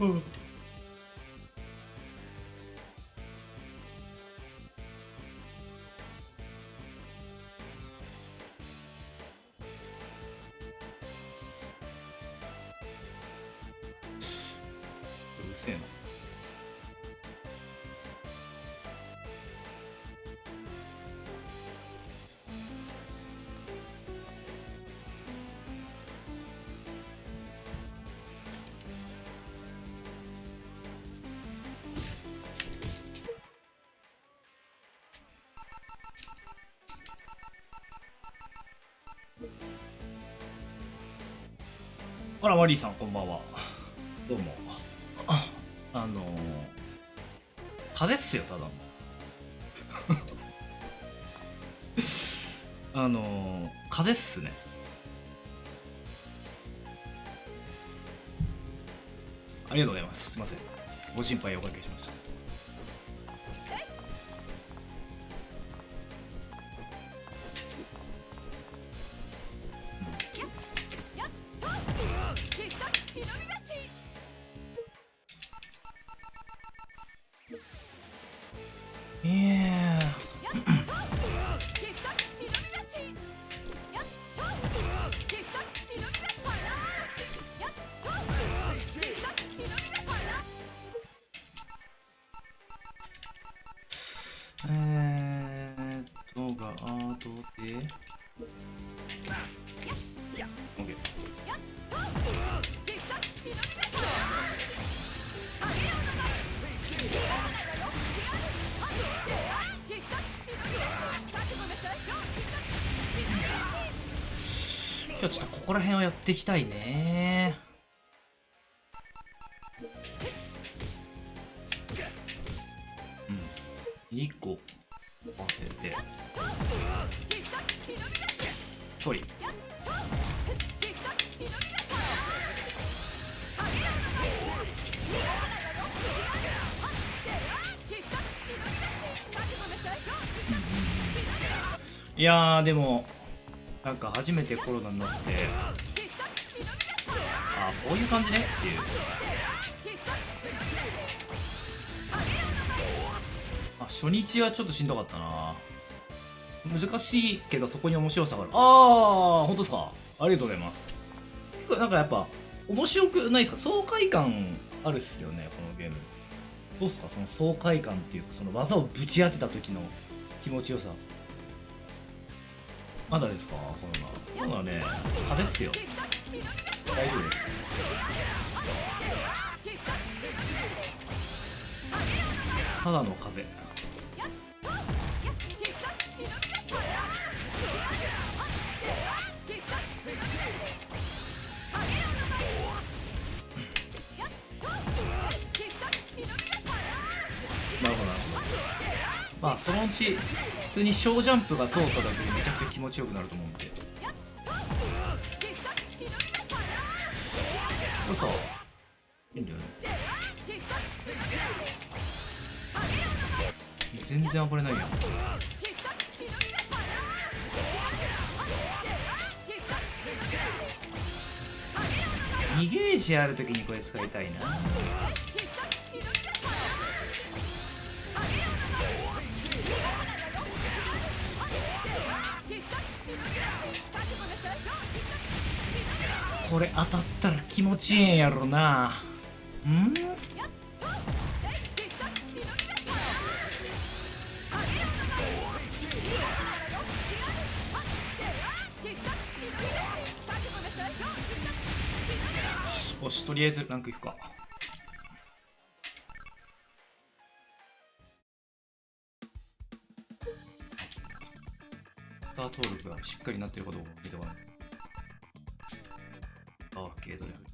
うん。うるせえな。あら、マリーさん、こんばんは。どうも。あの風邪っすよ、ただの。風邪っすね。ありがとうございます。すいません。ご心配おかけしました。いやが後で OK。 今日ちょっとここら辺をやっていきたいね。2個合わせて距離いやーでもなんか初めてコロナになって、あこういう感じねっていう。初日はちょっとしんどかったな。難しいけどそこに面白さがある。ああ本当ですか。ありがとうございます。結構なんかやっぱ面白くないですか。爽快感あるっすよねこのゲーム。どうっすかその爽快感っていうか、その技をぶち当てた時の気持ちよさ。まだですか。コロナね風邪っすよ。大丈夫です。ただの風邪。なるほどなるほど。まあそのうち普通に小ジャンプが通っただけでめちゃくちゃ気持ちよくなると思うんで。嘘いいんだよね。全然暴れないやん。2ゲージあるときにこれ使いたいな。これ当たったら気持ちいいんやろな。んよし、とりあえずランクいくか。スター登録がしっかりなってるかどうか見てこない。アーケードレベル。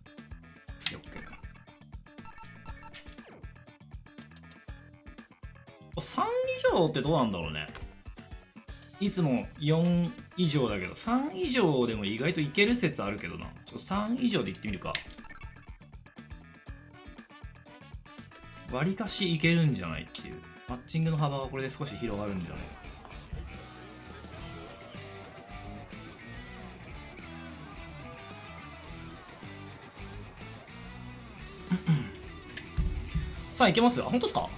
オッケー。3以上ってどうなんだろうね。いつも4以上だけど、3以上でも意外といける説あるけどな。3以上でいってみるか。割りかしいけるんじゃないっていう。マッチングの幅がこれで少し広がるんじゃないか。3いけます？あ、本当ですか？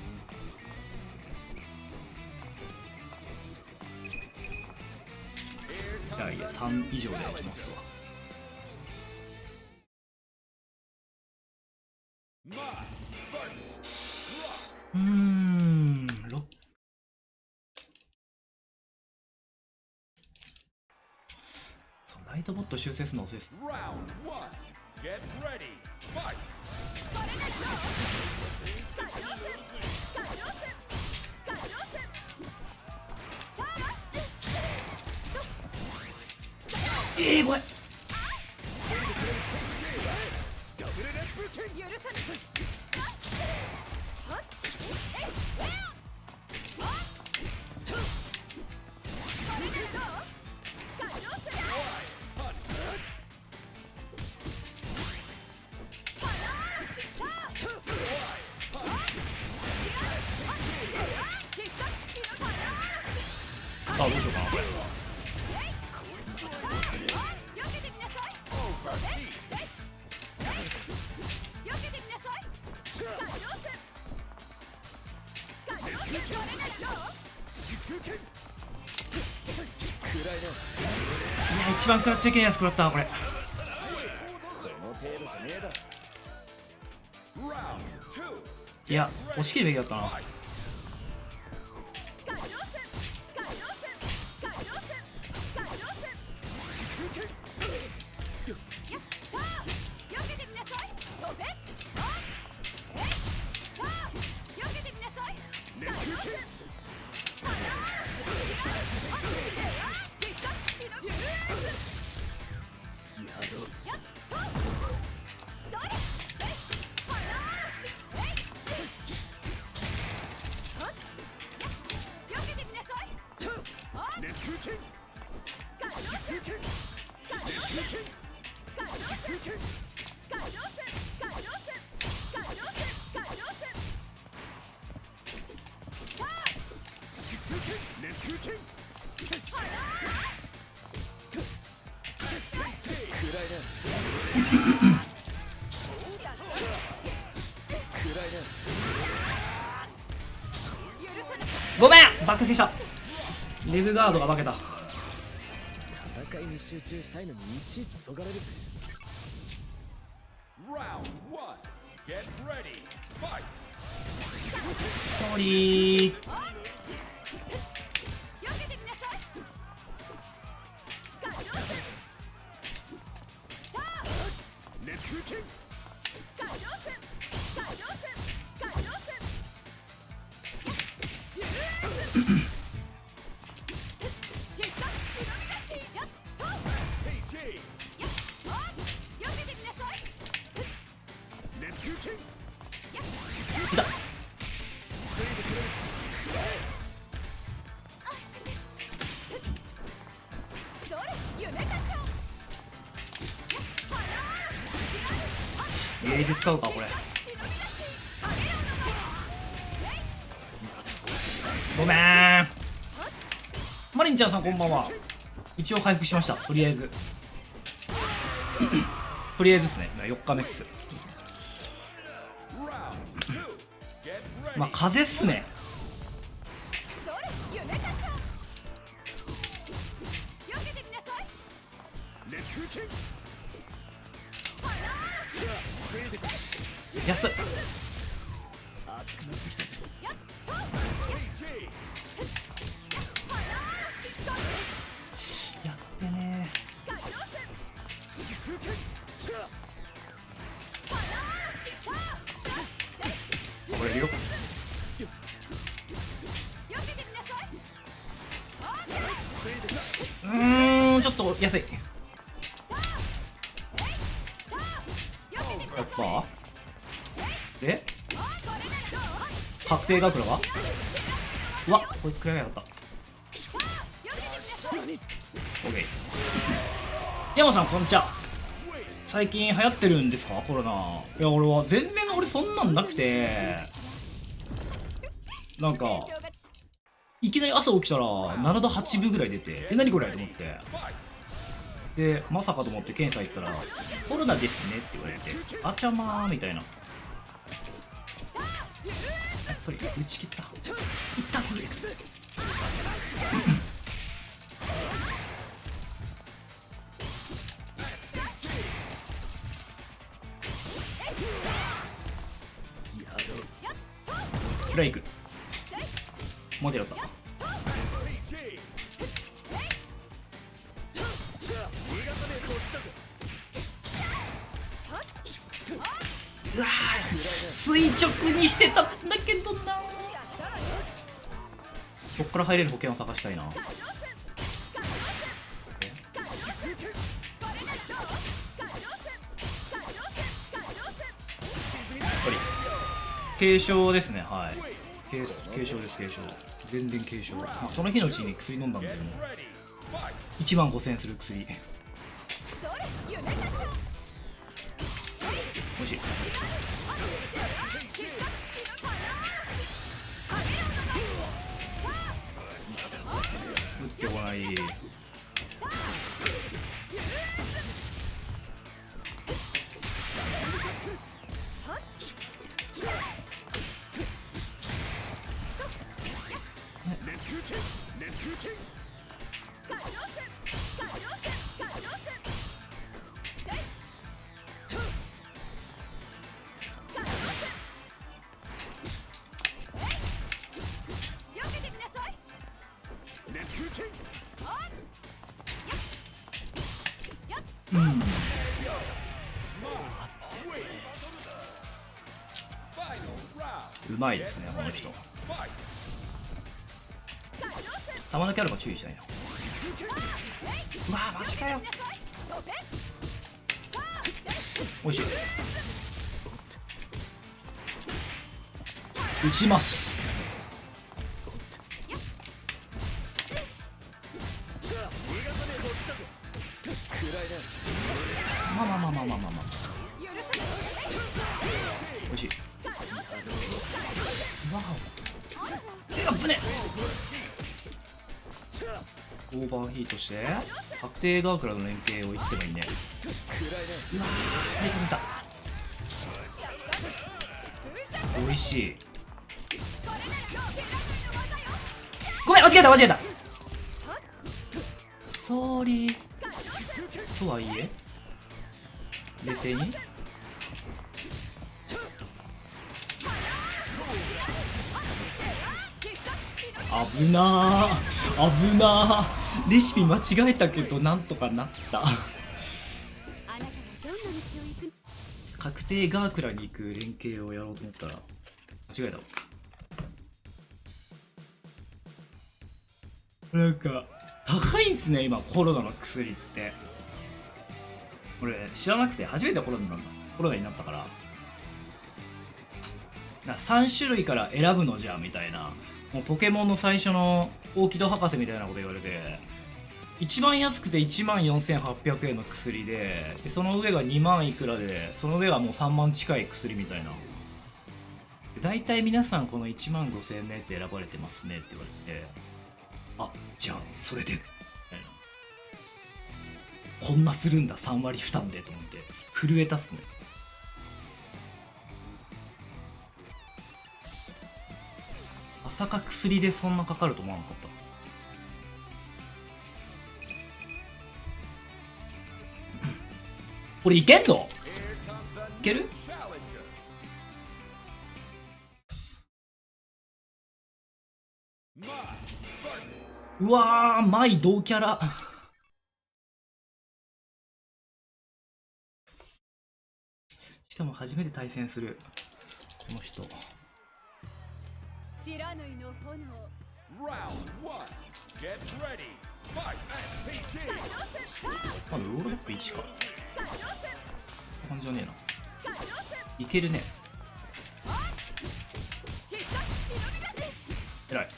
いやいや、3以上でいきますわ。6。そう、ナイトボット修正するの遅いです。ごめん。あ、どうしようかなこれ。いや、一番食らっちゃいけないやつ食らったわこれ。いや、押し切るべきだったな。ごめん、バックスした。レブガードが化けた。戦いに集中したいのにいちいちそがれる。ソリー。いた。ゲージ使うかこれ。ごめん。マリンちゃんさんこんばんは。一応回復しました。とりあえずとりあえずですね。4日目っす。まあ風っすね。安い。やってねこれよ。ちょっと安い。やっぱで確定学ラはうわこいつ食らいやがった。オッケー。山さんこんにちは。最近流行ってるんですかコロナ。いや俺は全然俺そんなんなくて、なんかいきなり朝起きたら7度8分ぐらい出て、何これと思って、でまさかと思って検査行ったらコロナですねって言われて、あちゃまーみたいな。それ打ち切った。いったすぐ。フライクモデルだった。うわー垂直にしてたんだけどな。そっから入れる保険を探したいな。軽症ですね。はい、軽症です。軽症、全然軽症。まあ、その日のうちに薬飲んだんだけども、1万5000円する薬。おいしい。打ってこない。うん、うまいですねこの人。玉抜きあれば注意したいな。うわーマジかよ。おいしい。打ちます。まあまあまあまあまあまあまあ、おいしい。わお、あぶね。オーバーヒートして確定側からの連携を言ってもいいね。うわー入ってみた。おいしい。ごめん間違えた。ソーリー。とはいえ冷静に。危なーレシピ間違えたけどなんとかなった。確定ガークラに行く連携をやろうと思ったら間違えたわ。なんか高いんすね今コロナの薬って。俺知らなくて初めてコロナになったから、3種類から選ぶのじゃみたいな。もうポケモンの最初の大木戸博士みたいなこと言われて、一番安くて14,800円の薬で、その上が2万いくらで、その上がもう3万近い薬みたいな。大体皆さんこの15,000円のやつ選ばれてますねって言われて、あ、じゃあそれでみたいな。こんなするんだ3割負担でと思って震えたっすね。まさか薬でそんなかかると思わなかった。これいけんの？いける？うわー、マイ同キャラ。しかも初めて対戦するこの人。知らぬいの炎。まだロールバック1か。感じはねえな。いけるね。えらい。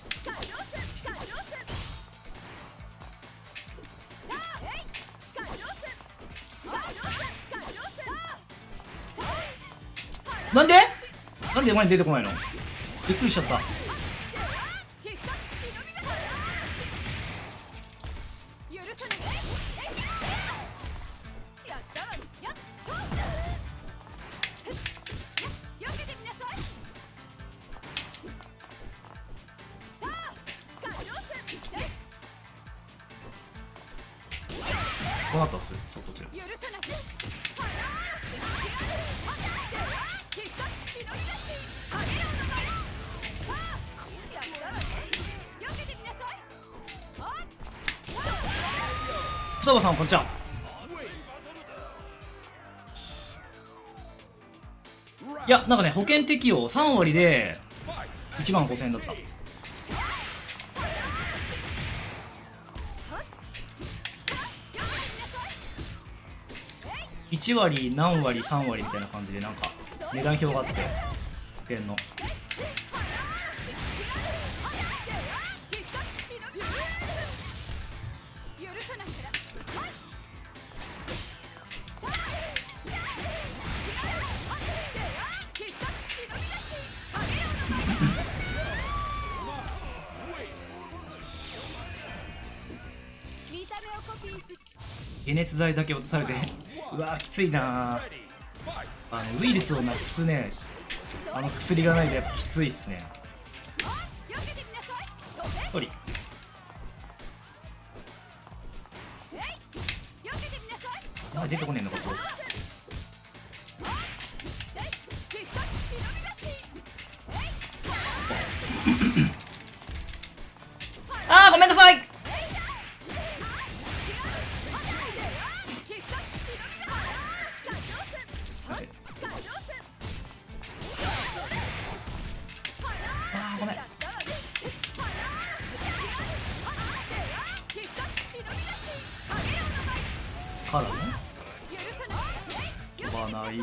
なんで前に出てこないの？びっくりしちゃった。この後はするそっとちる。双葉さんこんにちは。いやなんかね保険適用3割で1万5000円だった。1割何割3割みたいな感じでなんか値段表があって保険の解熱剤だけ落とされてうわーきついなー。ウイルスをなくすね薬がないでやっぱきついっすね。1人出てこねえのかそう。あーごめんなさい。ごめんからね飛ばない。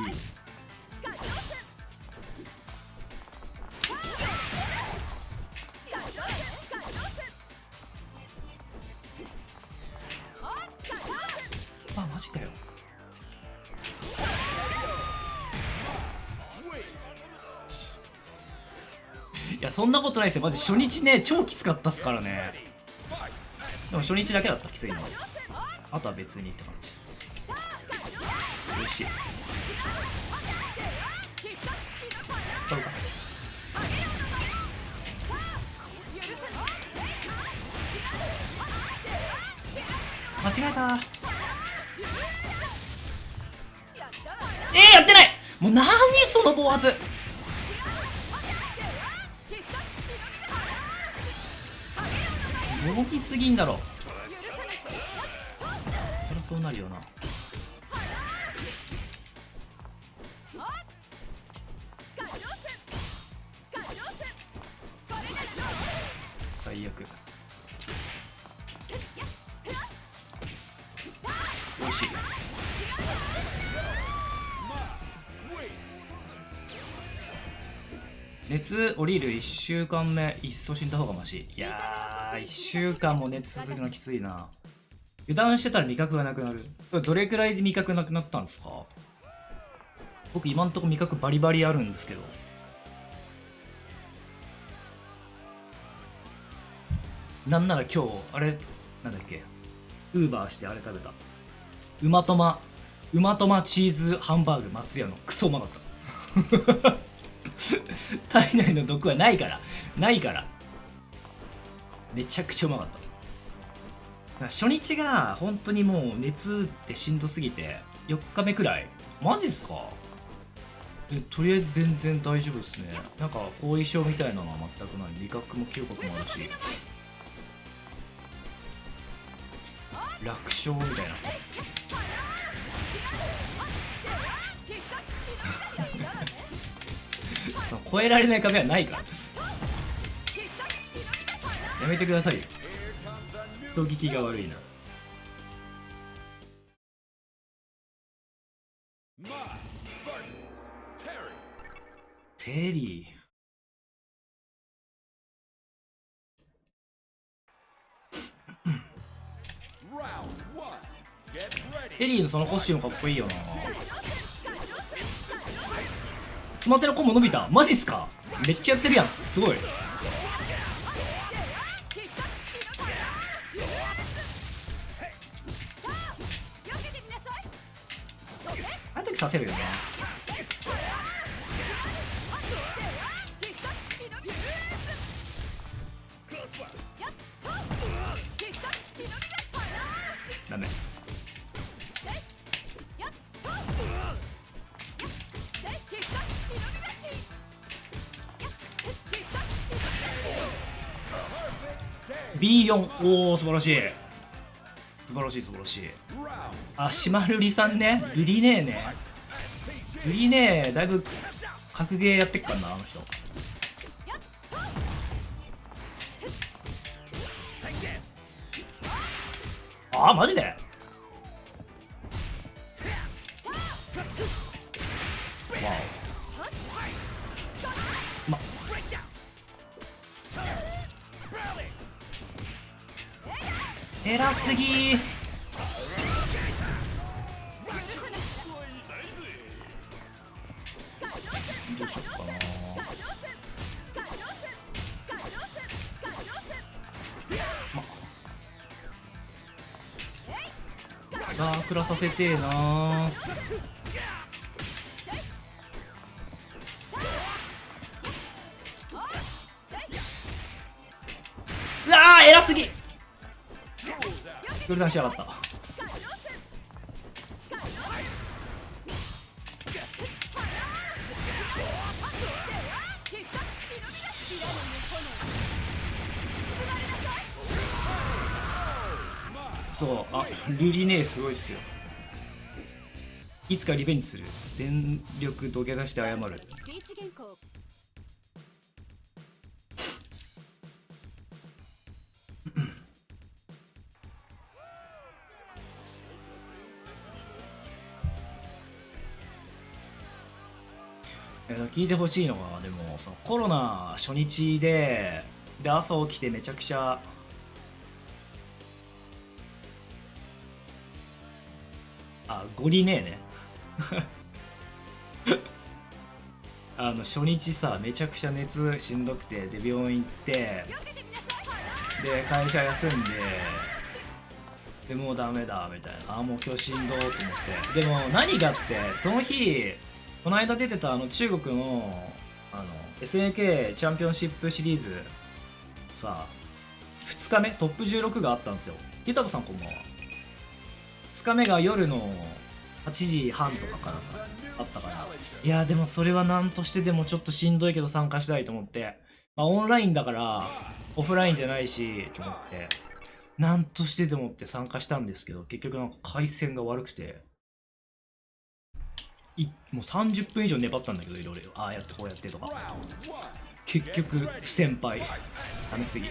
あマジかよ。いやそんなことないですよマジ。初日ね超きつかったっすからね。でも初日だけだったきついの。あとは別にって感じ。よし取るか。間違えた。やってない。もう何その暴発。動きすぎんだろ。そりゃそうなるよな。最悪。おいしい。熱降りる1週間目いっそ死んだ方がマシ。いやー1週間も熱続くのきついな。油断してたら味覚がなくなる。それどれくらいで味覚なくなったんですか？僕今んとこ味覚バリバリあるんですけど。なんなら今日あれなんだっけウーバーしてあれ食べたうまとまチーズハンバーグ松屋のクソうまかった体内の毒はないからめちゃくちゃうまかった。初日が本当にもう熱ってしんどすぎて4日目くらいマジっすか。とりあえず全然大丈夫っすね。なんか後遺症みたいなのは全くない。味覚も嗅覚もあるし楽勝みたいなそう超えられない壁はないからやめてくださいよ。人聞きが悪いな。テリーテリーのそのコスチュームかっこいいよな。つま手のコンボ伸びた。マジっすか。めっちゃやってるやん。すごい。あの時させるよね。ダメ。B4。おお素晴らしい素晴らしい素晴らしい。あ、シマルリさんね。ルリネーね。ルリネーだいぶ格ゲーやってっかんな、あの人。あ、マジで。わお。偉すぎー。どうしよっかな。ダークラさせてえなー。うわー偉すぎ。グルダンしやがった。そう、あ、ルリネーすごいっすよ。いつかリベンジする。全力土下座して謝る。聞いてほしいのが、でもそのコロナ初日で朝起きてめちゃくちゃゴリねえね初日さめちゃくちゃ熱しんどくてで病院行ってで会社休んでもうダメだみたいな、もう今日しんどーと思って。でも何があってその日この間出てた中国のSNK チャンピオンシップシリーズさ2日目トップ16があったんですよ。ギタボさんこんばんは。2日目が夜の8時半とかからさあったから、いやでもそれは何としてでもちょっとしんどいけど参加したいと思って、オンラインだからオフラインじゃないしと思って何としてでもって参加したんですけど、結局なんか回線が悪くてもう30分以上粘ったんだけど、いろいろああやってこうやってとか結局不先輩ダメすぎ。い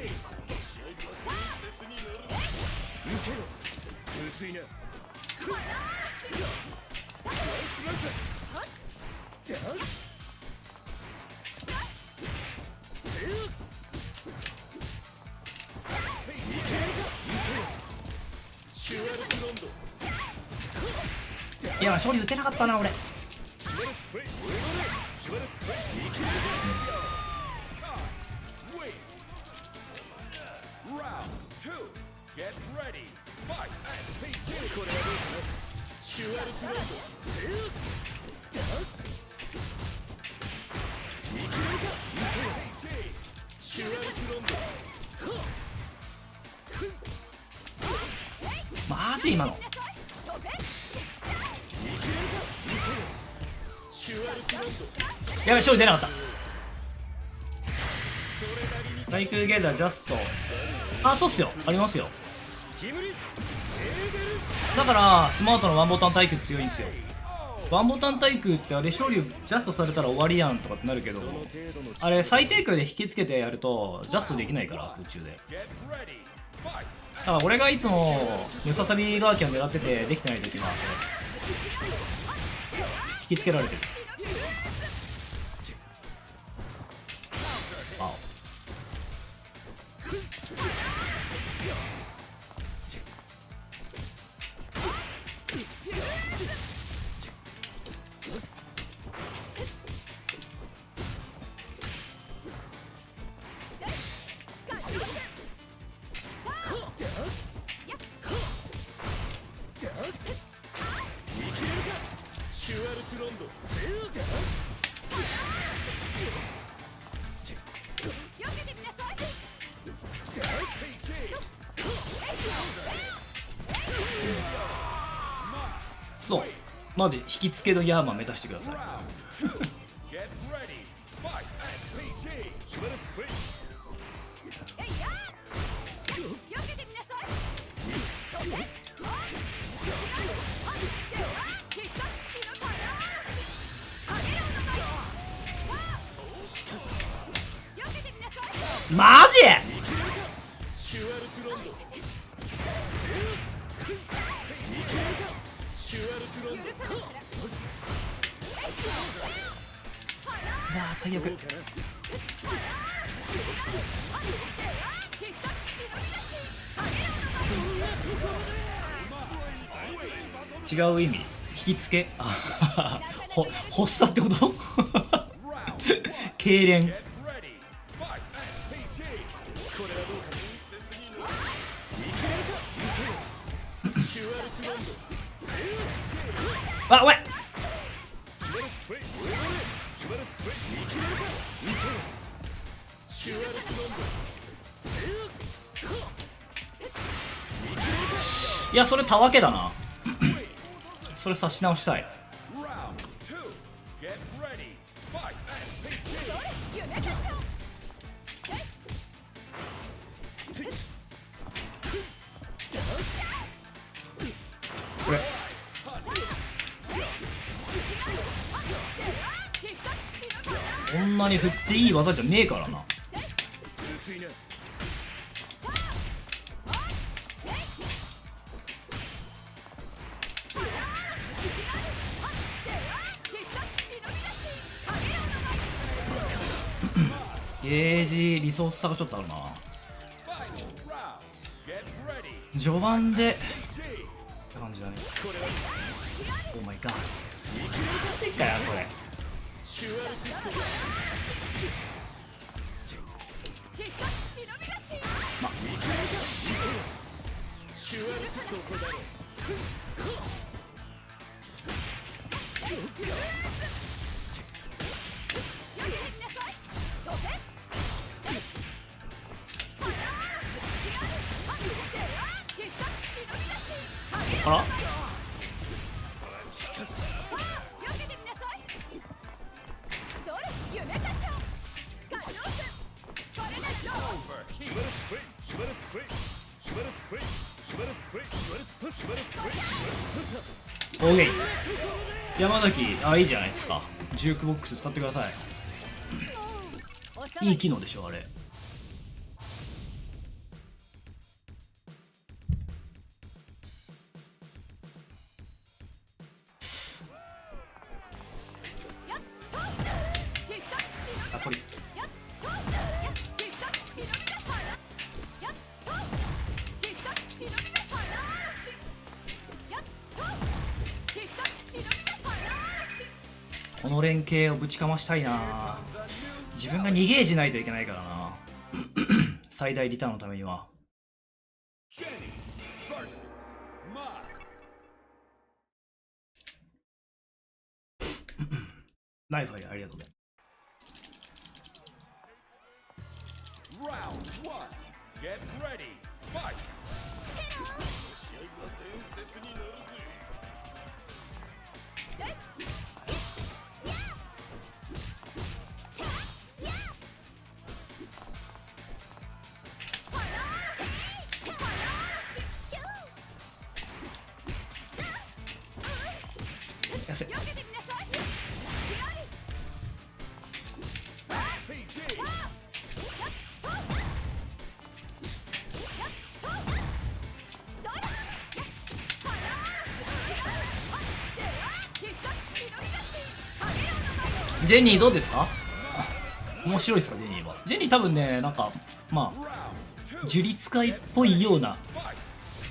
や勝利打てなかったな俺。マジ今のやべ勝利出なかった。ライクゲーダージャストそうっすよありますよ。だからスマートのワンボタン対空強いんですよ。ワンボタン対空ってあれ勝利ジャストされたら終わりやんとかってなるけど、あれ最低空で引きつけてやるとジャストできないから空中で。だから俺がいつもムササビガーキャン狙っててできてない時はそれ引きつけられてる。そうマジ引きつけのヤーマン目指してください。マジシュワルツロンドシュワルツロンドうわー最悪。どうか違う意味、引きつけ、あ発作ってこと痙攣。あ、おいいや、それたわけだな。それ差し直したい。これこんなに振っていい技じゃねえからな。ゲージリソース差がちょっとあるな。序盤でって感じだね。オーマイガー、マジかよそれ。まあらオーケー。山崎、あ、いいじゃないですか。ジュークボックス使ってください。いい機能でしょあれ。あ、それこの連携をぶちかましたいな。自分が逃げージないといけないからな。最大リターンのためには。ナイフありがとうね。安い。ジェニーどうですか？面白いですかジェニーは。ジェニー多分ね、なんかまあ呪律使いっぽいような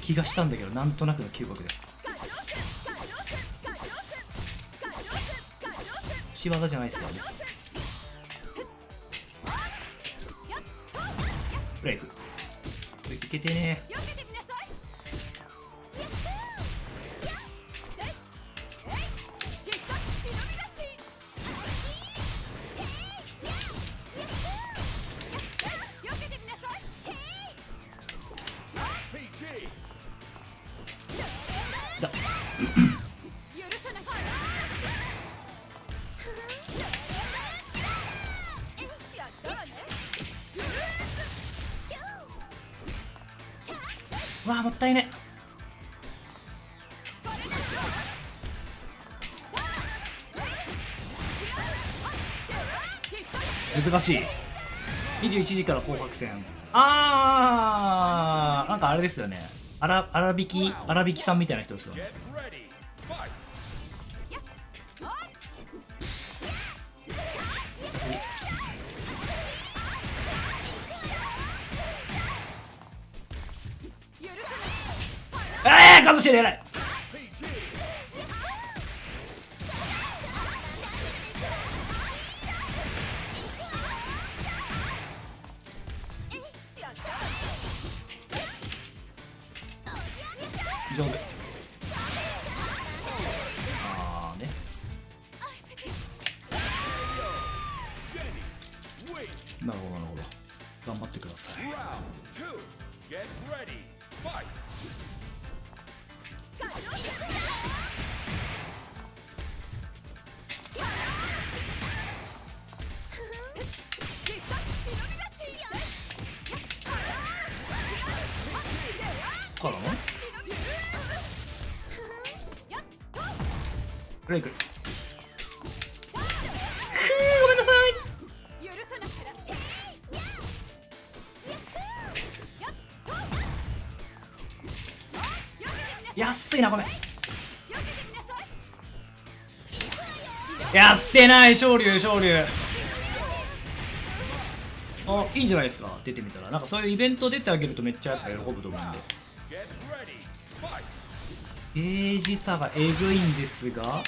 気がしたんだけど、なんとなくの嗅覚で仕業じゃないですからね。ブレイクいけてね。だわあもったいね。難しい。21時から紅白戦。なんかあれですよね。荒引きさんみたいな人ですよね。カットしてる、偉い。上手。ね。なるほどなるほど。頑張ってください。からのブレイク。ごめんなさい。安いな、ごめん。やってない、昇竜。あ、いいんじゃないですか、出てみたら。なんかそういうイベント出てあげるとめっちゃやっぱ喜ぶと思うんで。ゲージ差がえぐいんですが、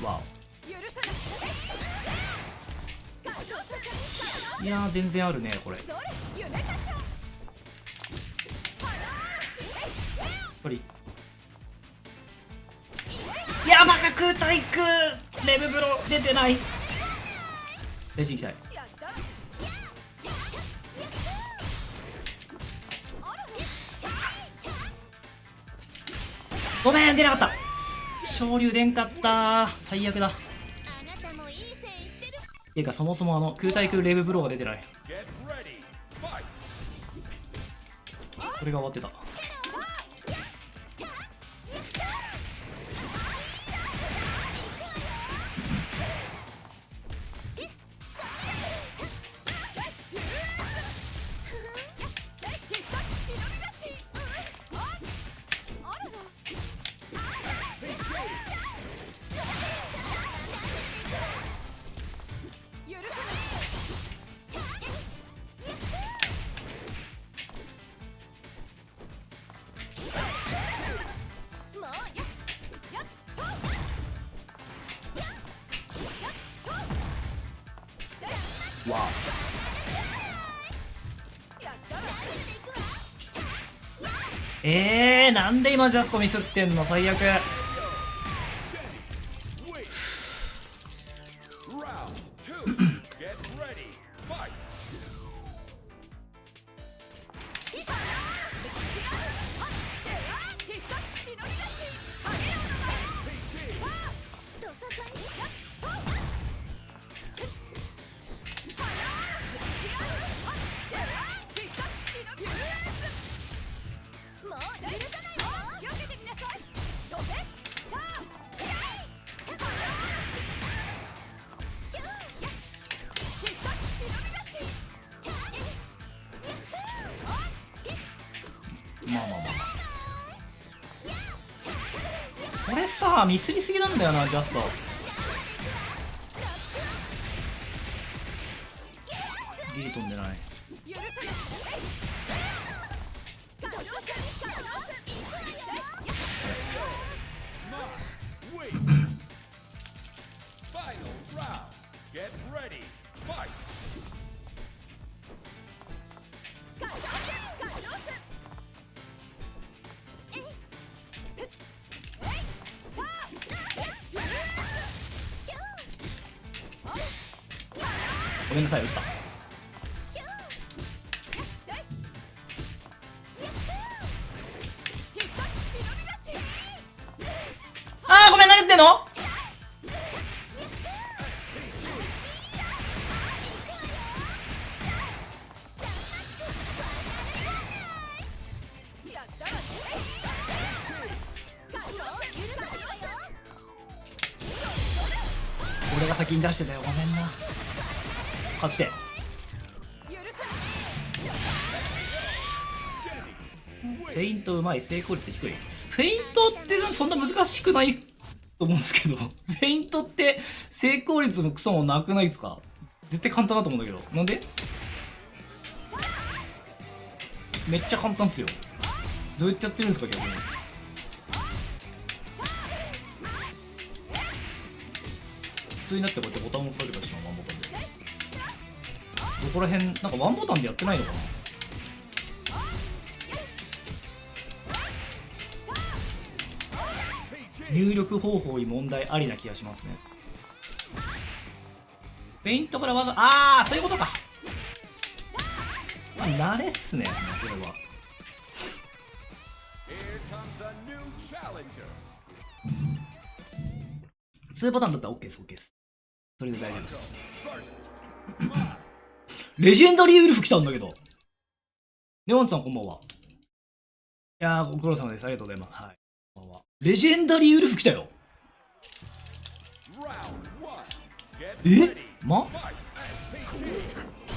わお。いやー、全然あるねこれ。やっぱり。いや、バカ空対空レブブロ出てない。レジ行きたい。ごめん、出なかった。昇竜出んかった。最悪だ。ていうかそもそも空対空レブブローが出てない。それが終わってた。わあ、なんで今ジャストミスってんの、最悪。まあそれさ、ミスりすぎなんだよな、ジャスト。ギリ飛んでない。ごめんなさい、打った。での俺が先に出してたよ、ごめんな。勝ちて。フェイントうまい、成功率低い。フェイントってそんな難しくないと思うんですけど、フェイントって成功率もクソもなくないですか？絶対簡単だと思うんだけど。なんで？めっちゃ簡単っすよ。どうやってやってるんですか逆に。普通になってこうやってボタンを押すだけだしな、ワンボタンで。どこら辺なんかワンボタンでやってないのかな。入力方法に問題ありな気がしますね。ペイントから技、ああそういうことか。まあ慣れっすねこれは。2パターンだったら OK です OK です。それで大丈夫です。レジェンダリーウルフ来たんだけど。レオンさんこんばんは。いやーご苦労様です。ありがとうございます。はい。こんばんは。レジェンダリーウルフ来たよ。え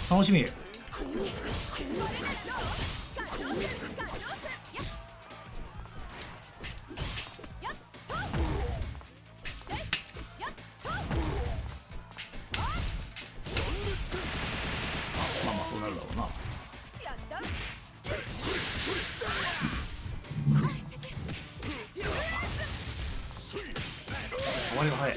楽しみ。まあまあそうなるだろうな。終わりが早い。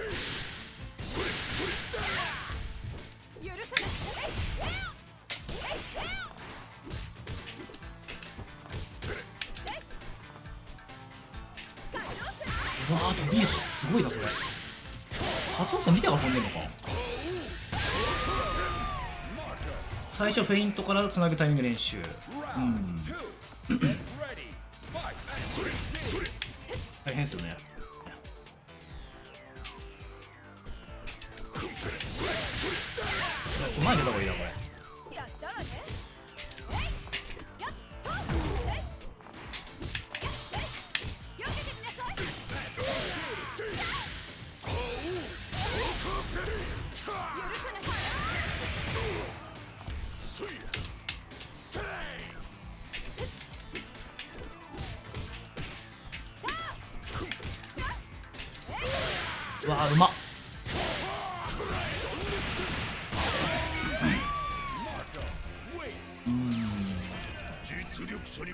うわー飛びすごいなそれ。八王さん見てから飛んでんのか。最初フェイントからつなぐタイミング練習。大変ですよね。前に出た方がいいなこれ。うわーうまっ。実力者に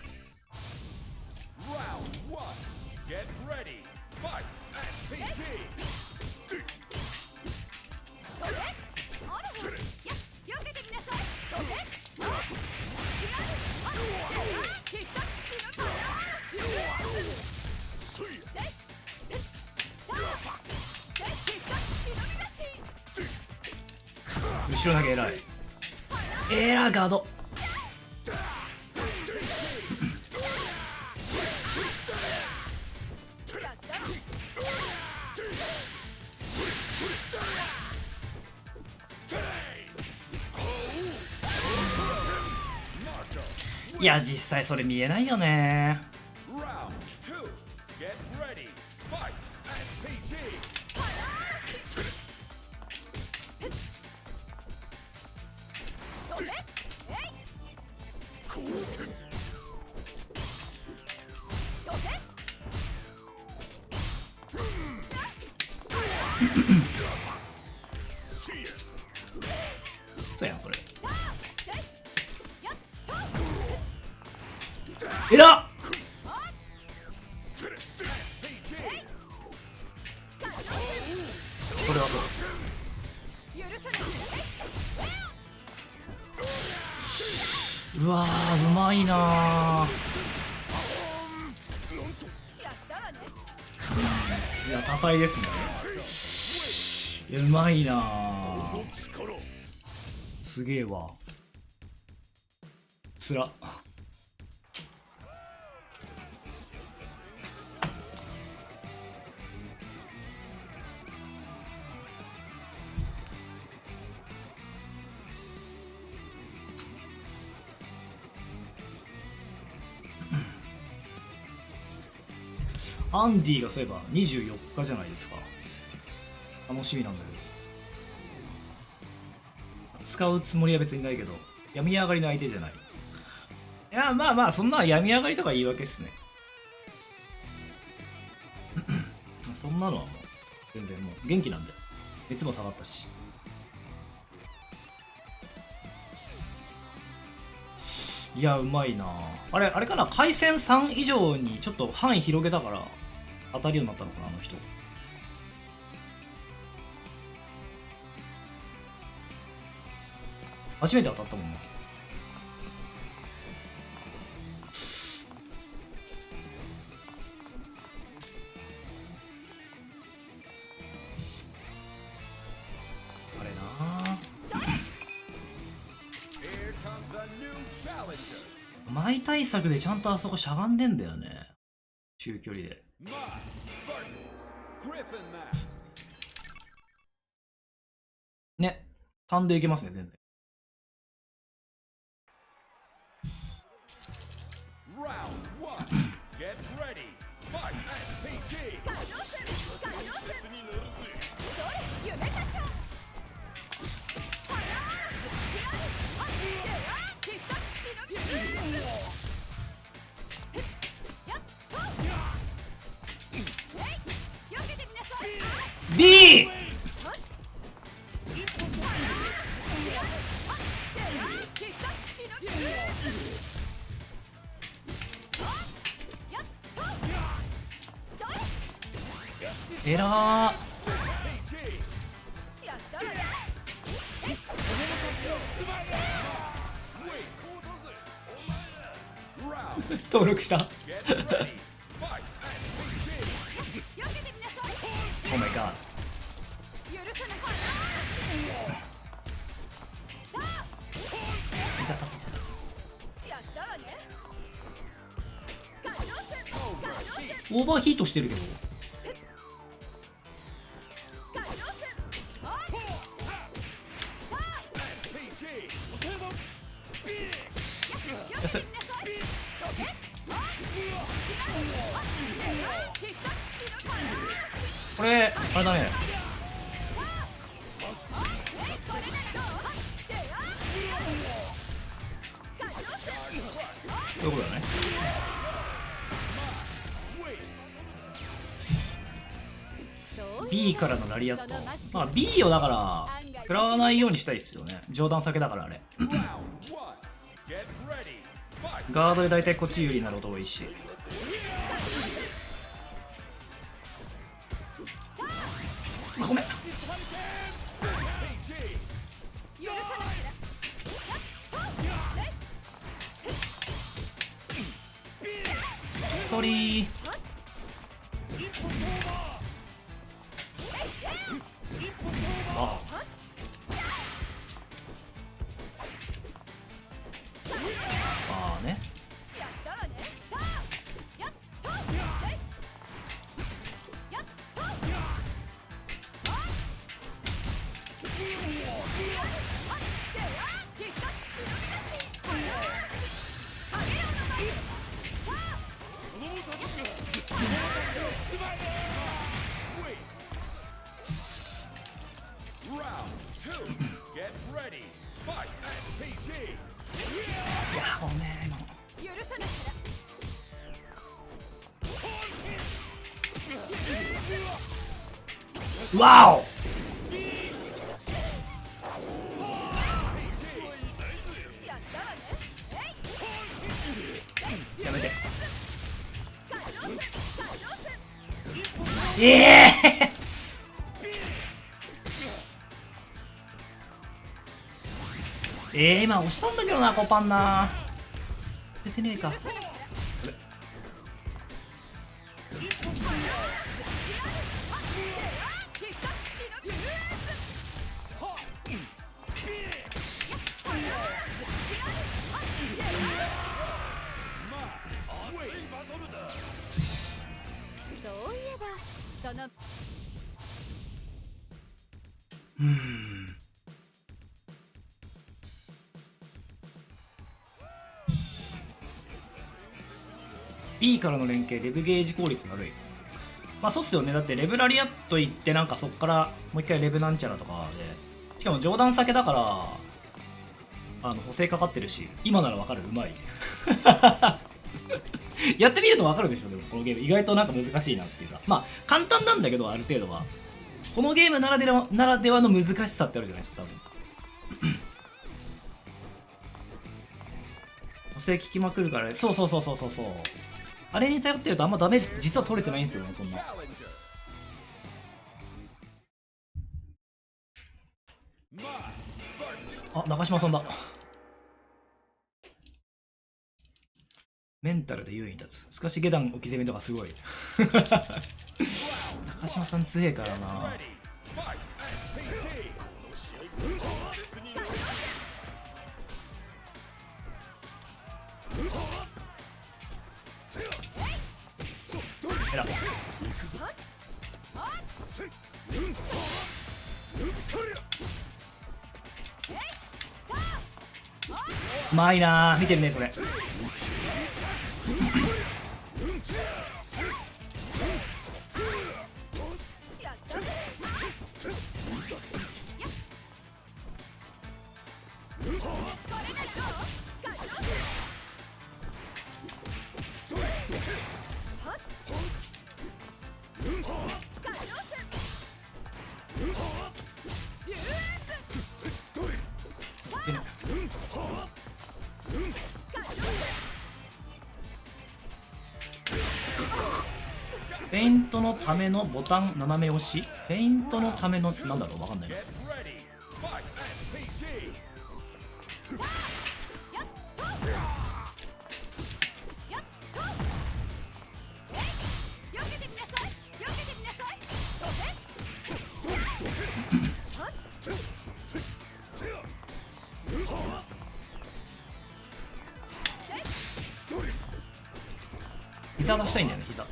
後ろ投げ偉い。ガード。いや実際それ見えないよね。そうやんそれ。えらっ。これはそう。うわーうまいなー。いや多彩ですね。うまいなー。すげえわ。つらっ。アンディがそういえば24日じゃないですか。楽しみなんだけど。使うつもりは別にないけど、病み上がりの相手じゃない。いや、まあまあ、そんな病み上がりとか言い訳っすね。そんなのはもう、全然もう元気なんだよ。熱も下がったし。いや、うまいなあれかな、回線3以上にちょっと範囲広げたから当たるようになったのかな、あの人。初めて当たったもんな。あれな前対策でちゃんとあそこしゃがんでんだよね、中距離で。ね、3でいけますね、全然。B！ エラー。登録したOh my god。 オーバーヒートしてるけど。安い。これあれだね。こういうことだね。B からのラリアット。まあ B をだから食らわないようにしたいですよね。上段避けだからあれ。ガードで大体こっち有利になること多いし。ごめん。ソーリー。ああね。いやごめんの。わお。やめて。今押したんだけどな、コパンな。出てねえか。そういえばそのB からの連携デブゲージ効率悪い。まあそうっすよね。だってレブラリアット行ってなんかそっからもう一回レブなんちゃらとかで、しかも上段先だから補正かかってるし、今ならわかる、うまいやってみるとわかるでしょ。でもこのゲーム意外となんか難しいなっていうか、まあ簡単なんだけど、ある程度はこのゲームならではの難しさってあるじゃないですか、多分補正効きまくるからね。そうそうそうそうそうそう、あれに頼ってるとあんまダメージ実は取れてないんですよね、そんな。あ、長嶋さんだ。メンタルで優位に立つ。すかし下段置き攻めとかすごい長嶋さん強えからな。えらうまいな、見てるねそれ。フェイントのためのボタン斜め押し、フェイントのためのなんだろう、わかんないな。膝出したいんだよね、膝。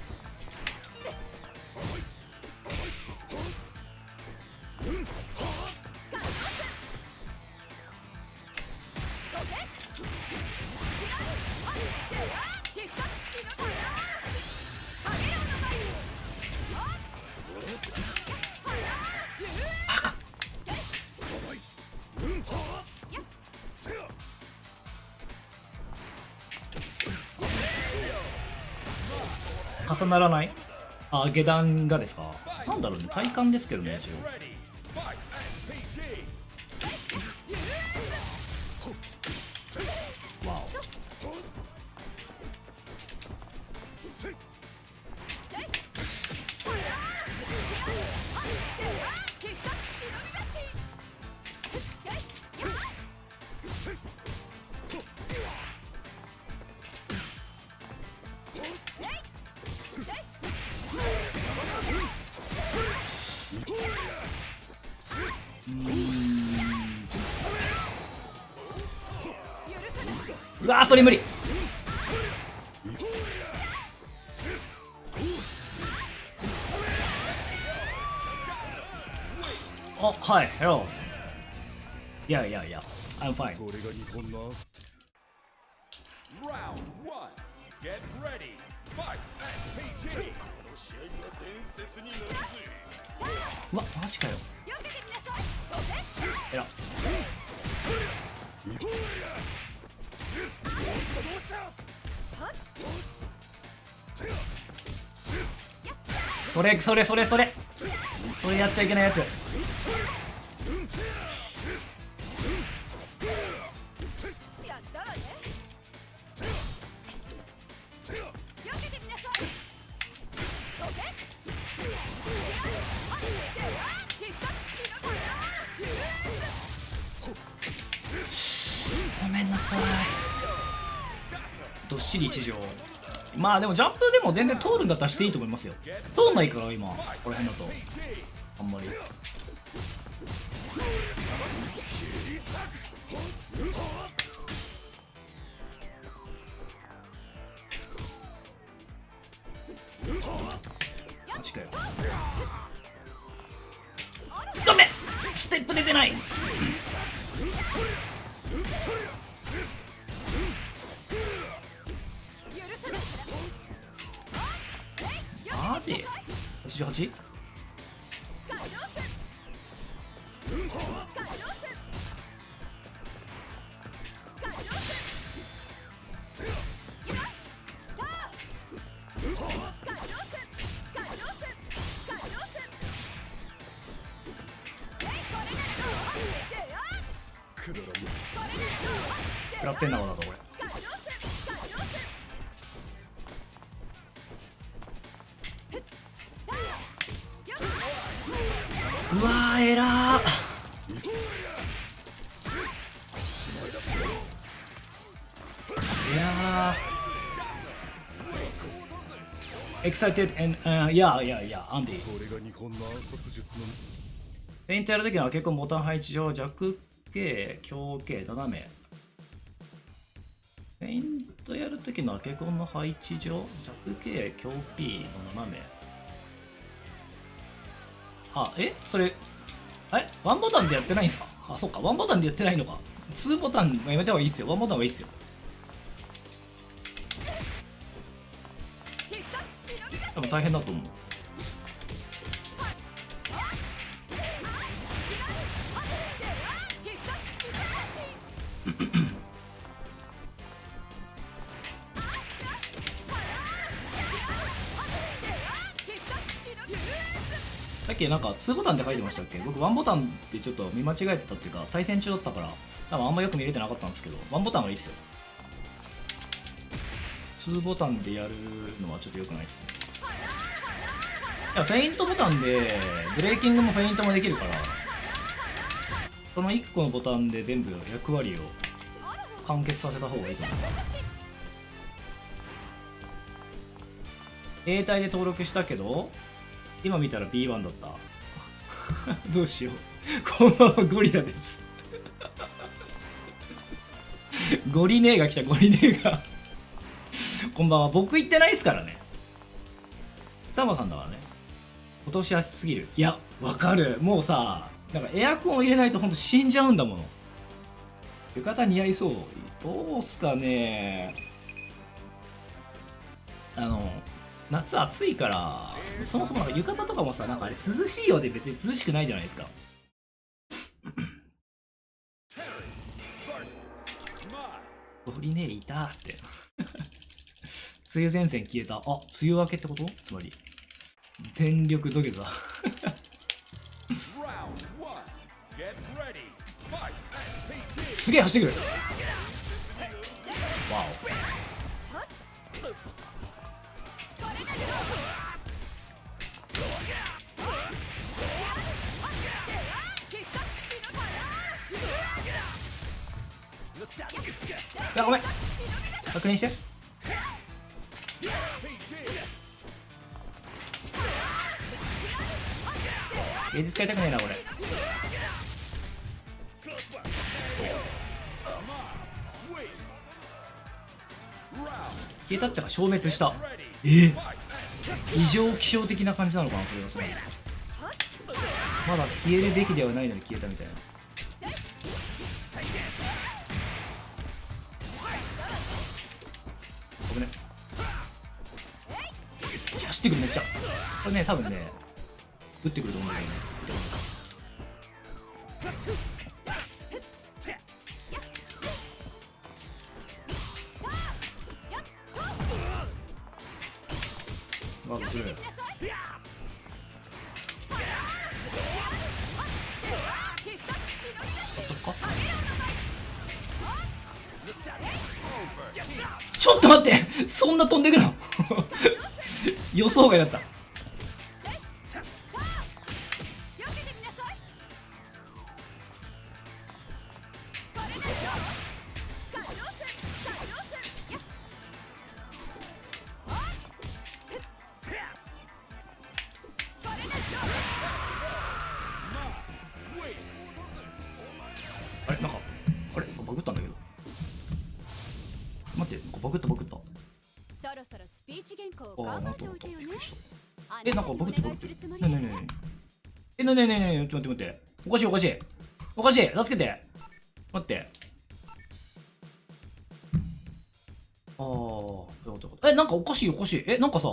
重ならない。あ、下段がですか。なんだろうね、体感ですけどね、一応。わお。うわー、それ無理。あ、はい、Hello。いやいやいや、I'm fine。これが日本のうわ、マジかよ。えら。それそれそれそれそれやっちゃいけないやつ。ごめんなさい。どっしり一条。まあでもジャンプでも全然通るんだったらしていいと思いますよ。通んないから今ここら辺だとあんまり。マジかよ。ダメ、ステップ出てない。マジ88？ 食らってんな、こだとこれ。うわー、エラー。いやー、excited and yeah, Andy。これが日本の暗殺術のペイントやるときは結構ボタン配置上、弱形、強形、斜め。ペイントやるときのアケコンの配置上、弱形、強 P の斜め。あ、それ、ワンボタンでやってないんすか？あ、そっか、ワンボタンでやってないのか。2ボタンやめた方がいいっすよ。ワンボタンはいいっすよ。でも大変だと思う。さっきなんか2ボタンって書いてましたっけ？僕1ボタンってちょっと見間違えてたっていうか、対戦中だったから多分あんまよく見れてなかったんですけど、1ボタンはいいっすよ。2ボタンでやるのはちょっと良くないっすね。いや、フェイントボタンでブレーキングもフェイントもできるから、その1個のボタンで全部役割を完結させた方がいいと思う。A 体で登録したけど今見たら B1 だったどうしよう。こんばんは、ゴリラですゴリネーが来た。ゴリネーがこんばんは。僕行ってないっすからね。タマさんだからね。落としやすすぎる。いや、わかる。もうさ、なんかエアコンを入れないとほんと死んじゃうんだもの。浴衣似合いそう。どうすかね。夏暑いから、そもそもなんか浴衣とかもさ、なんかあれ涼しいようで別に涼しくないじゃないですか。ゴリネーいたって梅雨前線消えた。あ、梅雨明けってこと？つまり全力土下座すげえ走ってくる。わお。あ、ごめん、確認して。ゲージ使いたくねえなこれ。消えたってか消滅した。異常気象的な感じなのかな、それは。それまだ消えるべきではないのに消えたみたいな。ごめんね。走ってくる。めっちゃこれね、多分ね打ってくると思うんだよね。ワープする。ちょっと待って、そんな飛んでくの予想外だった。あれ、なんかあれバグったんだけど。待って、バグった。そろそろスピーチ原稿を考えておいてよね。なんかバグってる。ねえ、待って。おかしい。助けて。待って。なんかおかしい。なんかさ、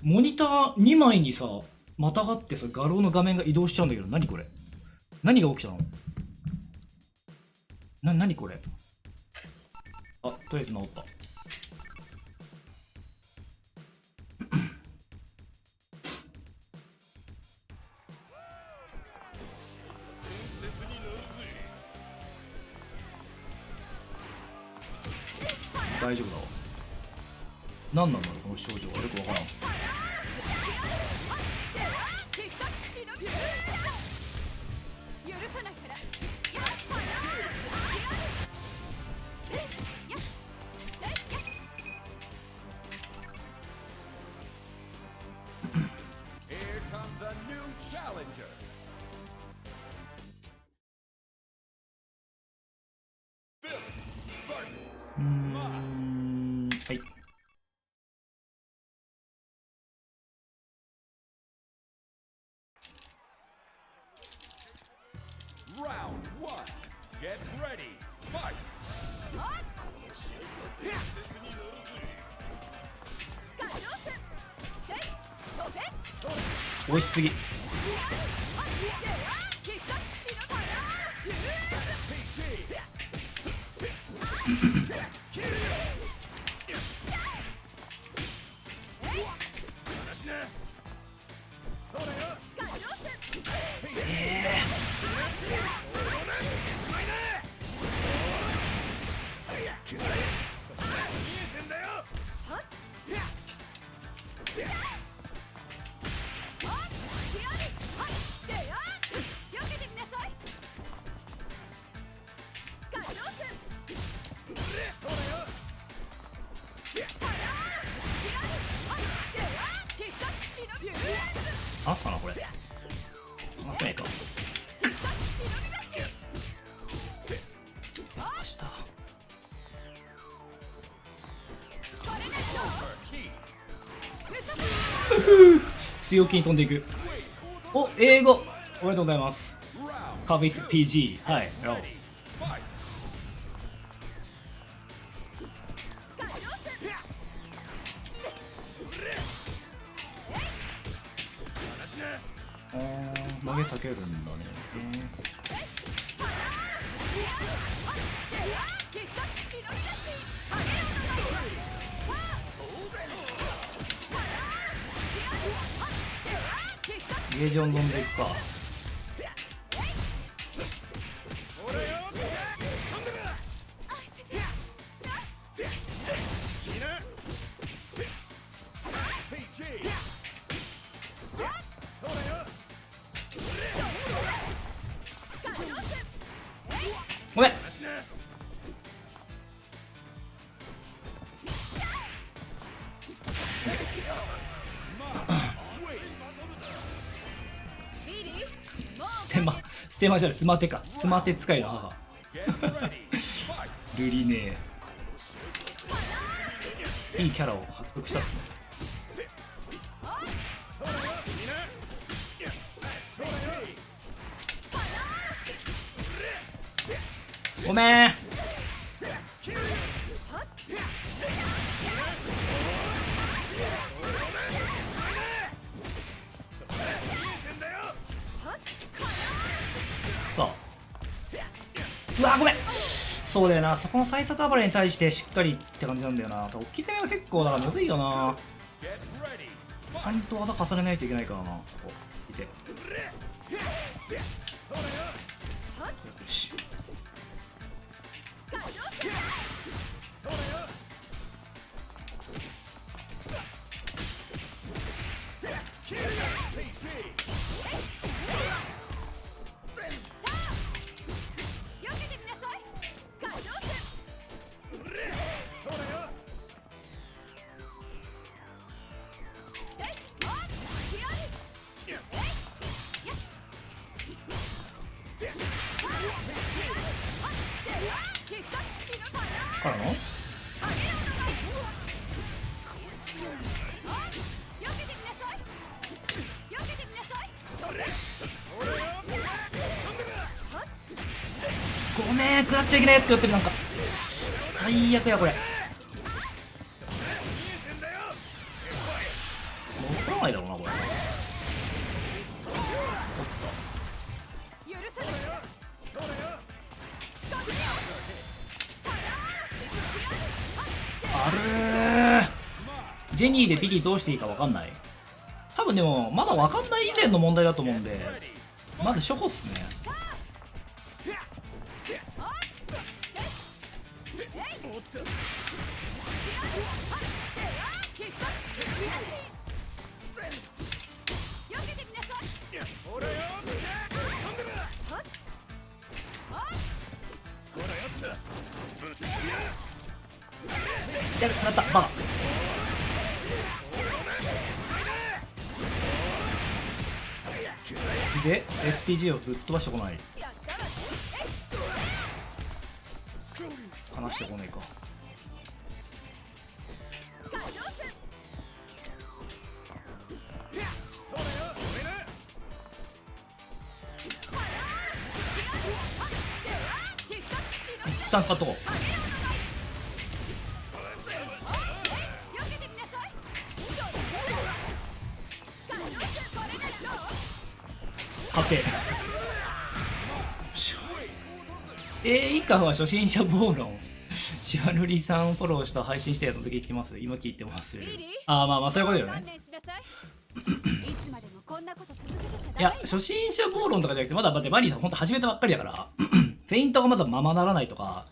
モニター2枚にさまたがってさ画廊の画面が移動しちゃうんだけど、何これ、何が起きたの。何これ。あ、とりあえず治った。大丈夫だわ。何なんだろうこの症状はよくわからん。はい。押しすぎ。朝かなこれ。朝ねえか。明日。強気に飛んでいく。お、英語おめでとうございます。カビット PG。はい。投げ避けるんだね。ゲージを飲んでいくか。ごめん。ステマじゃない、スマテか。スマテ使いの母。ルリネー。いいキャラを獲得したっすね。ごめん。さあ、うわごめん。そうだよな、そこの最速暴れに対してしっかりって感じなんだよな。大きい攻めが結構だからむずいよな。ちゃんと技重ねないといけないからな。そこいてよし。からのごめん、食らっちゃいけないやつ食らってる。なんか最悪やこれ。ジェニーでビリーどうしていいか分かんない。多分でもまだ分かんない以前の問題だと思うんで、まず初歩っすね。やべ、食らったバカ。で FTG をぶっ飛ばしてこない。離してこないか。一旦使っとこう。勝て。以下は初心者暴論。シワヌリさんフォローした配信してやった時言ってます。今聞いてます。ああ、まあまあそういうことだよね。いや、初心者暴論とかじゃなくて、まだ待って、マリーさんほんと始めたばっかりだから、フェイントがまだままならないとか、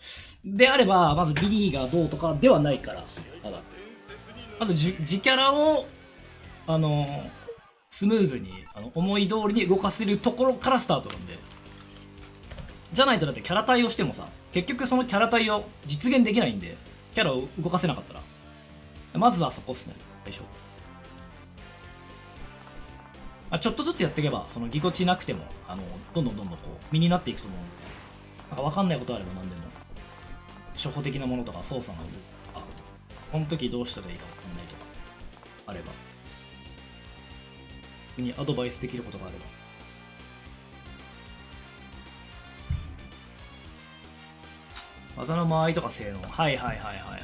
であれば、まずビリーがどうとかではないから、まず自キャラを、スムーズに、思い通りに動かせるところからスタートなんで。じゃないとだってキャラ対応してもさ、結局そのキャラ対応実現できないんで、キャラを動かせなかったら。まずはそこっすね、最初。ちょっとずつやっていけば、そのぎこちなくても、どんどんこう、身になっていくと思うんで。なんか分かんないことあれば何でも。初歩的なものとか操作のこの時どうしたらいいか分かんないとか、あれば。にアドバイスできることがあれば。技の間合いとか性能。はいはいはいはいはいは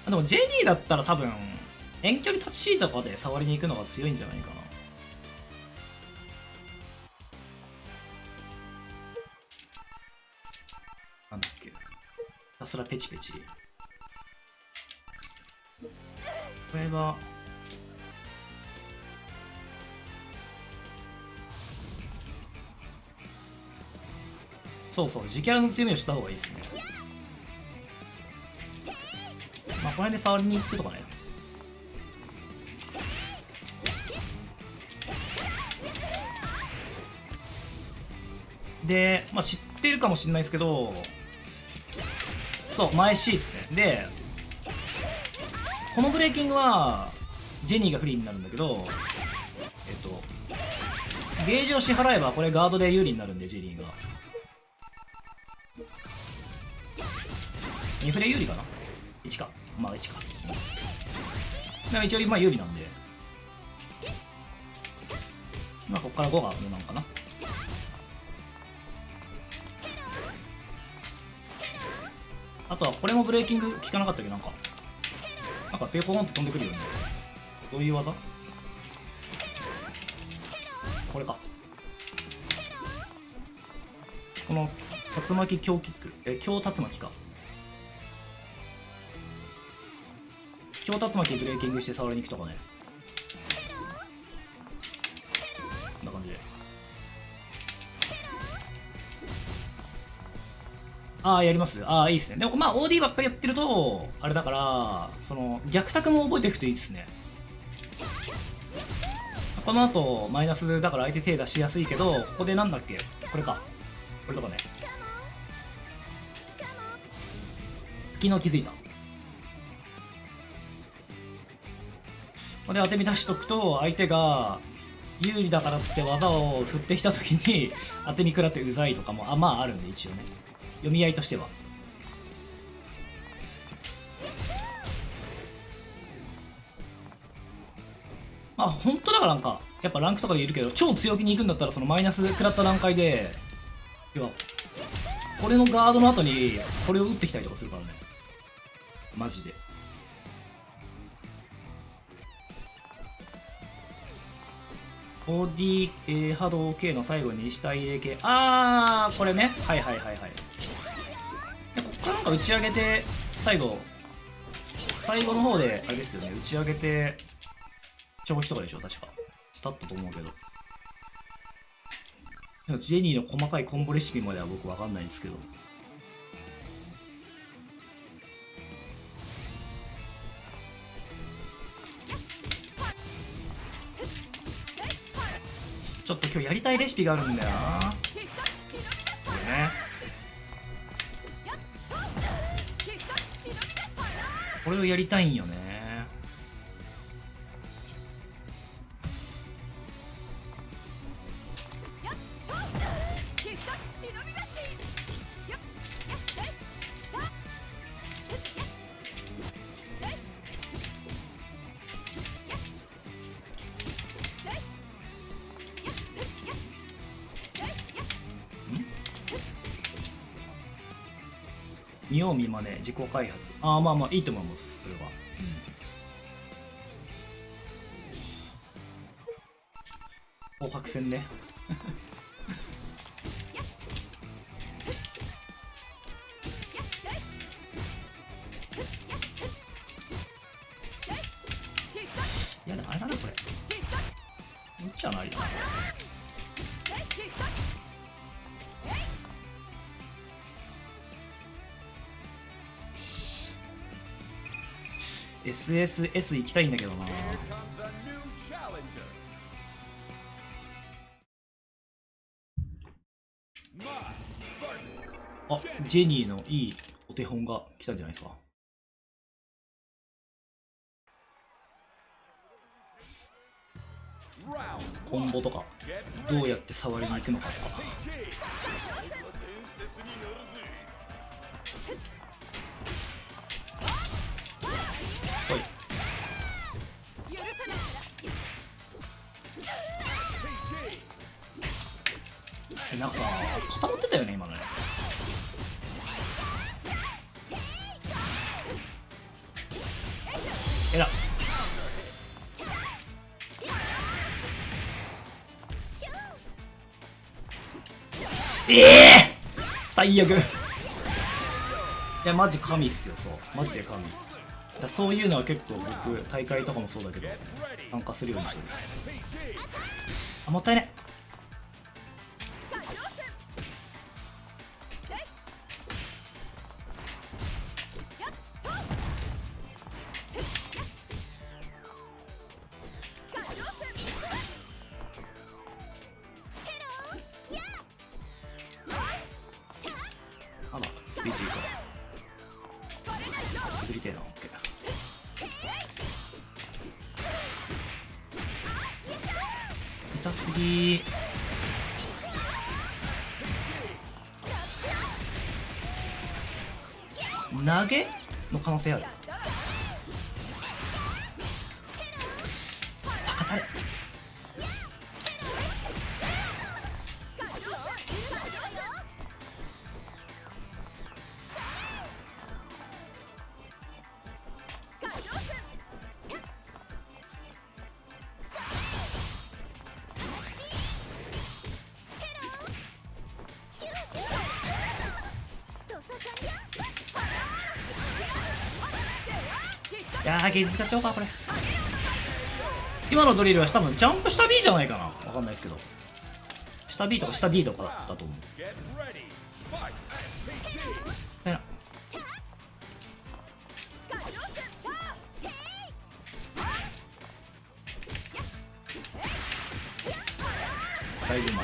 い。でもジェニーだったら多分、遠距離タッチシートとかで触りに行くのが強いんじゃないかな。なんだっけ。ひたすらペチペチ。これが、そうそう、自キャラの強みを知った方がいいですね。まあ、この辺で触りに行くとかね。で、まあ、知ってるかもしれないですけど、そう、前 C ですね。で、このブレーキングは、ジェニーが不利になるんだけど、ゲージを支払えば、これガードで有利になるんで、ジェニーが。2フレ有利かな ?1 か。まあ1か。だから一応まあ有利なんで。まあここから5が無難かな。あとはこれもブレーキング効かなかったけど、なんかペーコーンって飛んでくるよね。どういう技？これか。この竜巻強キック。強竜巻か。強竜巻ブレーキングして触りに行くとかね。こんな感じで。ああ、やります。ああ、いいっすね。でもまあ OD ばっかりやってると、あれだから、その逆卓も覚えていくといいですね。この後、マイナスだから相手手出しやすいけど、ここでなんだっけ？これか。これとかね。昨日気づいた。で当て身出しとくと相手が有利だからっつって技を振ってきた時に当て身食らってうざいとかもまああるんで、一応ね、読み合いとしては。まあ本当だからなんかやっぱランクとかでいるけど、超強気に行くんだったらそのマイナス食らった段階で、要はこれのガードの後にこれを打ってきたりとかするからね、マジで。OD、波動 K の最後に下入れ系。あー、これね。はいはいはいはい。でこっからなんか打ち上げて、最後、最後の方であれですよね、打ち上げて調子とかでしょ確か。だったと思うけど。ジェニーの細かいコンボレシピまでは僕わかんないんですけど。ちょっと今日やりたいレシピがあるんだよな。これね。これをやりたいんよね。見よう見まね自己開発。ああまあまあいいと思いますそれは。紅白戦ね。いやでもあれだなこれ。うっちゃないな。SSS 行きたいんだけどな。あ、ジェニーのいいお手本が来たんじゃないですか。コンボとかどうやって触りに行くのかとか。はい。なんかさ固まってたよね今のね。えら最悪。いやマジ神っすよ。そうマジで神だ。そういうのは結構僕大会とかもそうだけど参加するようにしてる。あもったいね。あらスピーチいいか削りてえな。オッケー。痛すぎ。投げの可能性ある。バカたれ。いやーゲージ使っちゃおうかこれ。今のドリルは多分ジャンプ下 B じゃないかな。わかんないですけど下 B とか下 D とかだと思う。だいぶう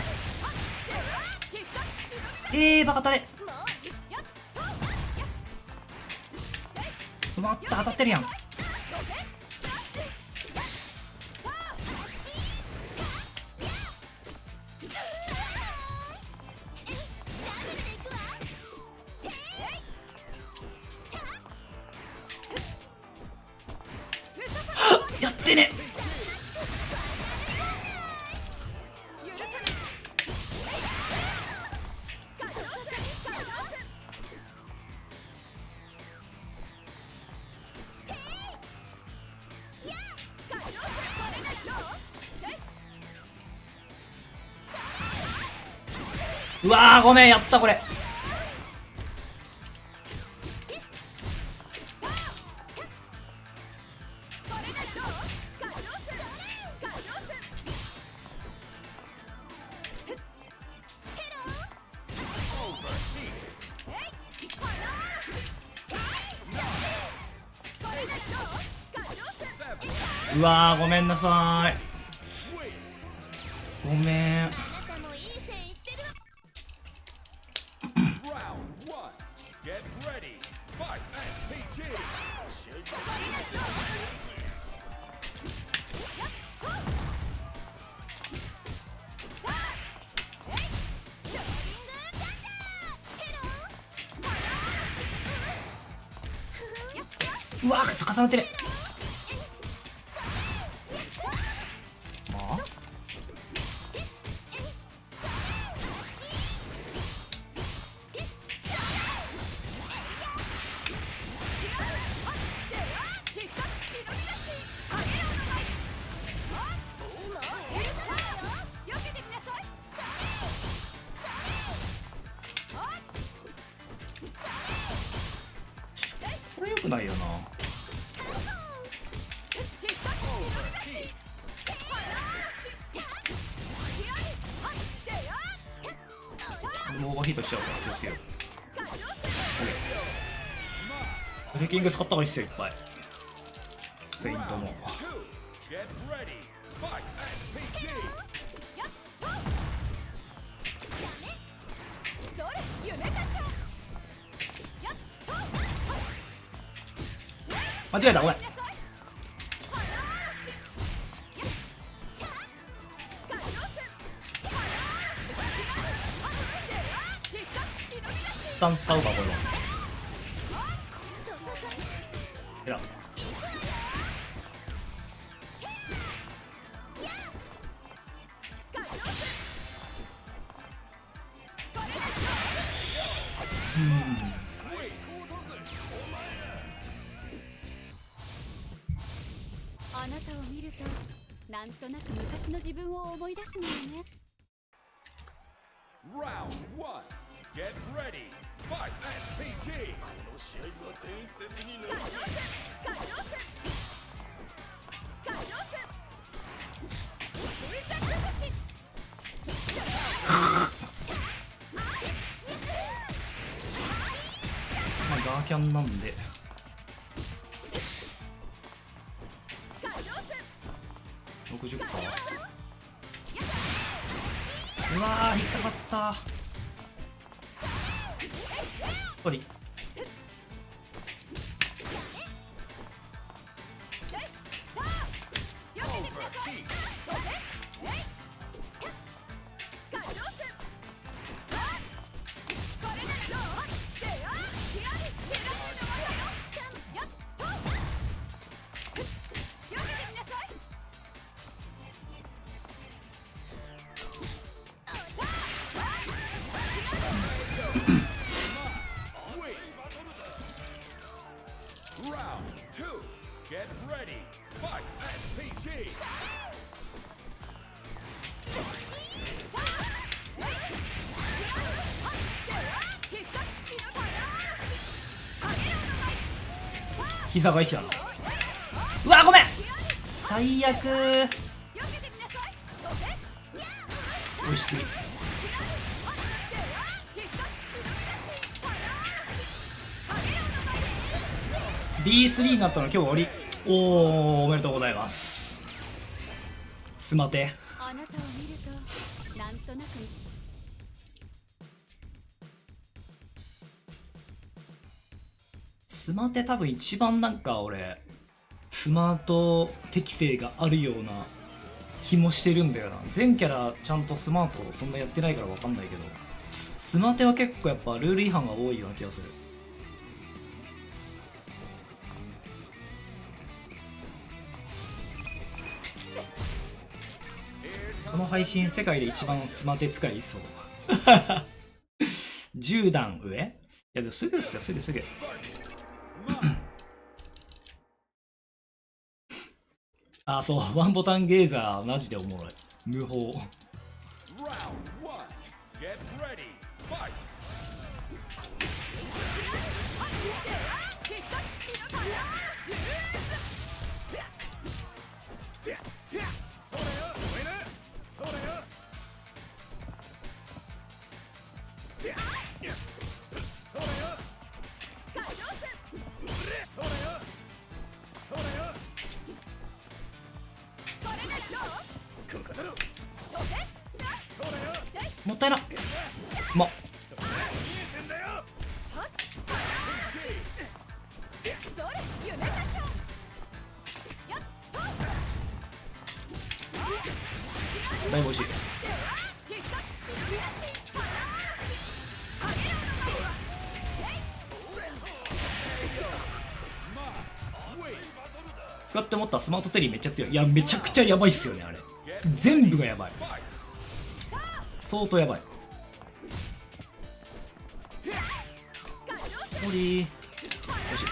まい。バカタレ。うまった当たってるやん。やってね。うわーごめんやったこれ。うわーごめんなさい、ごめん。あなたもいい線いってるわ。 Round 1 Get ready Fight SPG うわー重なってる。まあこれよくないよな。オーバーヒートしちゃうから気をつけよう。ブレーキング使った方がいいっすよ、いっぱい。フェイントも。 2 Get ready Fight SPG 間違えた、ごめん。一旦使うか、これは。いや。あなたを見るとなんとなく昔の自分を思い出すのよね。 Round 1 Get ready Fight SPG この試合は伝説になるまあガーキャンなんで。60%。うわー引っかかった。1人。Round 2 Get ready Fight SPG 膝が生きたな。うわごめん、最悪。押しすぎ。B3 になったの今日終わり。おー、おめでとうございます。スマテ。あなたを見るとなんとなくスマテ多分一番なんか俺スマート適性があるような気もしてるんだよな。全キャラちゃんとスマートそんなやってないから分かんないけど、スマテは結構やっぱルール違反が多いような気がする。この配信世界で一番スマテ使いいそう10段上。いやでもすぐっすよ、すぐすぐ。あ、そう、ワンボタンゲーザーマジでおもろい。無法。 Round 1 Get ready Fight うもったいな。まだいぶ美味しい。使って思ったスマートテリーめっちゃ強い。いや、めちゃくちゃやばいっすよね、あれ。全部がやばい。相当やばい。オリー。よし。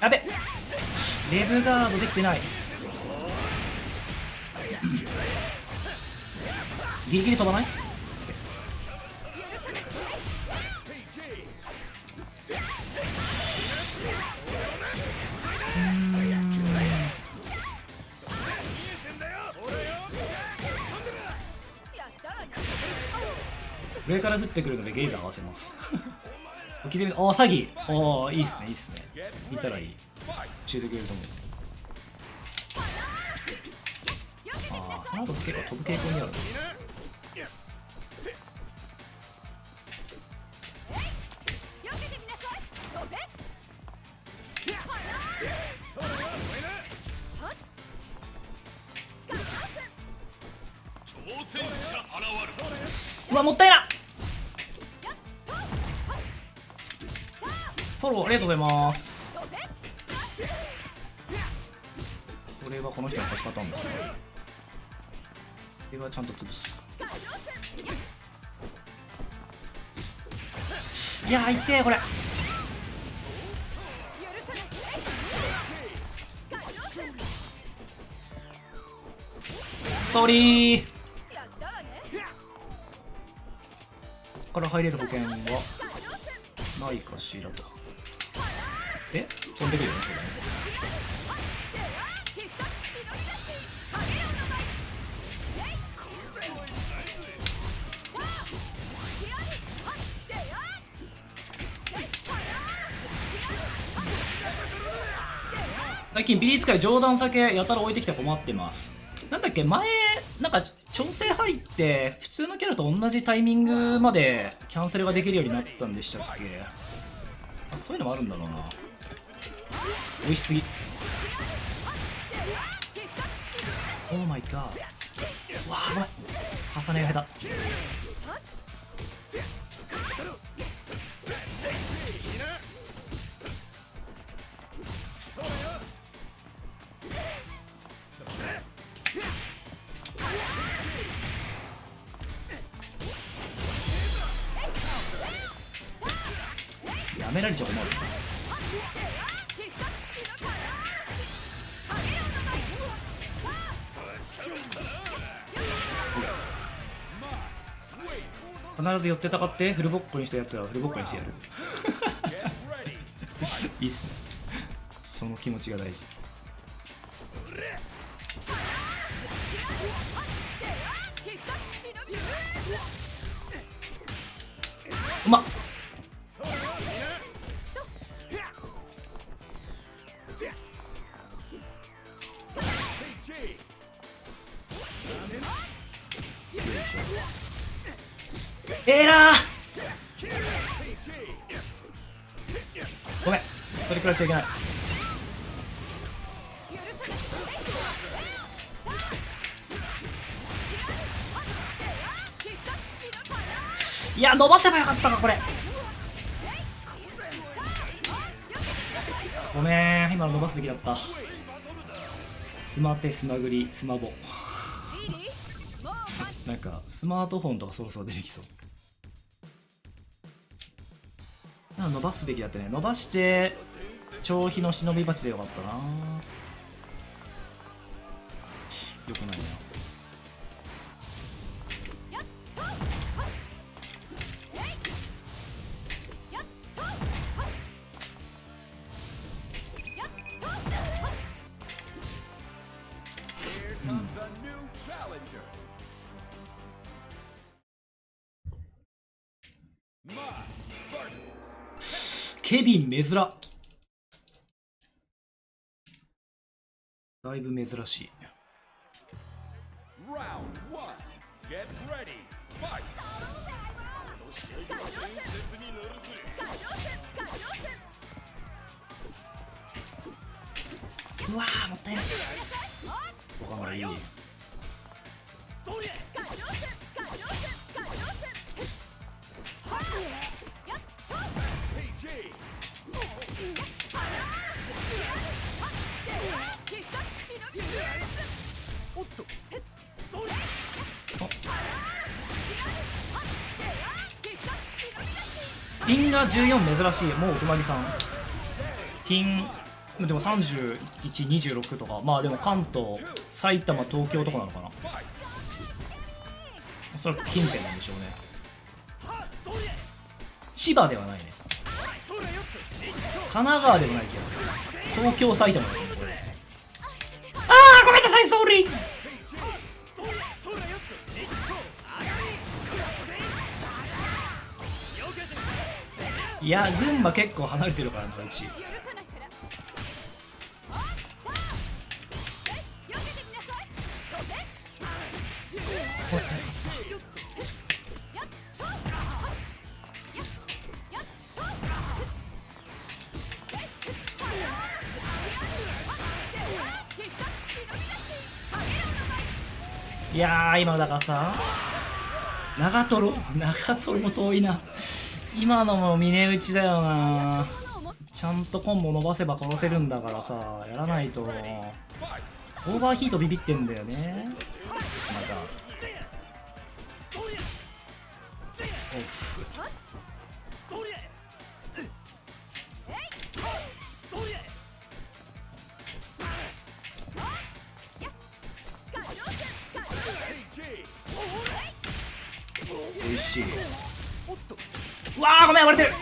やべ。レブガードできてない。ギリギリ飛ばない？上から降ってくるのでゲイザー合わせます。置き攻め、ああ、詐欺。ああ、いいっすね、いいっすね。いたらいい。教えてくれると思う。ああ、ハード結構飛ぶ傾向にある。うわ、もったいな。フォローありがとうございます。それはこの人の勝ちパターンですね。ではちゃんと潰す。いやー、いってーこれ。ソーリー。ここから入れる保険はないかしらと。で飛んでくるよね、それね。最近ビリー使い上段酒やたら置いてきて困ってます。なんだっけ、前なんか調整入って普通のキャラと同じタイミングまでキャンセルができるようになったんでしたっけ。あ、そういうのもあるんだろうな。美味しすぎ。オーマイガー。うわー、ごめん、重ねが下手。やめられちゃ困る。必ず寄ってたかってフルボッコにしたやつはフルボッコにしてやる。いいっすね、その気持ちが大事。うまっ。エラー。ごめん、取り食らっちゃいけない。いや、伸ばせばよかったかこれ。ごめん、今の伸ばすべきだった。スマテ、スマグリ、スマボ。なんかスマートフォンとかそろそろ出てきそう。伸ばすべきだったね。伸ばして長飛の忍び鉢でよかったな。よくないな。ケビン珍だいぶ珍しい。 Round 1. Get ready. Fight. うわーもったいない。わかんない。いい。ピンが14珍しい。もうお隣さんピンでも31、26とか、まあでも関東、埼玉、東京とかなのかな。おそらく近辺なんでしょうね。千葉ではないね。神奈川でもない気がする。東京、埼玉だと思うこれ。あーごめんなさい、ソーリー。いや群馬結構離れてるからなうち。いやー今だからさ長瀞も遠いな。今のも峰打ちだよな。ちゃんとコンボ伸ばせば殺せるんだからさやらないと。オーバーヒートビビってんだよねまだ。オフおいしい。うわーごめん割れてる。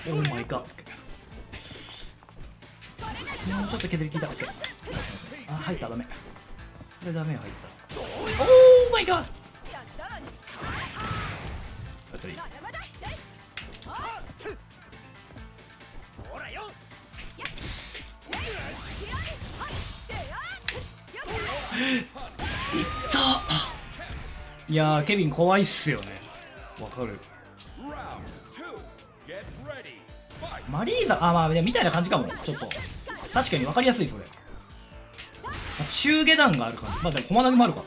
オーマイガー。もうちょっと削り切ったっけ。あ入ったダメ。これダメよ入った。オーマイガー。あといい。いったいやーケビン怖いっすよね。わかる。マリーザまあみたいな感じかも。ちょっと確かにわかりやすいそれ。中下段がある感じ。まあでも駒投げもあるか。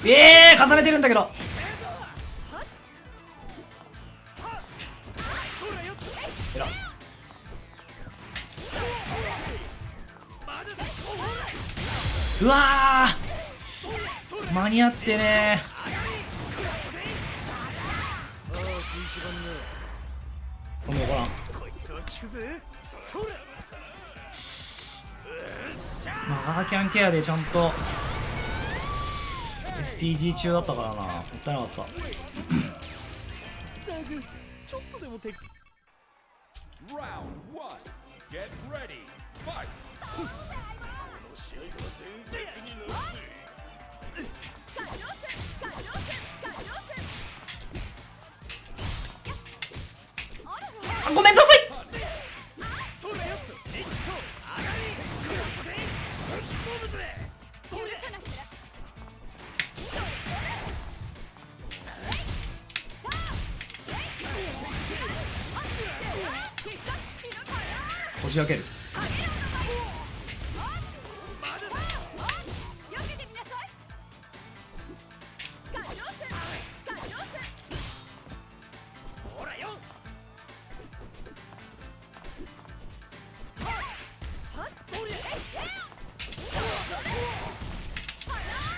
重ねてるんだけど。うわー間に合ってねー。ごめん怒らん。まあアーキャンケアでちゃんと STG 中だったからな。もったいなかった。ごめんなさい。こじ開ける。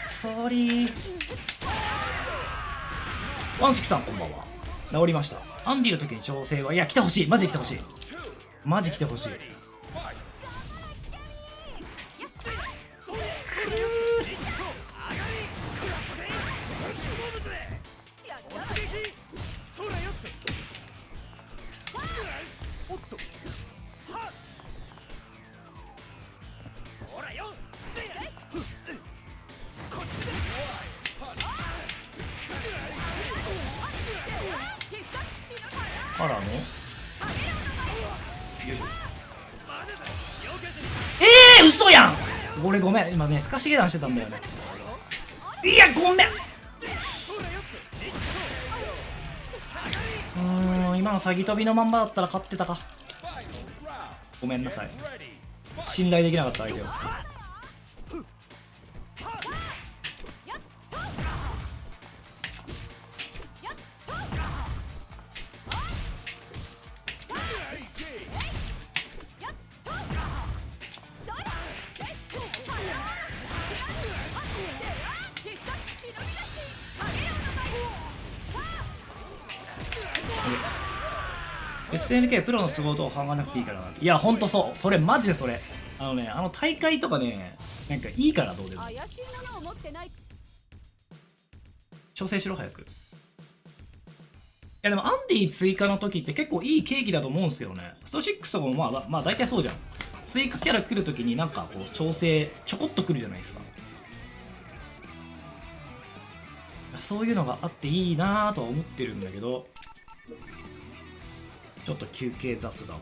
ソーリー。ワンシキさんこんばんは。治りました。アンディの時に調整は。いや来てほしい。マジで来てほしい。マジ来てほしい。よいしょ。嘘やん。俺ごめん、今ねスカシゲダンしてたんだよね。いやごめん。今の詐欺飛びのまんまだったら勝ってたか。ごめんなさい、信頼できなかった相手を。SNK プロの都合と考えなくていいからな。いやほんとそう、それマジでそれ。大会とかね、なんかいいからどうでも。怪しいものを持ってない。調整しろ早く。いやでもアンディ追加の時って結構いいケーキだと思うんですけどね。スト6とかもまあ大体そうじゃん。追加キャラ来る時になんかこう調整ちょこっと来るじゃないですか。そういうのがあっていいなぁとは思ってるんだけど、ちょっと休憩雑談。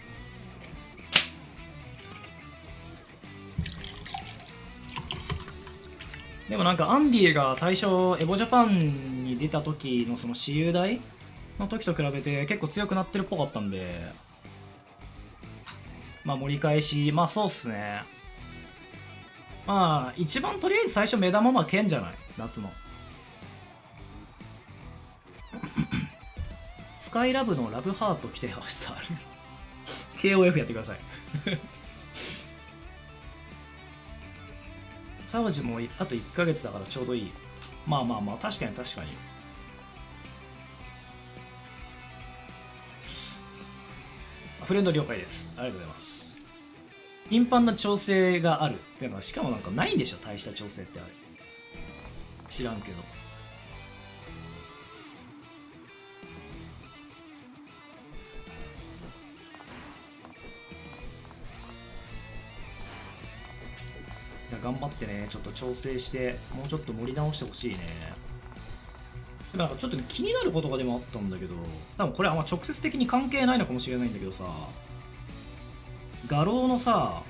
でもなんかアンディが最初エボジャパンに出た時のその私有代の時と比べて結構強くなってるっぽかったんで、まあ盛り返し、まあそうっすね。まあ一番とりあえず最初目玉は剣じゃない、夏の。スカイラブのラブハート来てほしさある。KOF やってください。サウジもあと1ヶ月だからちょうどいい。まあ確かに確かに。フレンド了解です。ありがとうございます。頻繁な調整があるっていうのは、しかもなんかないんでしょ、大した調整ってあれ。知らんけど。頑張ってね、ちょっと調整してもうちょっと盛り直してほしいね。なんかちょっと気になることがでもあったんだけど、多分これは直接的に関係ないのかもしれないんだけどさ、画廊のさ、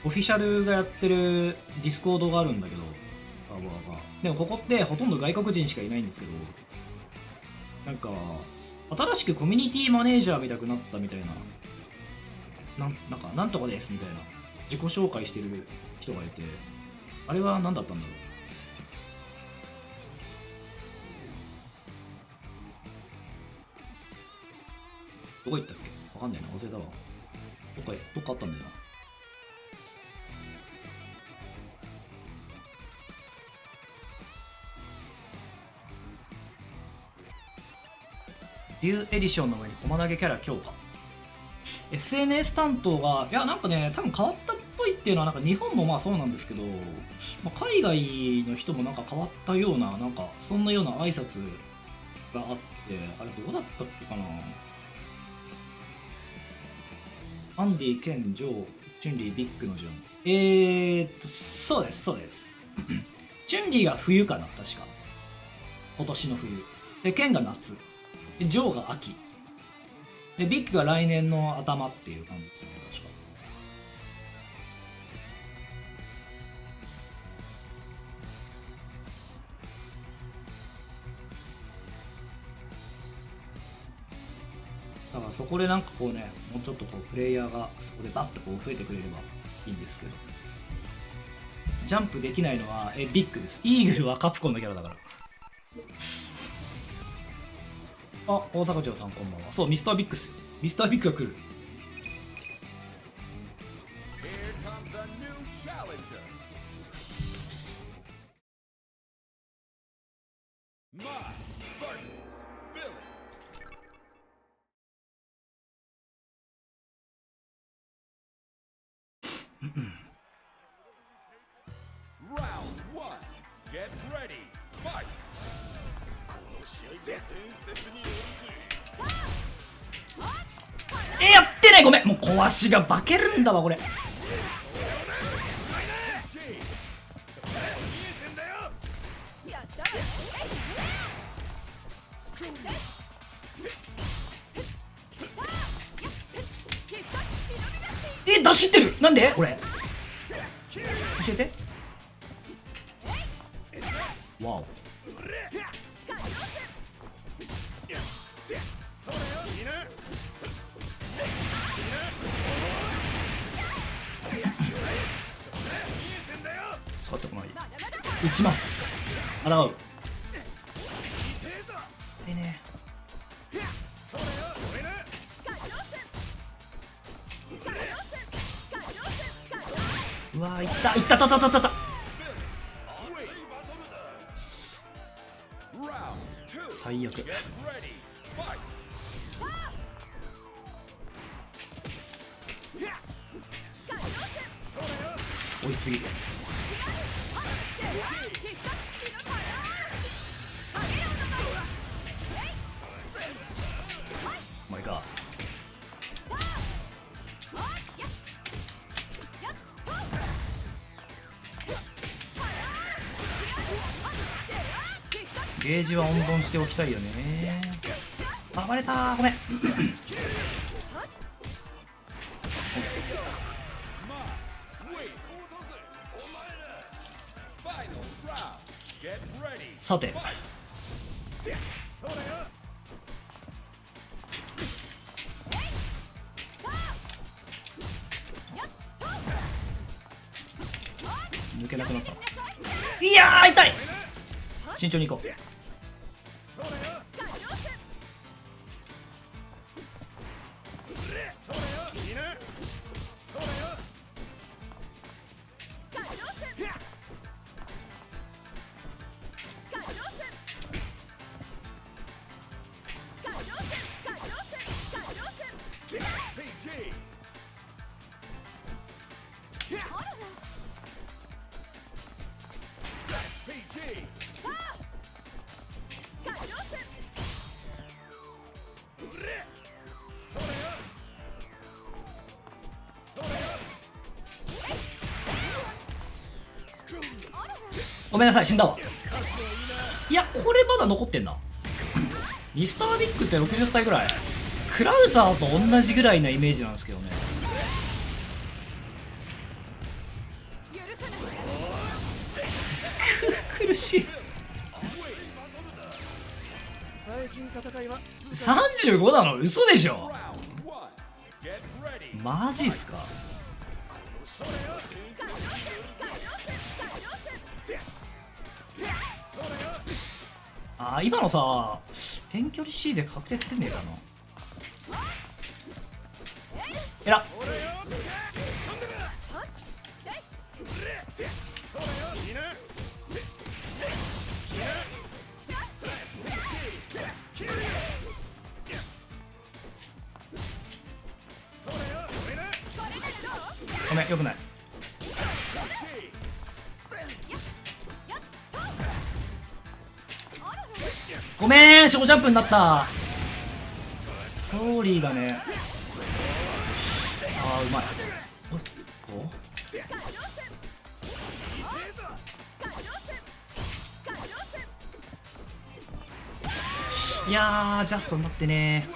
オフィシャルがやってるディスコードがあるんだけど、でもここってほとんど外国人しかいないんですけど、なんか新しくコミュニティマネージャーみたくなったみたいな、なんとかですみたいな自己紹介してる人がいて、あれは何だったんだろう。どこ行ったっけ、わかんないな、忘れたわ。どっかあったんだよな。ビューエディションの上に駒投げキャラ強化。SNS 担当が、いやなんかね、多分変わったっぽいっていうのは、なんか日本もまあそうなんですけど、まあ、海外の人もなんか変わったような、なんかそんなような挨拶があって、あれどうだったっけかな。アンディ、ケン、ジョー、チュンリー、ビッグの順。そうです、そうです。チュンリーが冬かな、確か。今年の冬。で、ケンが夏。で、ジョーが秋。で、ビッグが来年の頭っていう感じですね、確か。だからそこでなんかこうね、もうちょっとこうプレイヤーがそこでバッとこう増えてくれればいいんですけど。ジャンプできないのはビッグです。イーグルはカプコンのキャラだから。あ、大阪城さんこんばんは。そう、ミスタービッグっすよ。ミスタービッグが来る。Here comes a new challenger. Mai versus Billy. Round 1. Get ready. Fight. この試合は伝説によるぜ。やってない、ごめん、もう壊しが化けるんだわこれ。出し切ってる。なんで俺教えて。わお。使ってこない。打ちます。洗う。いいね。うわー、いったいったたたたたた。最悪。追いすぎ。マイガー。ゲージは温存しておきたいよね。暴れたー、ごめん。さて抜けなくなった。いやー痛い。慎重に行こう。ごめんなさい、死んだわ。いや、これまだ残ってんな。ミスタービッグって60歳ぐらい。クラウザーと同じぐらいなイメージなんですけどね。苦しい。35なの嘘でしょ。マジっすか。あー、今のさ遠距離 C で確定取れねえかな。えらっ。ごめん、よくない。ごめん、小ジャンプになった。ソーリーだね。あー、うまい。いやー、ジャストになってね。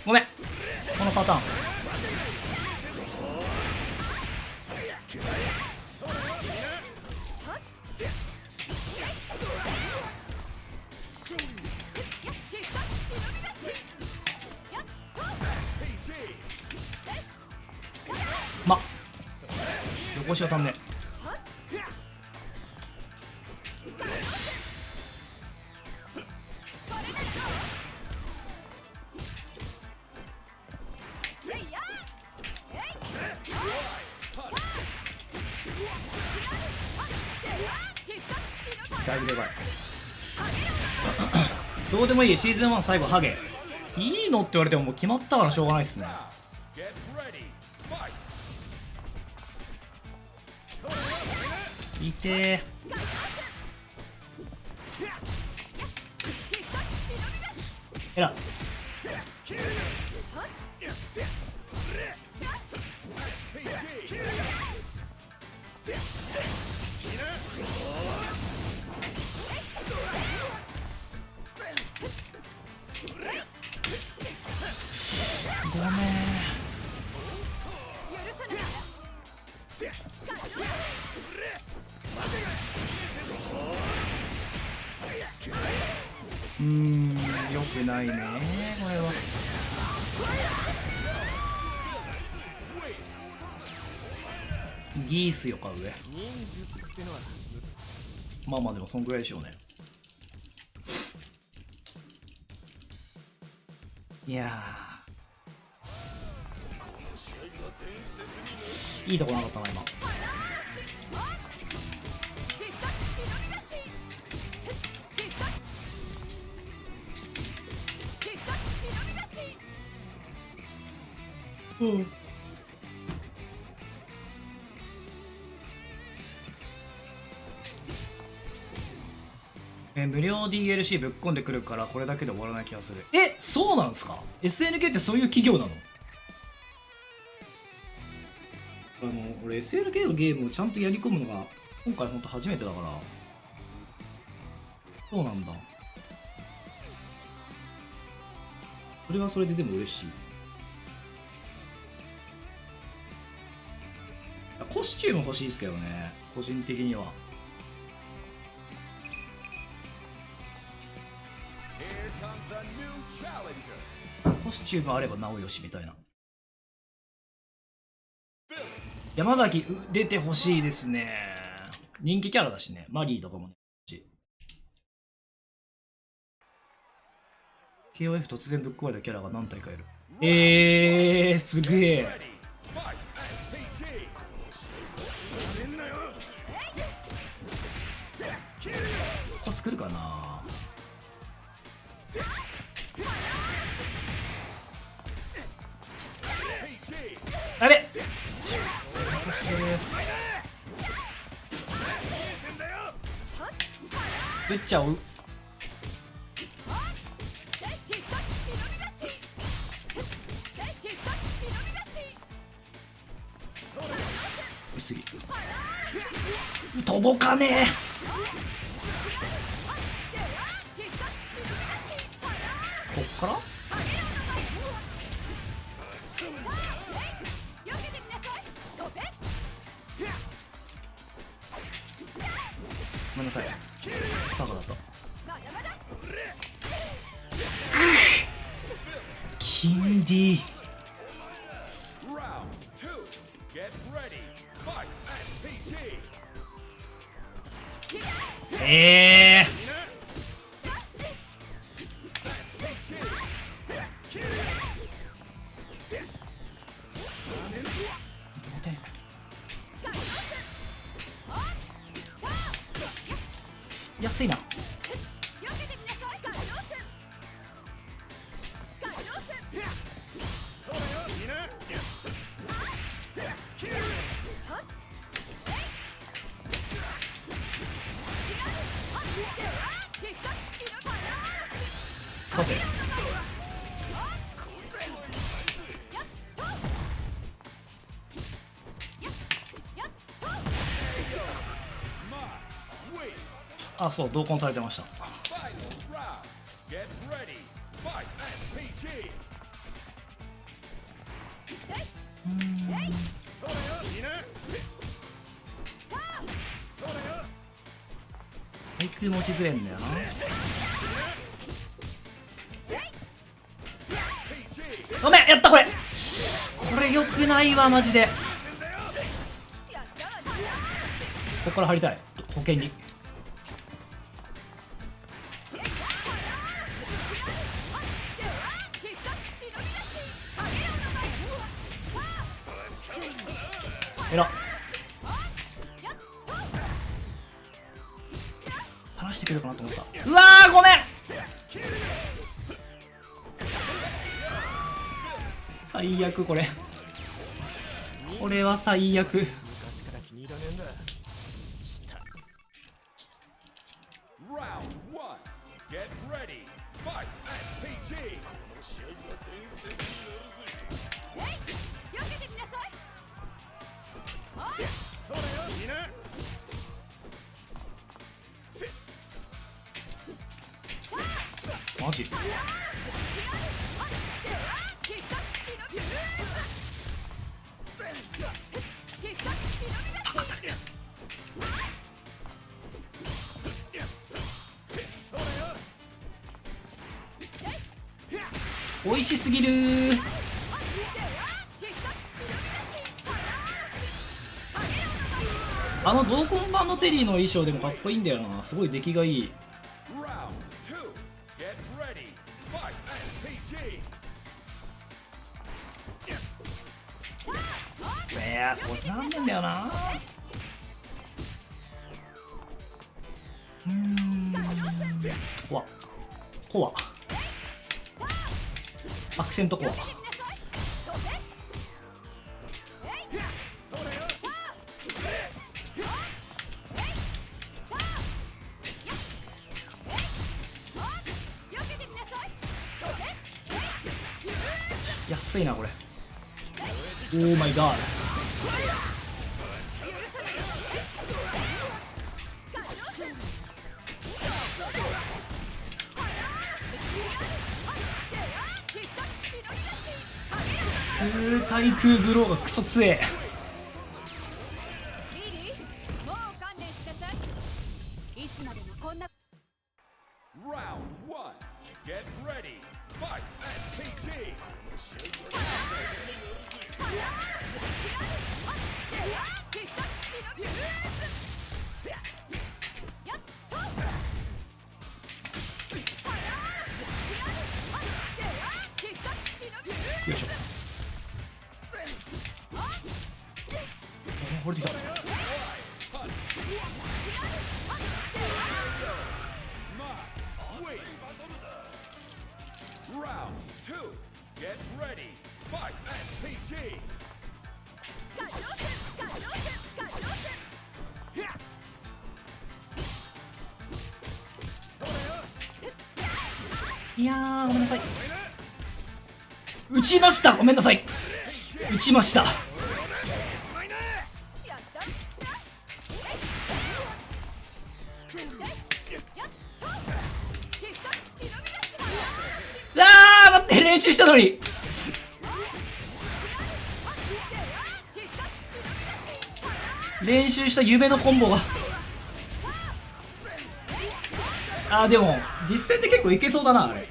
ごめん、そのパターン。ま、横しが足んね。だいぶでかい。どうでもいい。シーズン1最後ハゲいいのって言われてももう決まったからしょうがないっすね。いてー。えら。よくないねこれは。ギースよか上。忍術ってのはまあまあでもそんぐらいでしょうね。いやーいいとこなかったな今。無料 DLC ぶっ込んでくるからこれだけで終わらない気がする。え、そうなんですか？ SNK ってそういう企業なの？俺 SNK のゲームをちゃんとやり込むのが今回ほんと初めてだから。そうなんだ。それはそれででも嬉しい。コスチューム欲しいですけどね、個人的には。コスチュームあればなおよしみたいな。山崎出てほしいですね。人気キャラだしね。マリーとかもね。KOF 突然ぶっ壊れたキャラが何体かいる。すげえ。コス来るかな。あれ打っちゃう。打ちすぎ。届かねえ。こっからごめんなさい、坂だったキンディ。安いな。さてあ、そう、同梱されてました。対空持ちずれんだよな。ごめん、やったこれ。これ良くないわマジで。ここから入りたい。保険に。えら。離してくれるかなと思った。うわーごめん。最悪これ。これは最悪。昔から気に入らねえんだ。した。マジ美味しすぎるー。あの同梱版のテリーの衣装でもかっこいいんだよな。すごい出来がいい。 Round 2. Get ready. Fight. SPG. いやーそこつなんでんだよな。怖っ怖っ。アクセント怖っ。安いなこれ。オーマイガー。空対空グローがクソ強え。もう観念しなさい。いつまでもこんな Round 1. Get ready. Fight. SPG. よいしょ。降りてきた。Wait. Round 2. Get ready. Fight. SPG. いやーごめんなさい。打ちました。ごめんなさい。打ちました。あー待って、練習したのに。練習した夢のコンボが。あーでも実戦で結構いけそうだなあれ。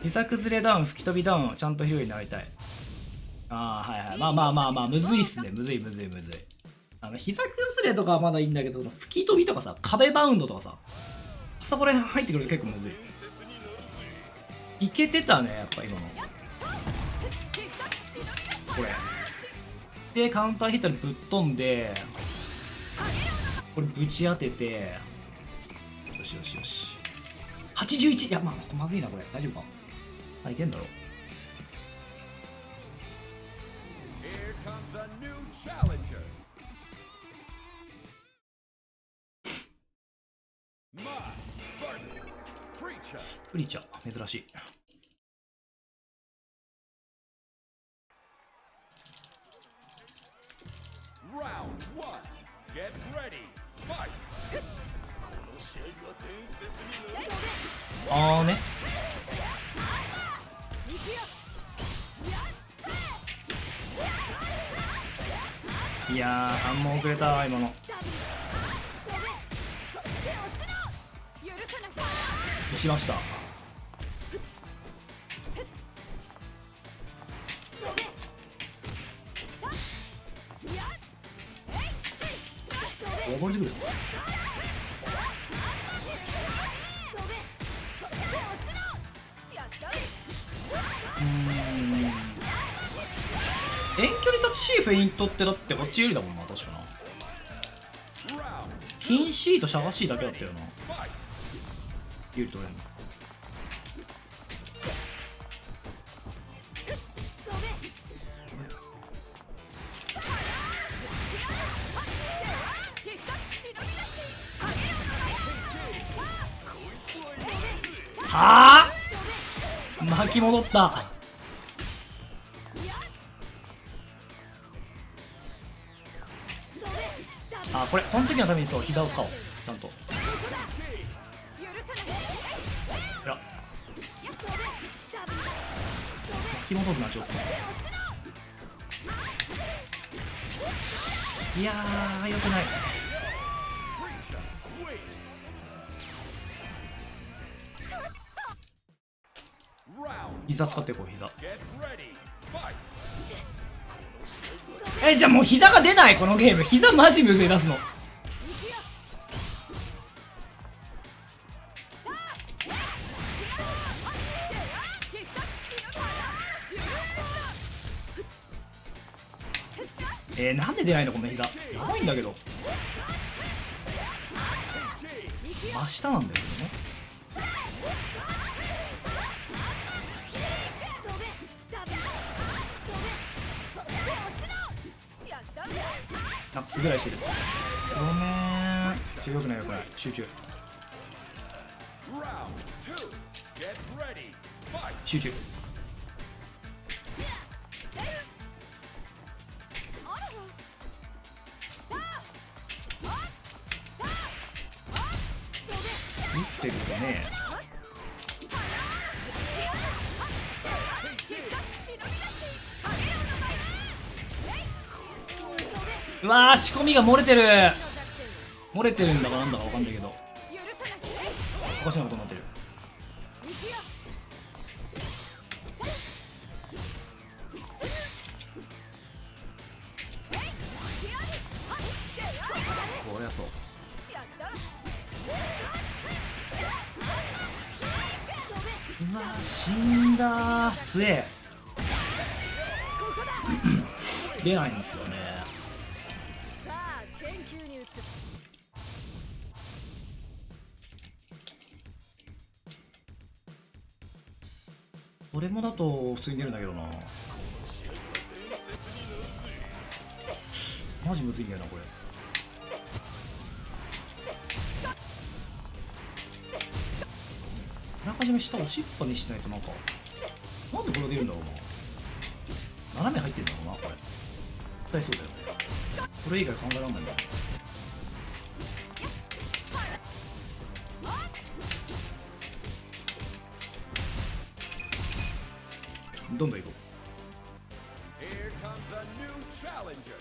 膝崩れダウン、吹き飛びダウン、ちゃんとヒーローになりたい。ああはいはい、まあまあまあまあ、むずいっすね。むずい。膝崩れとかはまだいいんだけど、その吹き飛びとかさ、壁バウンドとかさ、そこら辺入ってくると結構むずい。いけてたねやっぱ今のこれでカウンターヒッターでぶっ飛んで、これぶち当てて、よしよしよし。81。いやまあここまずいなこれ。大丈夫か。あ、いけんだろ。 Here comes a new challenger. Ma versus Preacher. プリーチャー珍しい。Round 1. Get ready. Fight. この試合は伝説になる。あーね。いやー反応遅れたわ今の。打ちました。溺れてくる。遠距離立ち C フェイントってだってこっち有利だもんな確かな。金 C とシャガ C だけだったよな有利取れんの。はあ巻き戻った。あ、これこの時のためにそう膝を使おうちゃんと。いや巻き戻るなちょっと。いやーよくない。膝使ってこう膝。 Get ready. Fight. じゃあもう膝が出ないこのゲーム。膝マジむずい出すの。なんで出ないのこの膝。やばいんだけど。真下なんだよね。ナックスぐらいしてる。ごめん。よくないよくない。集中。 Round 2. Get ready. Fight. 集中。打ってるよね。うわー、仕込みが漏れてる。漏れてるんだかなんだかわかんないけど、おかしなことになってる。こりゃそう。うわー、死んだー。強え。出ないんですよね。これもだと普通に出るんだけどな。マジむずいんだよなこれ。あらかじめ下押しっぱにしないとなんか、なんでこれ出るんだろうな。斜め入ってんだろうなこれ。絶対そうだよね。それ以外考えられないんだ。どんどんいこう。 Here comes a new challenger.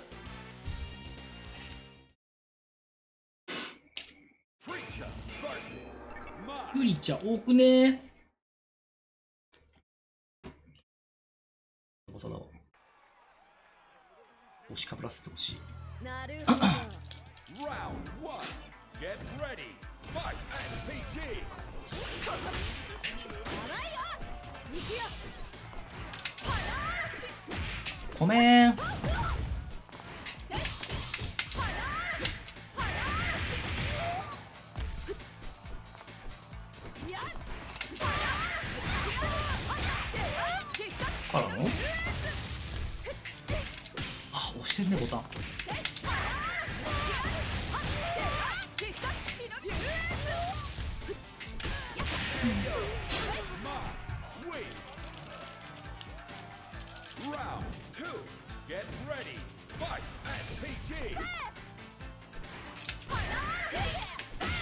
Preacher versus Mud. プリチャ多くねー。そこだわ。押しかぶらせてほしい。なるほど。 Round 1. Get ready. Fight. SPG. ごめん。からの？あ、押してるねボタン。Wait. Round 2. Get ready. Fight. SPG.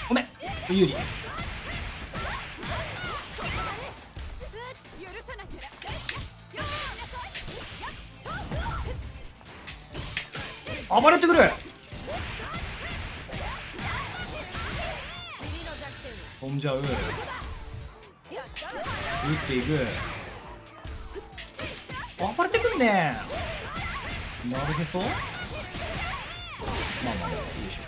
ごめん。有利。暴れてくる。飛んじゃう。打っていく。暴れてくるね。なるへそ。まあまあまあいいでしょ。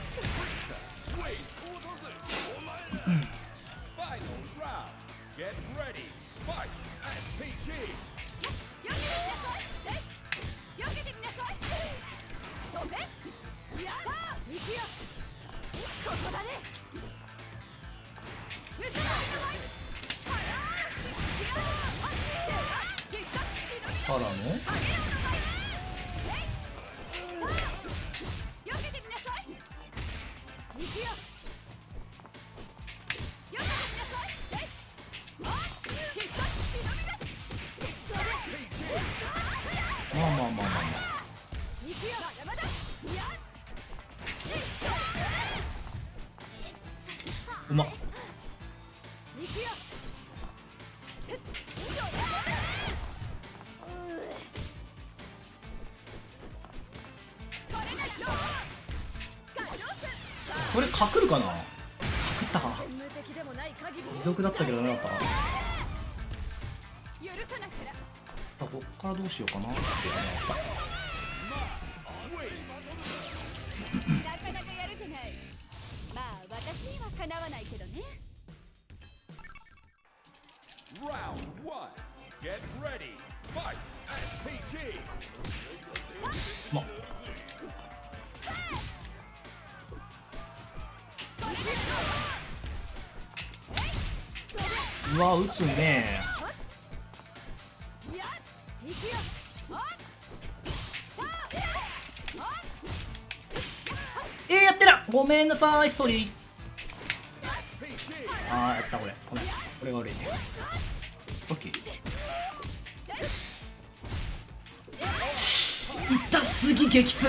Final round. Get ready. Fight. SPG. からの？まあまあまあまあまあ。うまっ。それ隠るかな。隠ったか。無敵でもない限り持続だったけどなかった。許さない。こっからどうしようかなってなかなかやるじゃない。まあ私にはかなわないけどね。 Round 1. Get ready. Fight. SPG. まうわ打つねやってなごめんなさいソリー。 あーやったこれごめんこれが悪いね。オッケー痛すぎ激痛。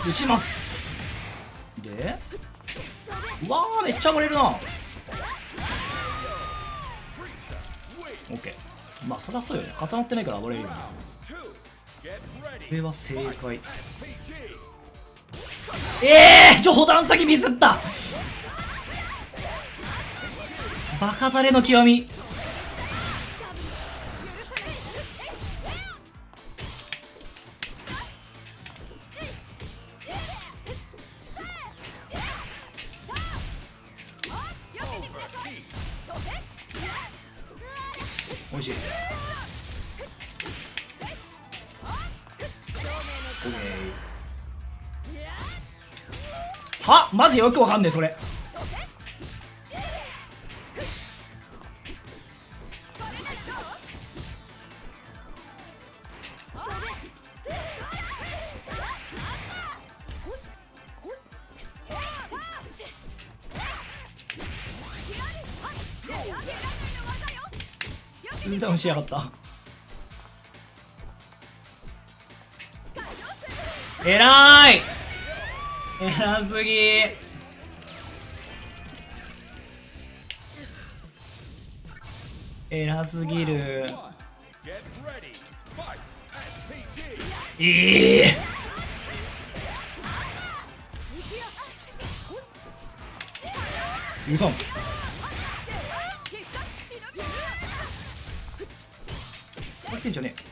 打ちますでうわーめっちゃ暴れるな。オッケーまあそりゃそうよね重なってないから暴れるよね。 Get こ ready. れは正解。 SPG. 上段先ミスったバカタレの極み。おいしい。オッケーはマジよくわかんねえそれ。ウルダウンしやがった。えらいえらすぎ。えらすぎる。 Get ready. Fight. SPG. うそんやってんじゃねえ。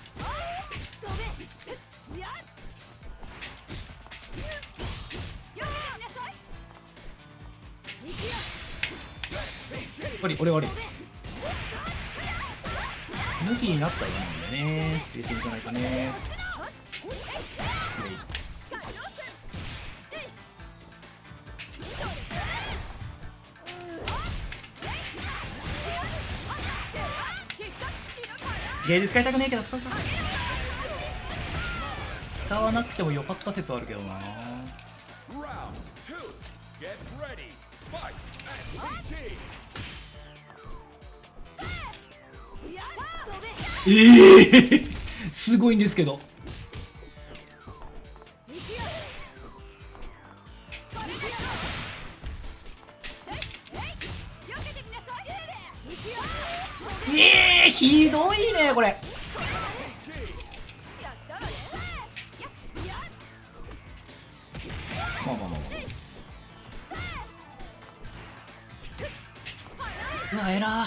俺悪い向きになったらいいんだよね。冷静にいかないとね。ゲージ使いたくねえけど使うか。使わなくてもよかった説はあるけどな。 Round 2. Get ready. Fight. SPG. すごいんですけど。ひどいねこれ。まあまあまあまあ。うわエラー。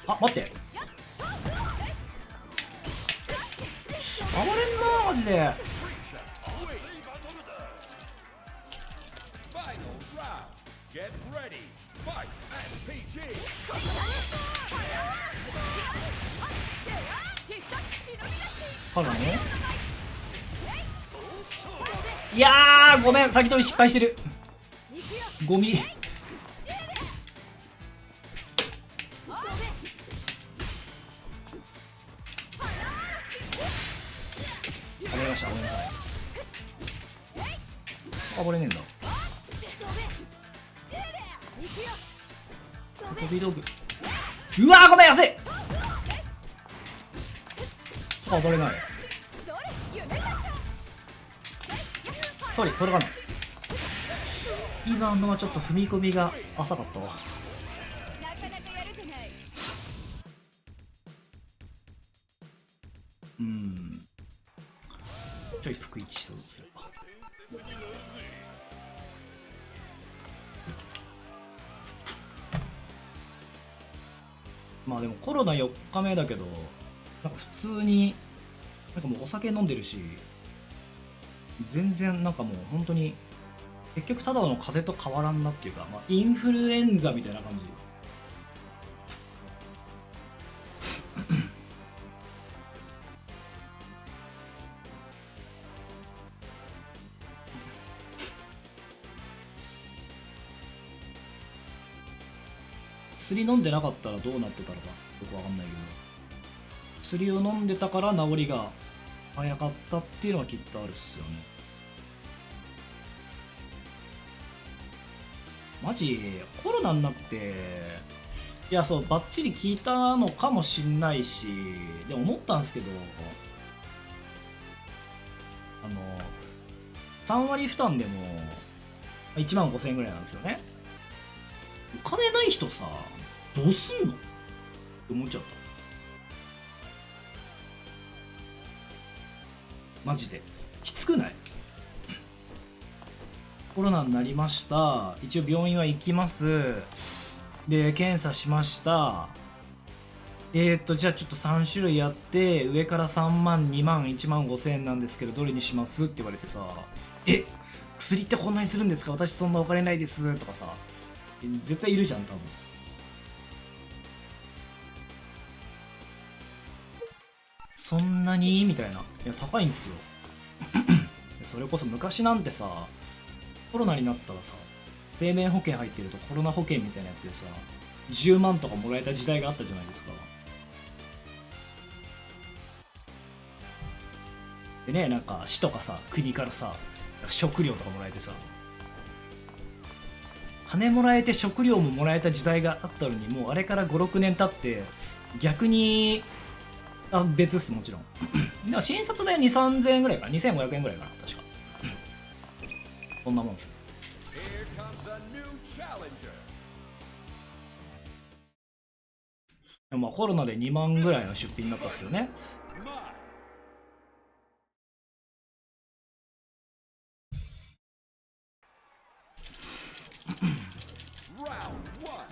あ待って暴れんなマジで。 Final round. Get ready. Fight. SPG. はがね。いやーごめん先取り失敗してる。ゴミ。暴れましたごめんなさい。暴れねえんだ。飛び道具。うわーごめん安い。暴れない。ソリ届かない。今のはちょっと踏み込みが浅かったわ。うん致しそうですよ。まあでもコロナ4日目だけど、なんか普通になんかもうお酒飲んでるし、全然なんかもう本当に結局ただの風邪と変わらんなっていうか、まあ、インフルエンザみたいな感じ。薬飲んでなかったらどうなってたのかよくわかんないけど、薬を飲んでたから治りが早かったっていうのはきっとあるっすよね。マジコロナになって、いやそうバッチリ効いたのかもしんないし、でも思ったんですけど、3割負担でも1万5000円ぐらいなんですよね。お金ない人さ、どうすんのって思っちゃった。マジできつくない？コロナになりました、一応病院は行きます、で検査しました、じゃあちょっと3種類やって、上から3万2万1万5000円なんですけどどれにしますって言われてさ、薬ってこんなにするんですか、私そんなお金ないですとかさ、絶対いるじゃん多分。そんなにみたいな。いや高いんですよそれこそ昔なんてさ、コロナになったらさ、生命保険入ってるとコロナ保険みたいなやつでさ、10万とかもらえた時代があったじゃないですか。でね、なんか市とかさ、国からさ、食料とかもらえてさ、金もらえて食料ももらえた時代があったのに、もうあれから5、6年経って逆に、別っすもちろんでも診察代2、3000円ぐらいかな、2500円ぐらいかな確かこんなもんです。 Here comes a new challenger. でもまあコロナで2万ぐらいの出費になったっすよね。 Mine. Round one.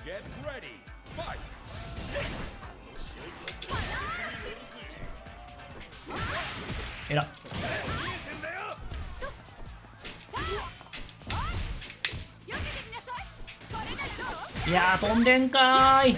Get ready. Fight. えらいやー飛んでんかーい。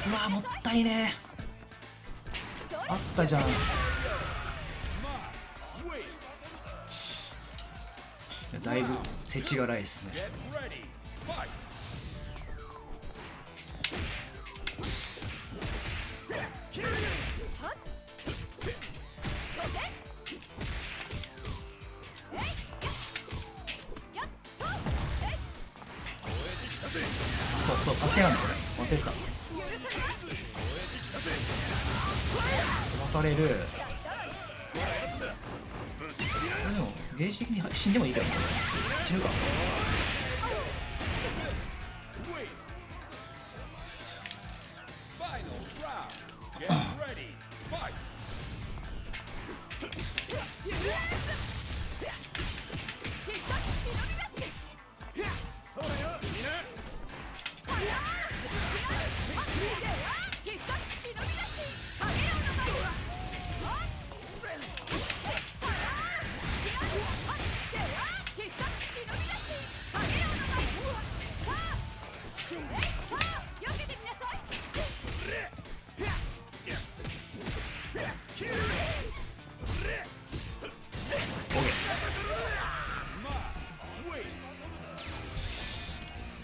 うわーもったいねー、あったじゃん。だいぶ世知辛いですね。 Get ready. Fight. そうそう勝手なんだこれ、忘れてた。飛ばされる。これでもゲージ的に死んでもいいからね。死ぬか。 Wait. Final round. Get ready. Fight.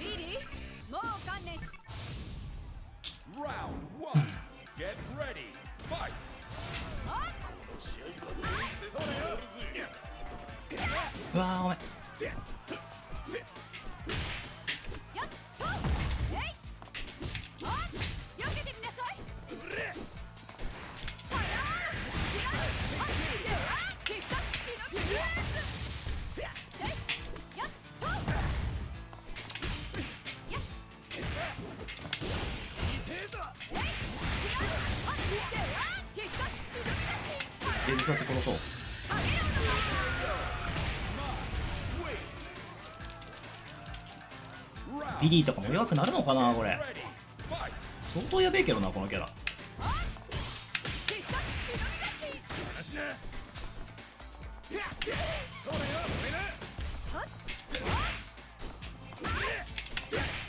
ビリー、もう観念し Round one. Get ready. Fight. うわーごめん。手伝って殺そう。ビリーとかも弱くなるのかなこれ。相当やべえけどなこのキャラ。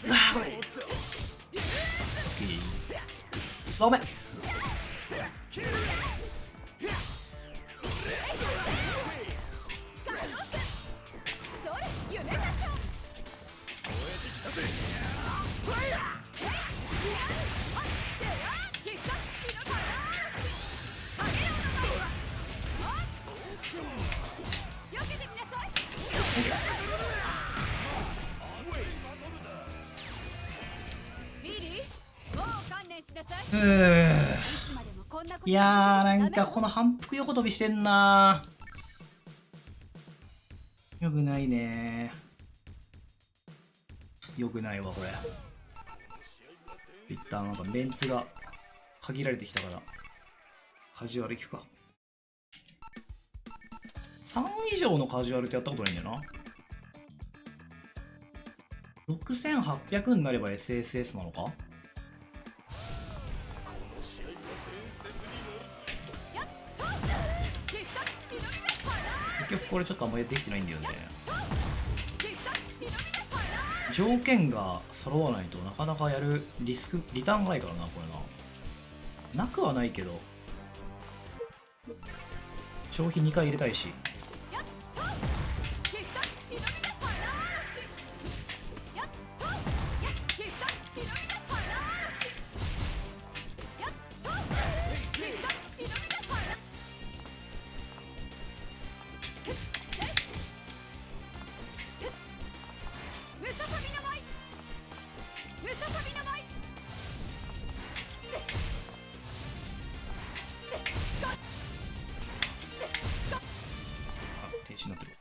うわーごめん。ごめん。いやーなんかこの反復横跳びしてんなー。よくないねー。よくないわこれ。一旦なんかメンツが限られてきたからカジュアルいくか。3以上のカジュアルってやったことないんだよな。6800になれば SSS なのか。結局これちょっとあんまりできてないんだよね。条件が揃わないとなかなかやるリターンがないからなこれな。なくはないけど消費2回入れたいし。停止になってる。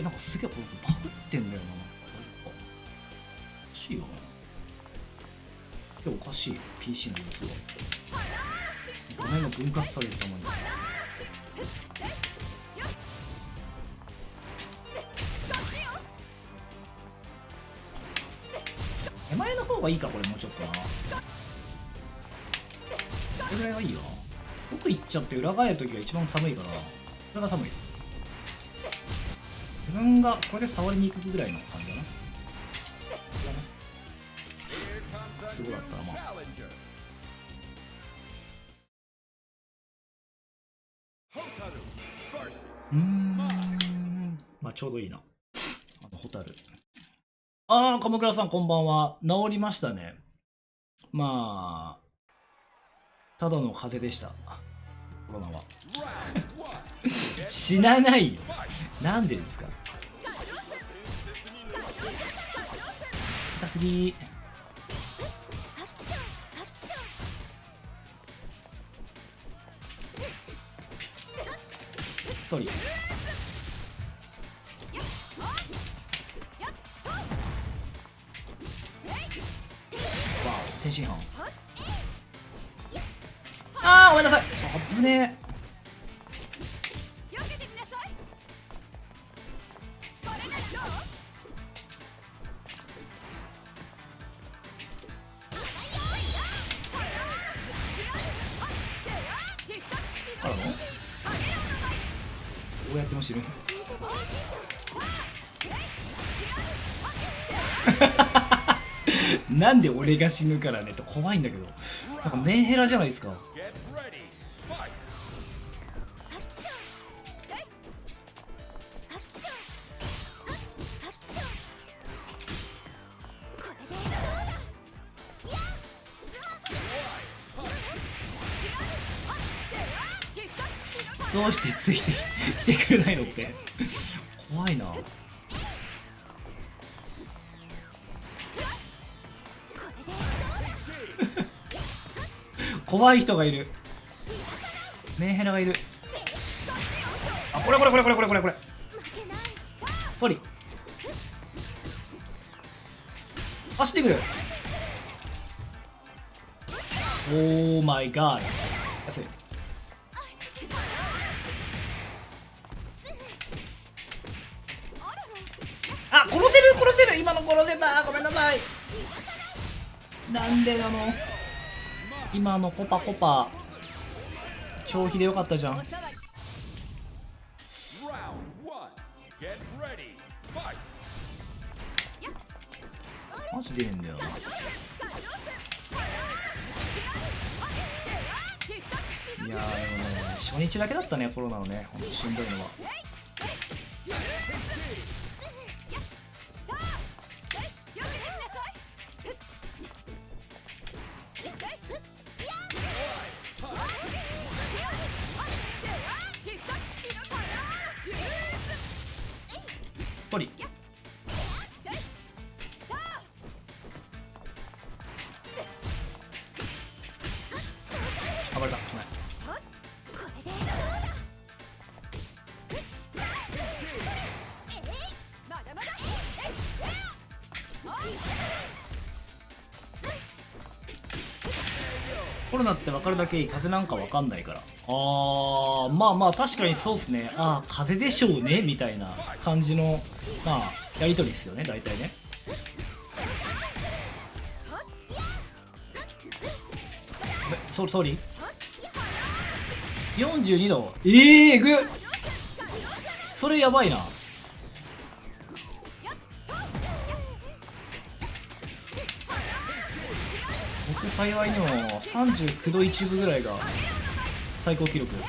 なんかすげえこれバグってんだよな。おかしいよな。おかしい PC の様子が。画面が分割されるたまに。手前の方がいいかこれもうちょっとな。これぐらいがいいよな。奥行っちゃって裏返るときが一番寒いから、これが寒い。自分がこれで触りに行くぐらいの感じだな。すごいだったらまあまあちょうどいいな。ホタル。鎌倉さんこんばんは。治りましたね。まあただの風邪でした。コロナは死なないよ。なんでですか。痛すぎ。ソリ。わお、天津飯。ごめんなさい。危ねえ。どうやっても死ぬ。なんで俺が死ぬからねと怖いんだけど、なんかメンヘラじゃないですか。どうしてついてきてくれないのって怖いな。怖い人がいる。メンヘラがいる。あ、これこれこれこれこれこれこれ。ソリ。走ってくる。オーマイガー。安い。あ、殺せる殺せる、今の殺せた。ごめんなさい。なんでなの。今のコパコパ消費でよかったじゃん。 Round one. Get ready. Fight. マジ出ねえんだよな。いやーでもね、初日だけだったね、コロナのね、ほんとしんどいのは。ポリ。暴れた。ごめん。コロナって分かるだけいい、風邪なんか分かんないから。まあまあ確かにそうっすね。風邪でしょうねみたいな感じのまあやりとりですよね、大体ね。ソーリー42度。えぐっ。それやばいな。僕幸いにも39度1分ぐらいが最高記録。ご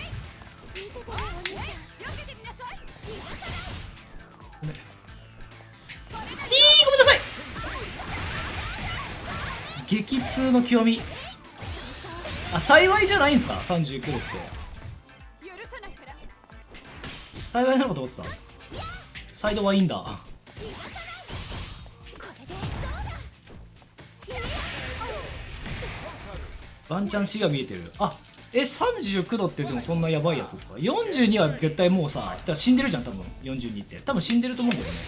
めんなさい。激痛の極み。幸いじゃないんすか39度って。幸いなのかと思ってた。サイドはいいんだ。ワンチャン死が見えてる。39度ってでもそんなやばいやつですか。42は絶対もうさ、だから死んでるじゃん多分。42って多分死んでると思うんだよね。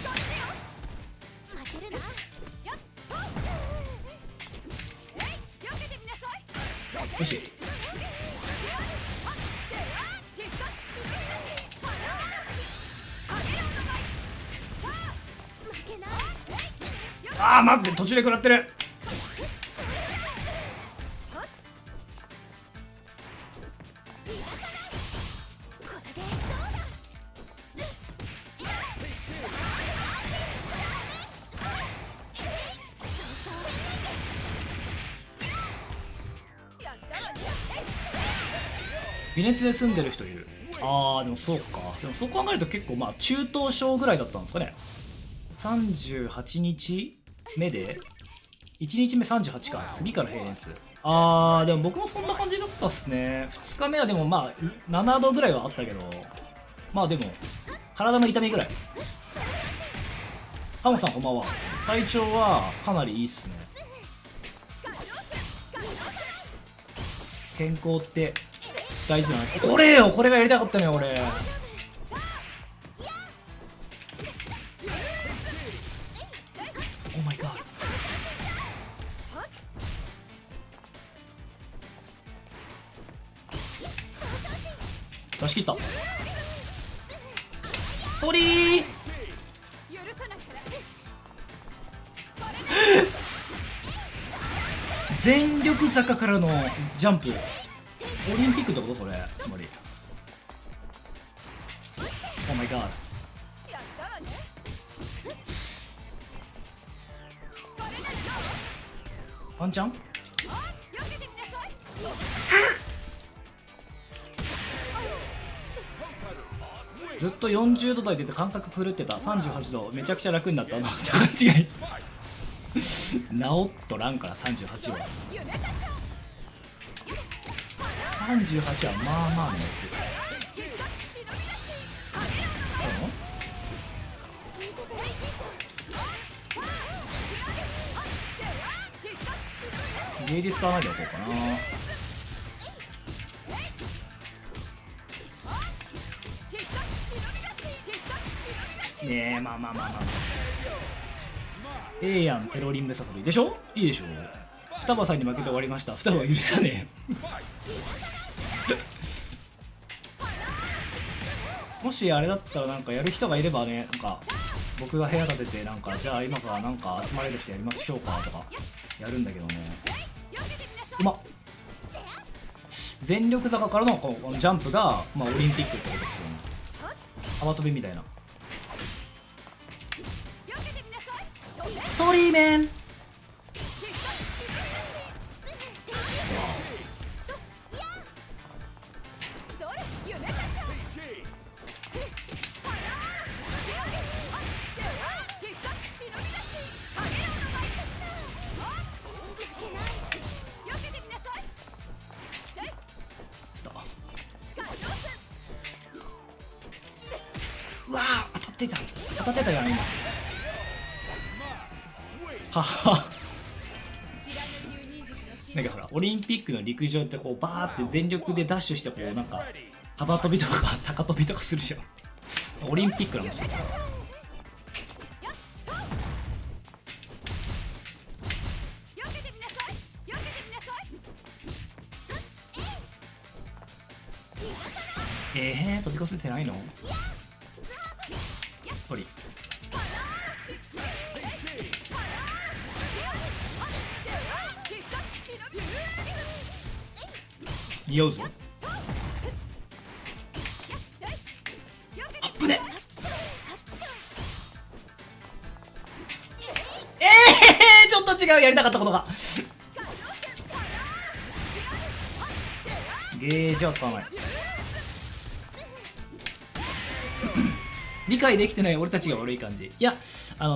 よし。待って、途中で食らってる。微熱で住んでる人いる。でもそうか。でもそう考えると結構まあ中等症ぐらいだったんですかね。38日目で1日目38か、次から平熱。でも僕もそんな感じだったっすね。2日目はでもまあ7度ぐらいはあったけど、まあでも体の痛みぐらい。タモさんこんばんは。体調はかなりいいっすね。健康って大事なの。これよ、これがやりたかったのよ俺。オーマイガー。出し切った。ソーリー。全力坂からのジャンプ。オリンピックってことそれ、つまり。オーマイガー。ワンチャンずっと40度台で感覚狂ってた。38度めちゃくちゃ楽になったのって勘違い。治っとらんから38は。38はまあまあのやつ。ゲージ使わないでおこうかな。ねえ、まあまあまあまあ、ええやん、テロリンメサトリでしょ。いいでしょ。双葉さんに負けて終わりました。双葉は許さねえもしあれだったらなんかやる人がいればね、なんか僕が部屋建ててなんかじゃあ今からなんか集まれる人やりましょうかとかやるんだけどね。うまっ。全力坂からのこのジャンプが、まあ、オリンピックってことですよね。幅跳びみたいな。ソリーメン。うわー、当たってたじゃん今。ははなんかほらオリンピックの陸上ってこうバーって全力でダッシュしてこうなんか幅跳びとか高跳びとかするじゃん。オリンピックなんですよ。飛び越せてないの？鳥似合うぞ。あっぶね。ちょっと違う、やりたかったことがゲージは使わない理解できてない俺たちが悪い感じ。いや、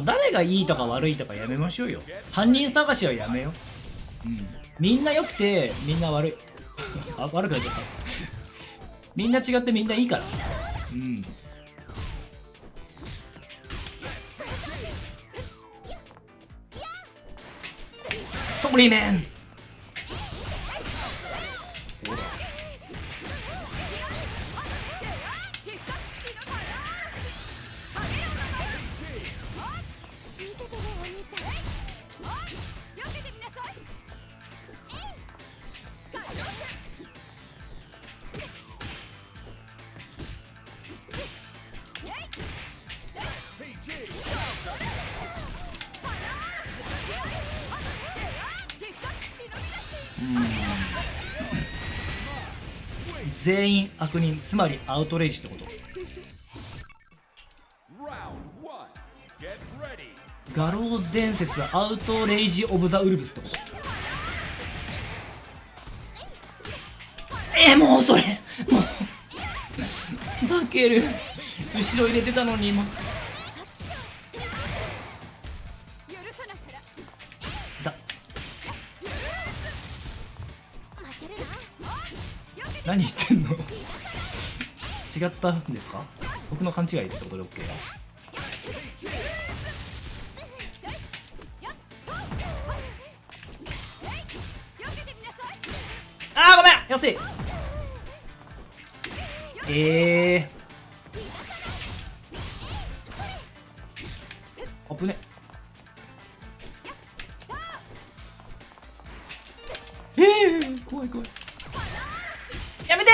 誰がいいとか悪いとかやめましょうよ。犯人探しはやめよう。みんな良くてみんな悪いあ、悪くなっちゃったみんな違ってみんないいから。ソリーメン。全員悪人、つまりアウトレイジってこと。画廊伝説アウトレイジ・オブ・ザ・ウルブスってこと。もうそれもうバケル後ろ入れてたのに今だ。何言ってんの違ったんですか。僕の勘違いってことで OK。あーごめん安い。あぶね。怖い怖い。やめて。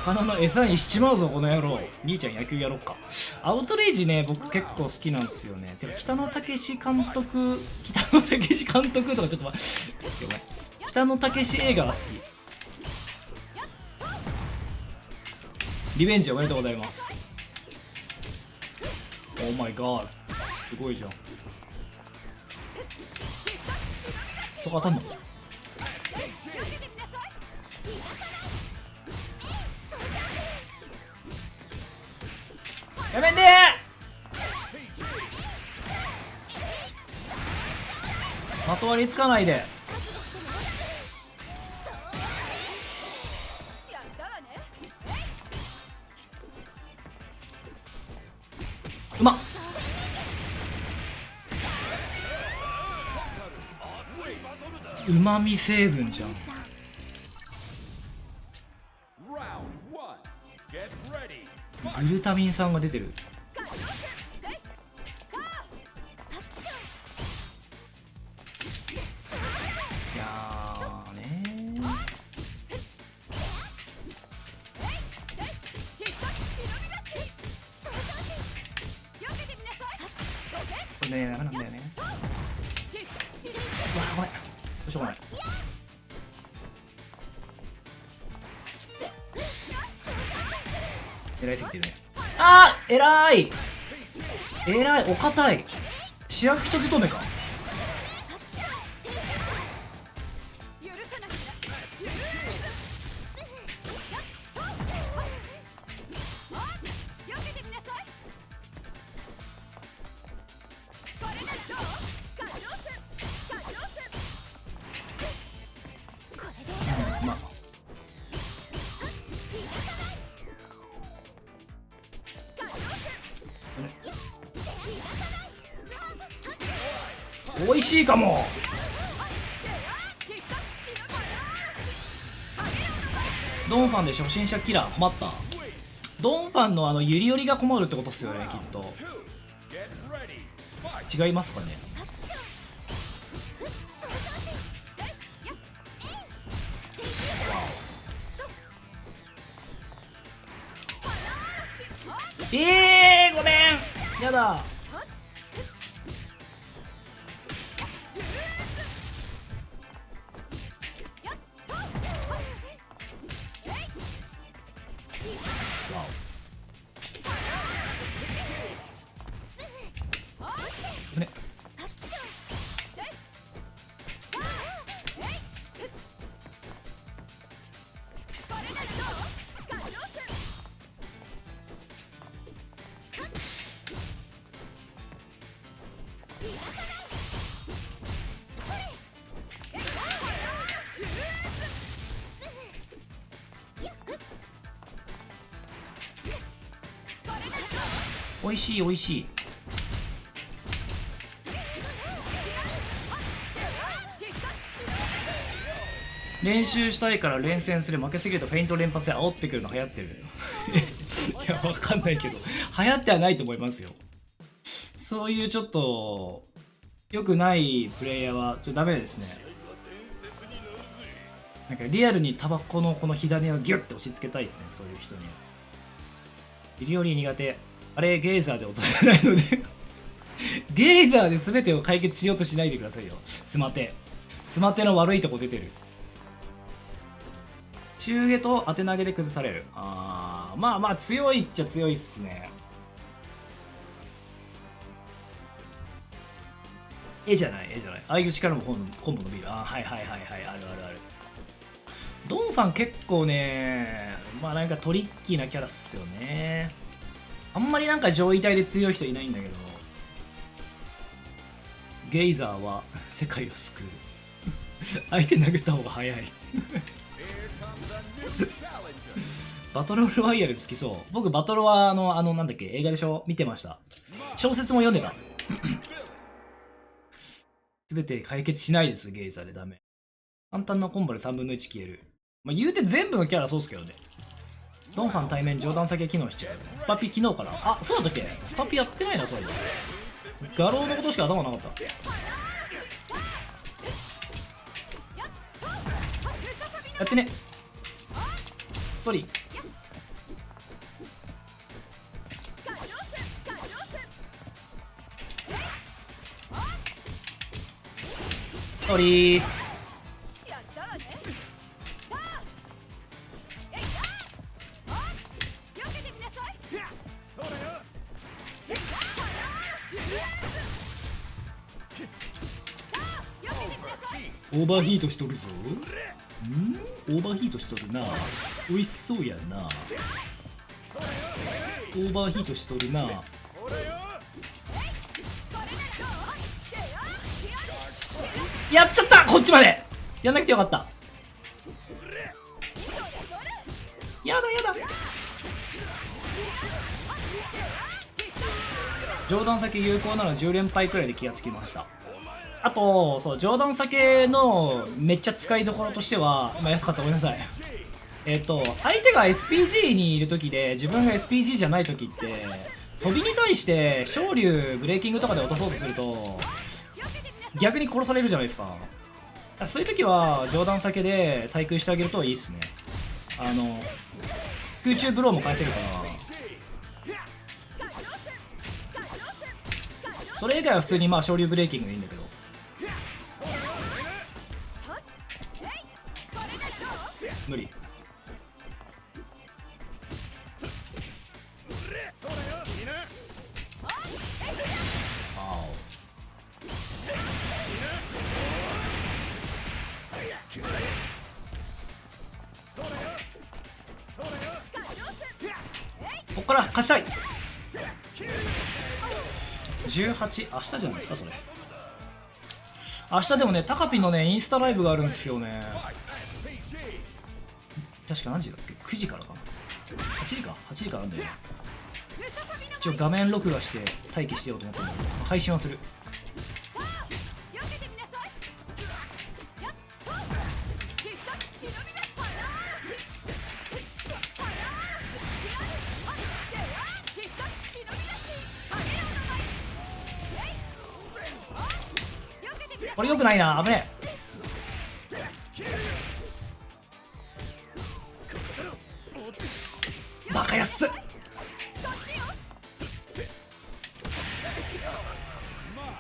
魚の餌にしちまうぞこの野郎。兄ちゃん野球やろっか。アウトレイジね、僕結構好きなんですよね。てか北野武監督とかちょっと待ってごめん。北野武映画が好き。リベンジおめでとうございます。オーマイガーすごいじゃん。そこ当たんの。やめてまとわりつかないで。うまっ。うまみ成分じゃん。グルタミン酸が出てる。いやーねー、これねダメなんだよね。うわごめん、どうしようもない。偉いすぎてるね。あー偉い偉い、お堅い。市役所勤めか。まあ美味しいかも。ドンファンで初心者キラー困った。ドンファンのユリよりが困るってことっすよね、きっと。 Get ready. Fight. 違いますかね。ごめん、やだ。ね、おいしいおいしい。練習したいから連戦する。負けすぎるとフェイント連発で煽ってくるの流行ってる。いやわかんないけど流行ってはないと思いますよ。そういうちょっと良くないプレイヤーはちょっとダメですね。なんかリアルにタバコのこの火種をギュッて押し付けたいですね、そういう人に。ビリより苦手。あれゲイザーで落とせないのでゲイザーで全てを解決しようとしないでくださいよ。スマテの悪いとこ出てる。中下と当て投げで崩される。まあまあ強いっちゃ強いっすね。絵じゃないああいう力もコンボ伸びる。はいはいはいはい、あるあるある。ドンファン結構ね、まあなんかトリッキーなキャラっすよね。あんまりなんか上位体で強い人いないんだけど、ゲイザーは世界を救う。相手殴った方が早い。バトルロワイヤル好きそう。僕バトルはなんだっけ、映画でしょ、見てました。小説も読んでた。全て解決しないです、ゲイザーでダメ。簡単なコンボで3分の1消える。まあ、言うて全部のキャラそうっすけどね。ドンファン対面上段先機能しちゃう。スパピ昨日から。あ、そうだったっけ。スパピやってないな、そういえば。画廊のことしか頭なかった。やってね。ソリ。ソリー。オーバーヒートしとるぞ。オーバーヒートしとるな。美味しそうやな。オーバーヒートしとるな。やっちゃった。こっちまでやんなくてよかった。やだやだ。上段先有効なの10連敗くらいで気がつきました。あと、そう、上段酒のめっちゃ使いどころとしては、まあ、安かった、ごめんなさい。相手が SPG にいる時で自分が SPG じゃない時って飛びに対して昇竜ブレーキングとかで落とそうとすると逆に殺されるじゃないですか。そういう時は上段先で対空してあげるといいっすね。空中ブローも返せるからそれ以外は普通にまあ昇竜ブレーキングでいいんだけど。無理。ここから勝ちたい。18、明日じゃないですかそれ。明日でもね、タカピのねインスタライブがあるんですよね。確か何時だっけ、9時からかな、8時か、8時からなんだよね。一応画面録画して待機してようと思ったんだけど、配信はする。これ良くないな、危ねえ。バカ安っ。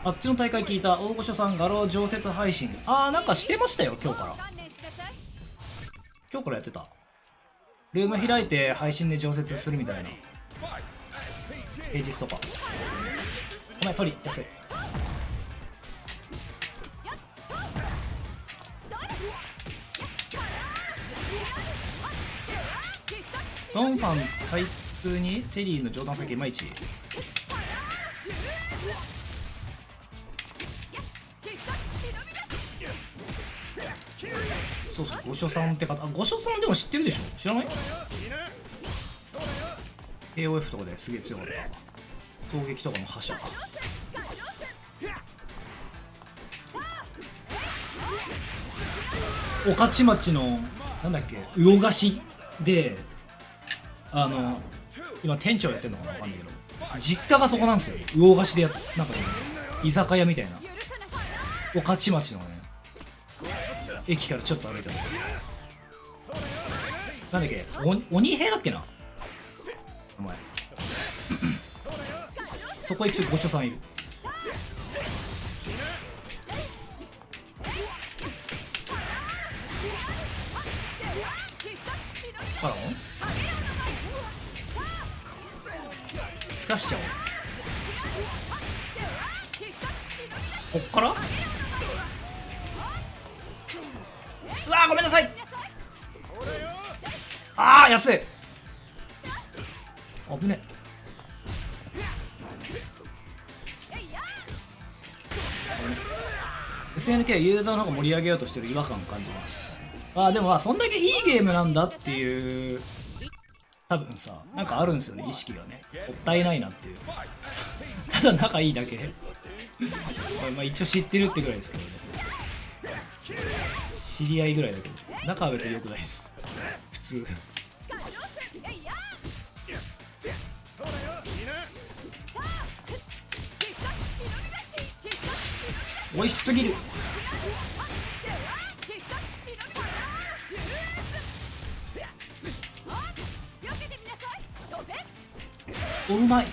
あっちの大会聞いた。大御所さん画廊常設配信、なんかしてましたよ。今日からやってた。ルーム開いて配信で常設するみたいな。平日とか。お前ソリ安い。ドンファン対空にテリーの上段先いまいち。そうそう、御所さんって方、御所さんでも知ってるでしょ。知らない？ KOF とかですげえ強かった。攻撃とかの覇者。御徒町のなんだっけ、魚菓子で今店長やってるのかな、わかんないけど実家がそこなんですよ。魚菓子でなんかね、居酒屋みたいな。御徒町のね駅からちょっと歩いたとこ。なんだっけ、鬼平だっけなお前そこ行くと御所さんいる。パラオンすかしちゃおう。こっから、うわーごめんなさい。安い。危ね。SNK ユーザーの方が盛り上げようとしてる違和感を感じます。でもそんだけいいゲームなんだっていう多分さ、なんかあるんですよね、意識がね。もったいないなっていう。ただ仲いいだけまあ一応知ってるってぐらいですけどね。知り合いぐらいだけど仲は別に良くないです普通。美味しすぎる。うまい。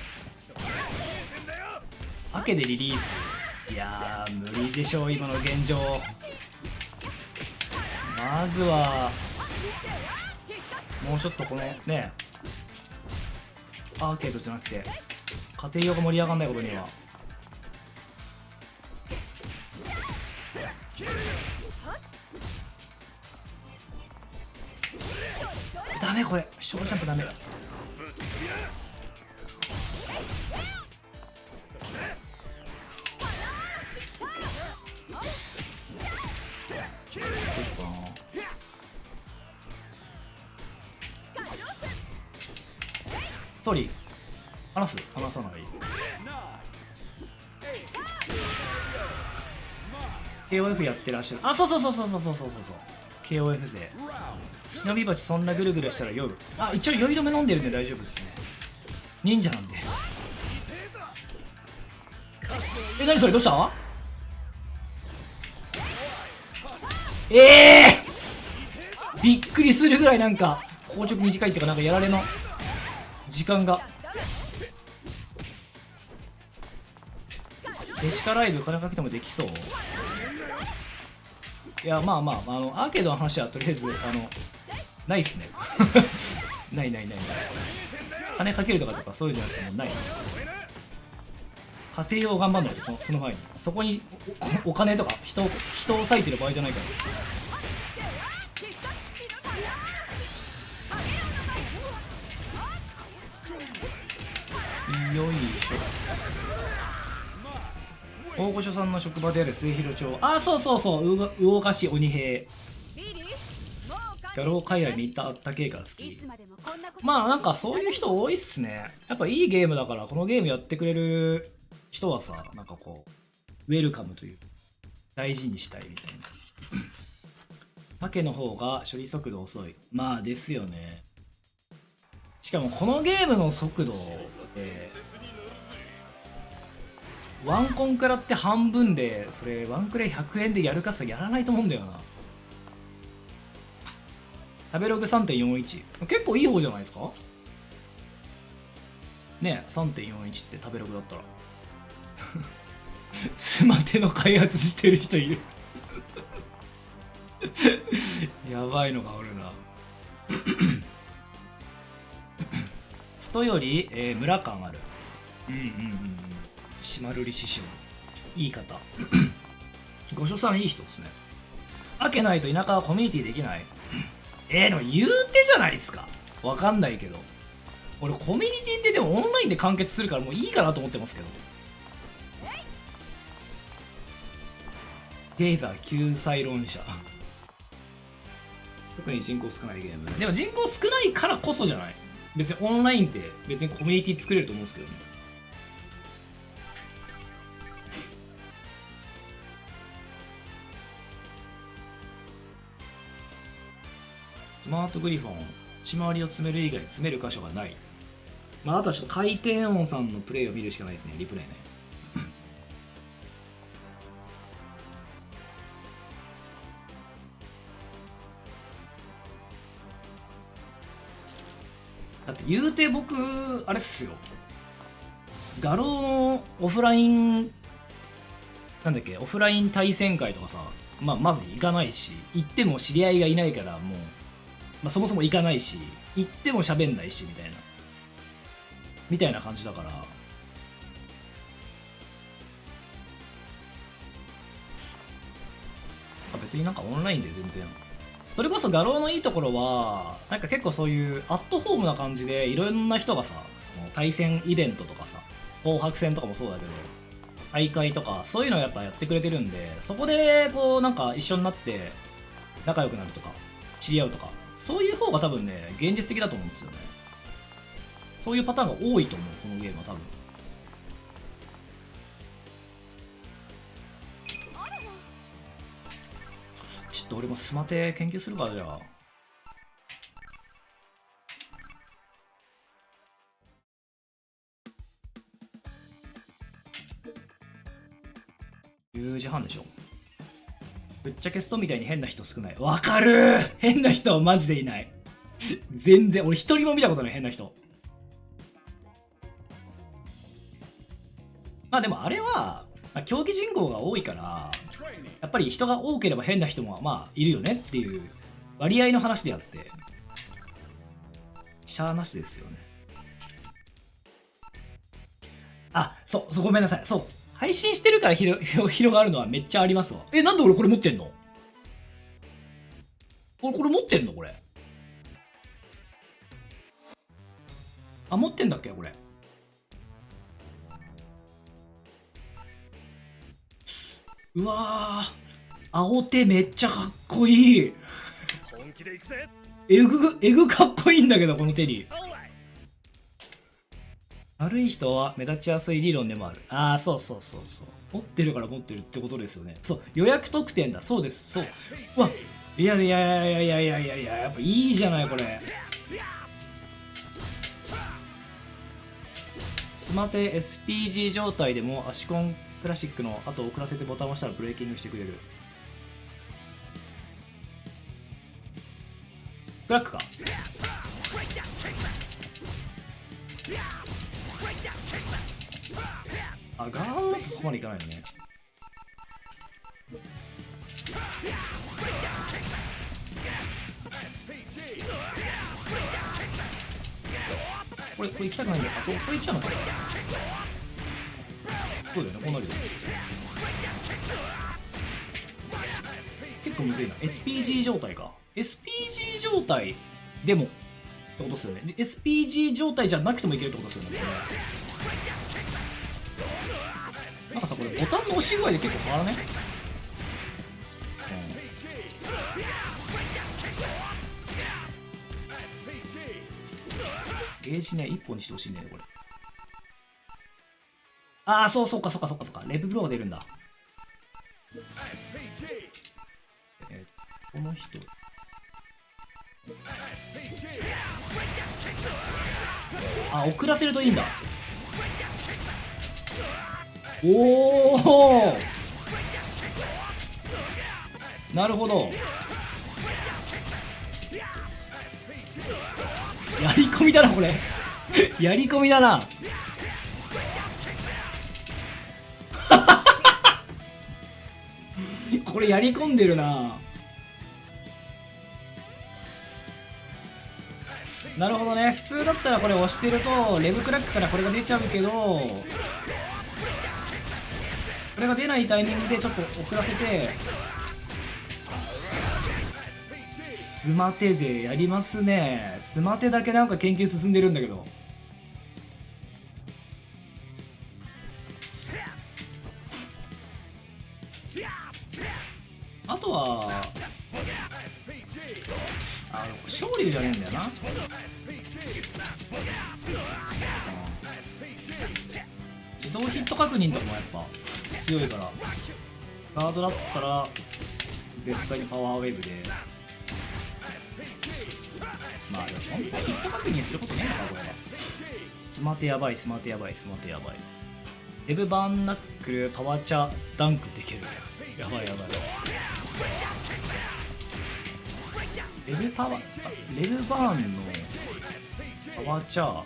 アケでリリース。いやー無理でしょう今の現状。まずはもうちょっとこのねアーケードじゃなくて家庭用が盛り上がんないことには。ダメ、これショージャンプダメ。ストーリー話す話さない。KOF やってらっしゃる。そうそうそうそうそうそうそうそうそう。KOF 勢。忍び鉢そんなぐるぐるしたら酔う。あ、一応酔い止め飲んでるんで大丈夫ですね。忍者なんで。え、何それ、どうした？びっくりするぐらいなんか硬直短いっていうか、なんかやられの時間が。デシカライブ金かけてもできそう？いや、まあまあ、アーケードの話はとりあえずないっすね。ないないないない。金かけるとかそういうんじゃなくてもうない。家庭用頑張んないと、その前にそこにお金とか人を割いてる場合じゃないから。よいしょ。大御所さんの職場である末広町。あ、そうそうそう、魚菓子鬼平。ギャロー海外に行ったあった系が好き。まあなんかそういう人多いっすね。やっぱいいゲームだから、このゲームやってくれる人はさ、なんかこうウェルカムという大事にしたいみたいな。パケの方が処理速度遅い。まあですよね。しかもこのゲームの速度でワンコンクラって半分で、それワンクレ100円でやるかさやらないと思うんだよな。食べログ 3.41 結構いい方じゃないですかね。え 3.41 って食べログだったらスマテの開発してる人いるやばいのがおるなストより、村感ある。島瑠璃師匠いい方ご所さんいい人ですね。開けないと田舎はコミュニティできない。でも言うてじゃないですか。わかんないけど、俺コミュニティってでもオンラインで完結するからもういいかなと思ってますけど。レーザー救済論者特に人口少ないゲーム。でも人口少ないからこそじゃない。別にオンラインって別にコミュニティ作れると思うんですけどね。スマートグリフォン、血回りを詰める以外詰める箇所がない。まあ、あとはちょっと回転音さんのプレイを見るしかないですね、リプレイね。だって言うて僕、あれっすよ。画廊のオフライン、なんだっけ、オフライン対戦会とかさ、まず行かないし、行っても知り合いがいないからもう、そもそも行かないし、行っても喋んないしみたいな感じだから。別になんかオンラインで全然。それこそ画廊のいいところは、なんか結構そういうアットホームな感じでいろんな人がさ、その対戦イベントとかさ、紅白戦とかもそうだけど、大会とかそういうのをやっぱやってくれてるんで、そこでこうなんか一緒になって仲良くなるとか知り合うとか、そういう方が多分ね現実的だと思うんですよね。そういうパターンが多いと思う、このゲームは多分。ちょっと俺もスマテ研究するから。じゃあ10時半でしょ。ぶっちゃけストみたいに変な人少ない。わかるー。変な人はマジでいない全然俺一人も見たことない変な人。まあでもあれは、競技人口が多いからやっぱり人が多ければ変な人もまあいるよねっていう割合の話であって、しゃーなしですよね。あ、そうごめんなさい。そう配信してるから広がるのはめっちゃありますわ。なんで俺これ持ってんの？これ持ってんのこれ。あ、持ってんだっけこれ。うわー、青手めっちゃかっこいい。本気で行くぜ。えぐかっこいいんだけどこのテリー。悪い人は目立ちやすい理論でもある。ああ、そう持ってるから持ってるってことですよね。そう、予約特典だ。そうです。そう。うわ、いやいやいやいやいやいやいやいや、やっぱいいじゃないこれ。スマテ SPG 状態でもアシコンクラシックの後を遅らせてボタンを押したらブレーキングしてくれる。クラックか。あ、ガードだとそこまでいかないのね。これ行きたくないんだよ。これ行っちゃうのかな。そうだよね、こうなるよ。結構むずいな。SPG 状態か。SPG 状態でもってことですよね。SPG 状態じゃなくてもいけるってことですよね。なんかさ、これボタンの押し具合で結構変わらない？ゲージね、1本にしてほしいんだよね、これ。ああ、そうか。レブブローが出るんだ。この人。あ、遅らせるといいんだ。おお。なるほど。やり込みだなこれ。やり込みだな。これやり込んでるな。なるほどね。普通だったらこれ押してるとレブクラックからこれが出ちゃうけど、これが出ないタイミングでちょっと遅らせて。スマテ勢やりますね。スマテだけなんか研究進んでるんだけど。あとは昇竜じゃねえんだよな。自動ヒット確認とかもやっぱ強いから、ガードだったら絶対にパワーウェーブで。まあでもそんなヒット確認することねえのかこれは。スマテやばい。レブバーンナックルパワーチャダンクできる。やばい。レブバーンのパワーチャ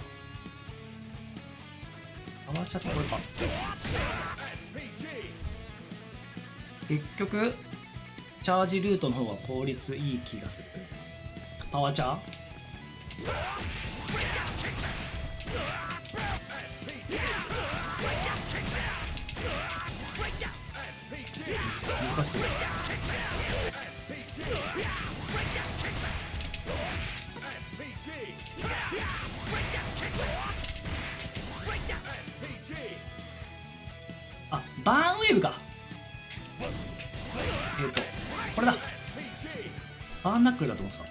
ってこれか。結局チャージルートの方が効率いい気がする。パワーチャー難しそう。あ、バーンウェーブか。これだ。バーンナックルだと思ってた。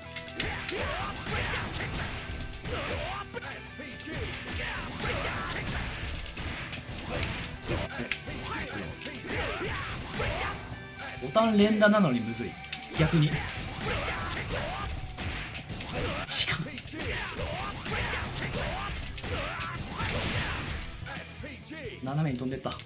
ボタン連打なのにむずい。逆に。斜めに飛んでった。や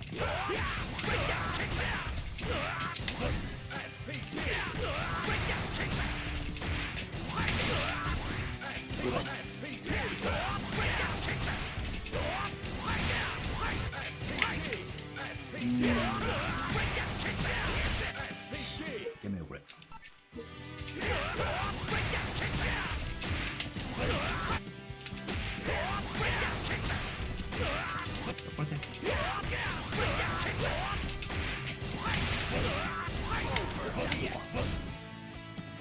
めようこれ。こ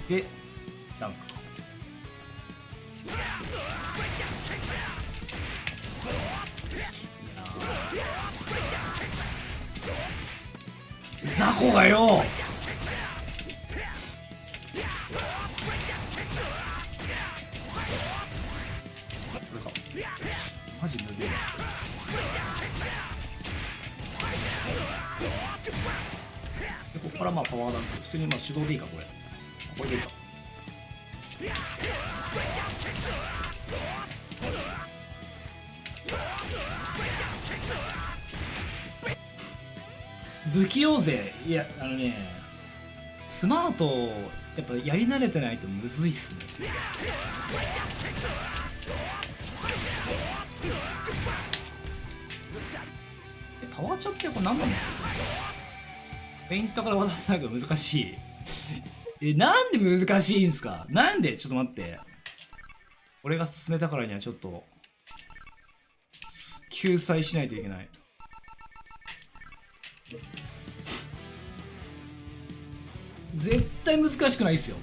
れでダンクか。雑魚がよ。これか。マジ無理。ここからまあパワーダンク普通にまあ手動でいいかこれ。ここれでいいか。不器用勢、いやスマートやっぱやり慣れてないとむずいっすね。パワーチャってこれ何なんだろう。ペイントから渡すのが難しい。なんで難しいんすか。なんで。ちょっと待って、俺が進めたからにはちょっと救済しないといけない。絶対難しくないっすよ。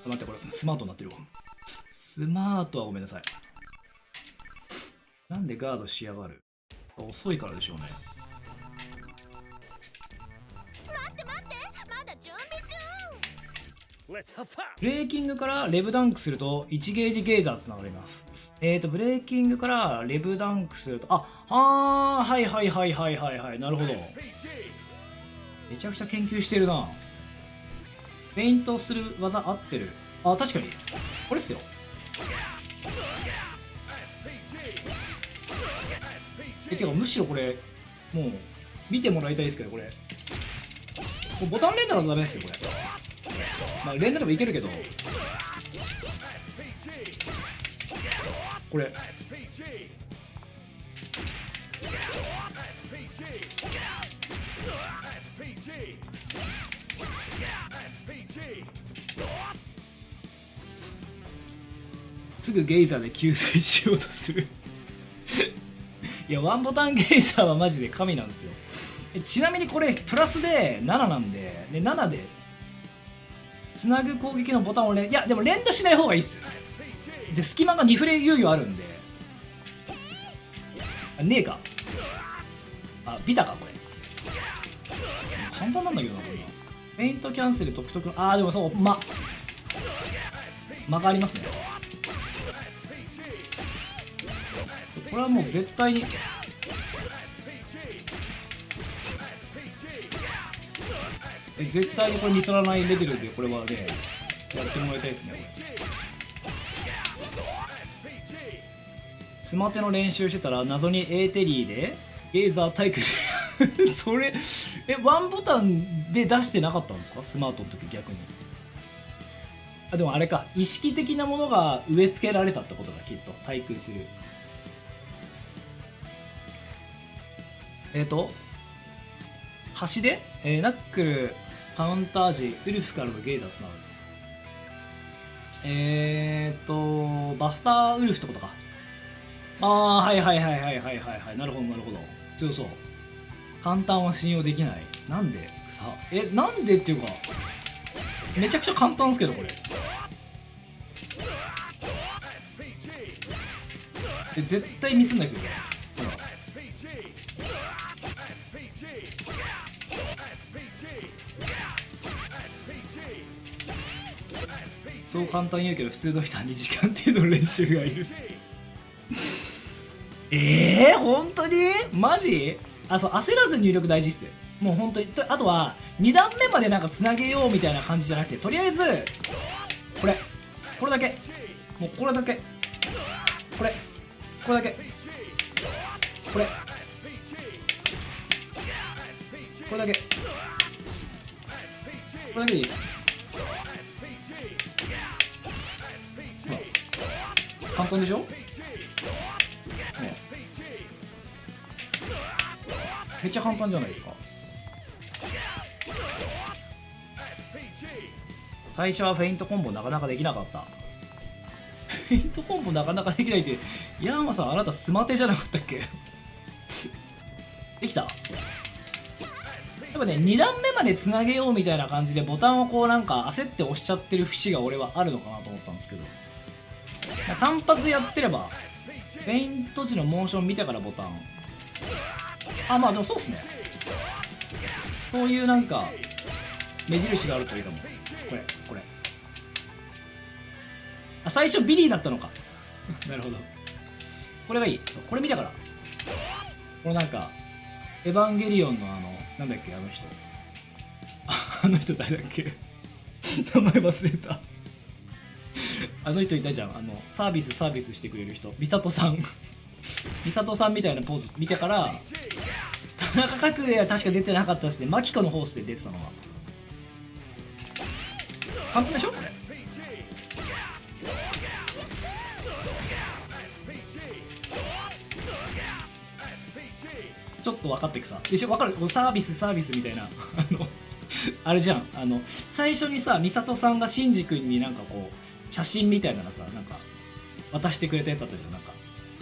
待って、これスマートになってるわ。スマートはごめんなさい。なんでガードしやがる。遅いからでしょうね。待って待って、まだ準備中。 Let's have fun! ブレーキングからレブダンクすると1ゲージゲーザーつながります。ブレーキングからレブダンクすると、はいはいはいはいはいはい、なるほど。めちゃくちゃ研究してるな。ペイントする技合ってる。確かにこれっすよ。てかむしろこれもう見てもらいたいですけど、これボタン連打のダメですよこれ。まあ連打でもいけるけど、これすぐゲイザーで救済しようとするいやワンボタンゲイザーはマジで神なんですよ。ちなみにこれプラスで7なんで、7でつなぐ攻撃のボタンをいやでも連打しない方がいいっす。で隙間が2フレいよいよあるんで、ねえか、ビタかこれ。簡単なんだけどなこんな。ペイントキャンセル独特の、でもそう間がありますね。これはもう絶対に絶対にこれミスらないレベルでこれはねやってもらいたいですね。スマテの練習してたら謎にエーテリーでゲーザー体育それワンボタンで出してなかったんですかスマートの時。逆にでもあれか、意識的なものが植え付けられたってことだきっと。対空する端で、ナックルカウンター時ウルフからのゲーザーつながる。バスターウルフってことか。はいはいはいはいはいはいはい、なるほどなるほど、強そう。簡単は信用できない。なんでさ、なんでっていうかめちゃくちゃ簡単ですけどこれ。絶対ミスんないですよこれ。そう簡単に言うけど普通の人は2時間程度の練習がいる本当にマジ？そう焦らず入力大事っすよ。もう本当に。あとは2段目までなんかつなげようみたいな感じじゃなくて、とりあえずこれだけ、もうこれだけ、これだけ、これだけ、これだけでいいです。簡単でしょ。めっちゃ簡単じゃないですか。最初はフェイントコンボなかなかできなかった。フェイントコンボなかなかできないって、ヤーマさんあなたスマテじゃなかったっけできた？やっぱね、2段目までつなげようみたいな感じでボタンをこうなんか焦って押しちゃってる節が俺はあるのかなと思ったんですけど、単発でやってればフェイント時のモーション見てからボタン、まあでもそうっすね。そういうなんか目印があるといいかも。これ最初ビリーだったのかなるほど、これがいい。これ見たから、このなんかエヴァンゲリオンのなんだっけ、あの人あの人誰だっけ名前忘れた。あの人いたじゃん、サービスしてくれる人、美里さん美里さんみたいなポーズ見てから、田中角栄は確か出てなかったですね。マキコのホースで出てたのは簡単でしょこれ。ちょっと分かってくさでしょ。分かる、サービスみたいなあれじゃん、最初にさ美里さんがシンジ君になんかこう写真みたいなのさ、なんか渡してくれたやつあったじゃん。なんか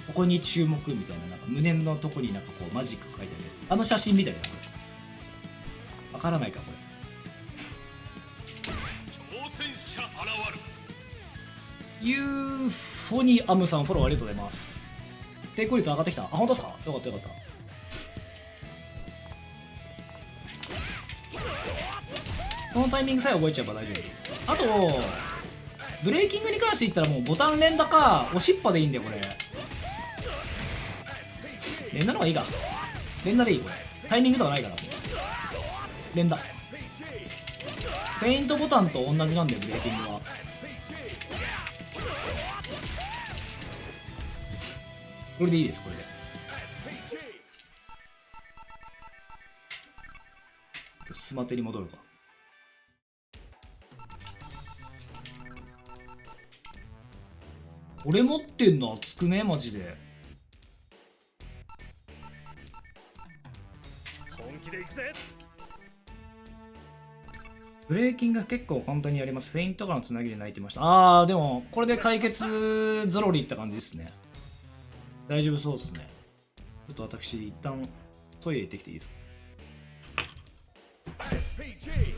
ここに注目みたいな、なんか胸のとこになんかこうマジック書いてあるやつ、あの写真みたいな。分からないかこれ。挑戦者現る。ユーフォニアムさんフォローありがとうございます。成功率上がってきた。あ、本当ですか。よかったよかった。そのタイミングさえ覚えちゃえば大丈夫。あとブレーキングに関して言ったらもうボタン連打か押しっぱでいいんだよこれ。連打の方がいいか。連打でいいこれ。タイミングとかないから連打。フェイントボタンと同じなんだよブレーキングは。これでいいです。これでスマテに戻るか。俺持ってんの熱くねマジで。本気で行くぜ。ブレーキングが結構簡単にやります。フェイントからのつなぎで泣いてました。あーでもこれで解決ゾロリいった感じですね。大丈夫そうですね。ちょっと私一旦トイレ行ってきていいですか。SPG。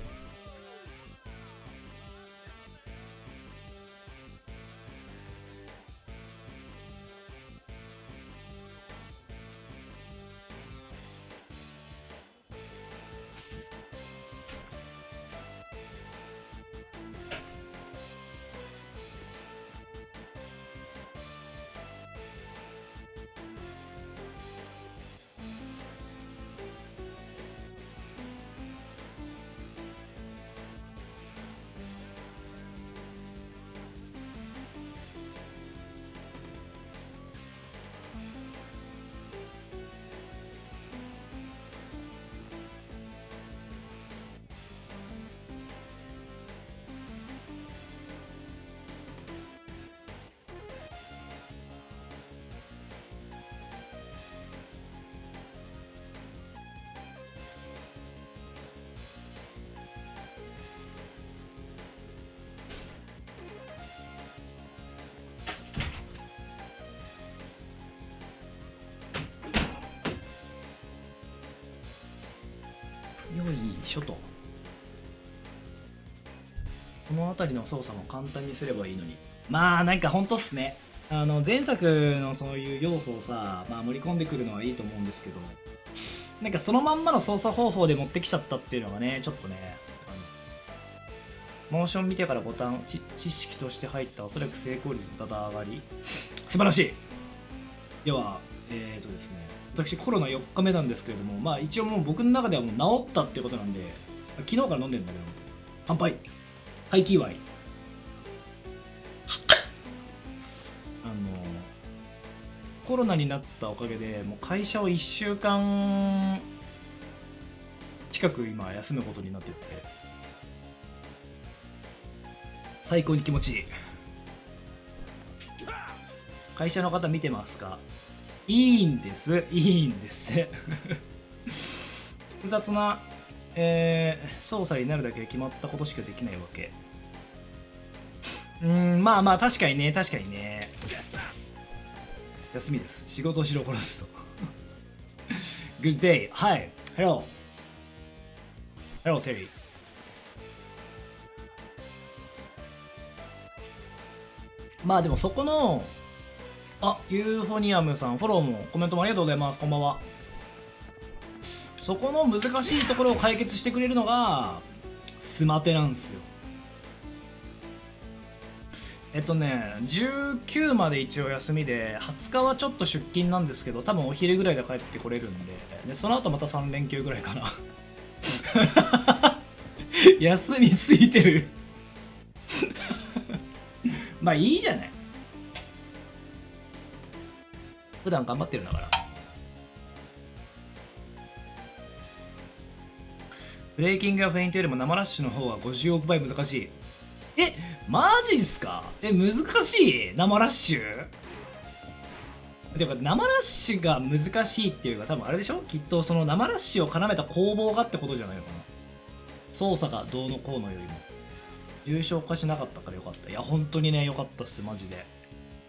よいしょと。この辺りの操作も簡単にすればいいのに。まあなんかほんとっすね。前作のそういう要素をさ、まあ、盛り込んでくるのはいいと思うんですけど、なんかそのまんまの操作方法で持ってきちゃったっていうのがね、ちょっとね、モーション見てからボタン、知識として入ったおそらく成功率だだ上がり。素晴らしい。では、ですね、私コロナ4日目なんですけれども、まあ一応もう僕の中ではもう治ったってことなんで、昨日から飲んでんだけど、乾杯。ハイキーワイ。コロナになったおかげでもう会社を1週間近く今休むことになってて、最高に気持ちいい。会社の方見てますか？いいんです、いいんです複雑な、操作になるだけ決まったことしかできないわけ。まあまあ確かにね、確かにね。休みです。仕事しろ殺すとGood day. Hi. Hello. Hello, Terry. まあでもそこのユーフォニアムさんフォローもコメントもありがとうございます。こんばんは。そこの難しいところを解決してくれるのがスマテなんですよ。19まで一応休みで、20日はちょっと出勤なんですけど、多分お昼ぐらいで帰ってこれるんで、その後また3連休ぐらいかな休みついてるまあいいじゃない、普段頑張ってるんだから。ブレイキングやフェイントよりも生ラッシュの方が50億倍難しい。え、マジっすか？難しい生ラッシュてか生ラッシュが難しいっていうか、多分あれでしょ、きっとその生ラッシュを絡めた攻防がってことじゃないのかな。操作がどうのこうのよりも重症化しなかったからよかった。いや本当にね、よかったっすマジで。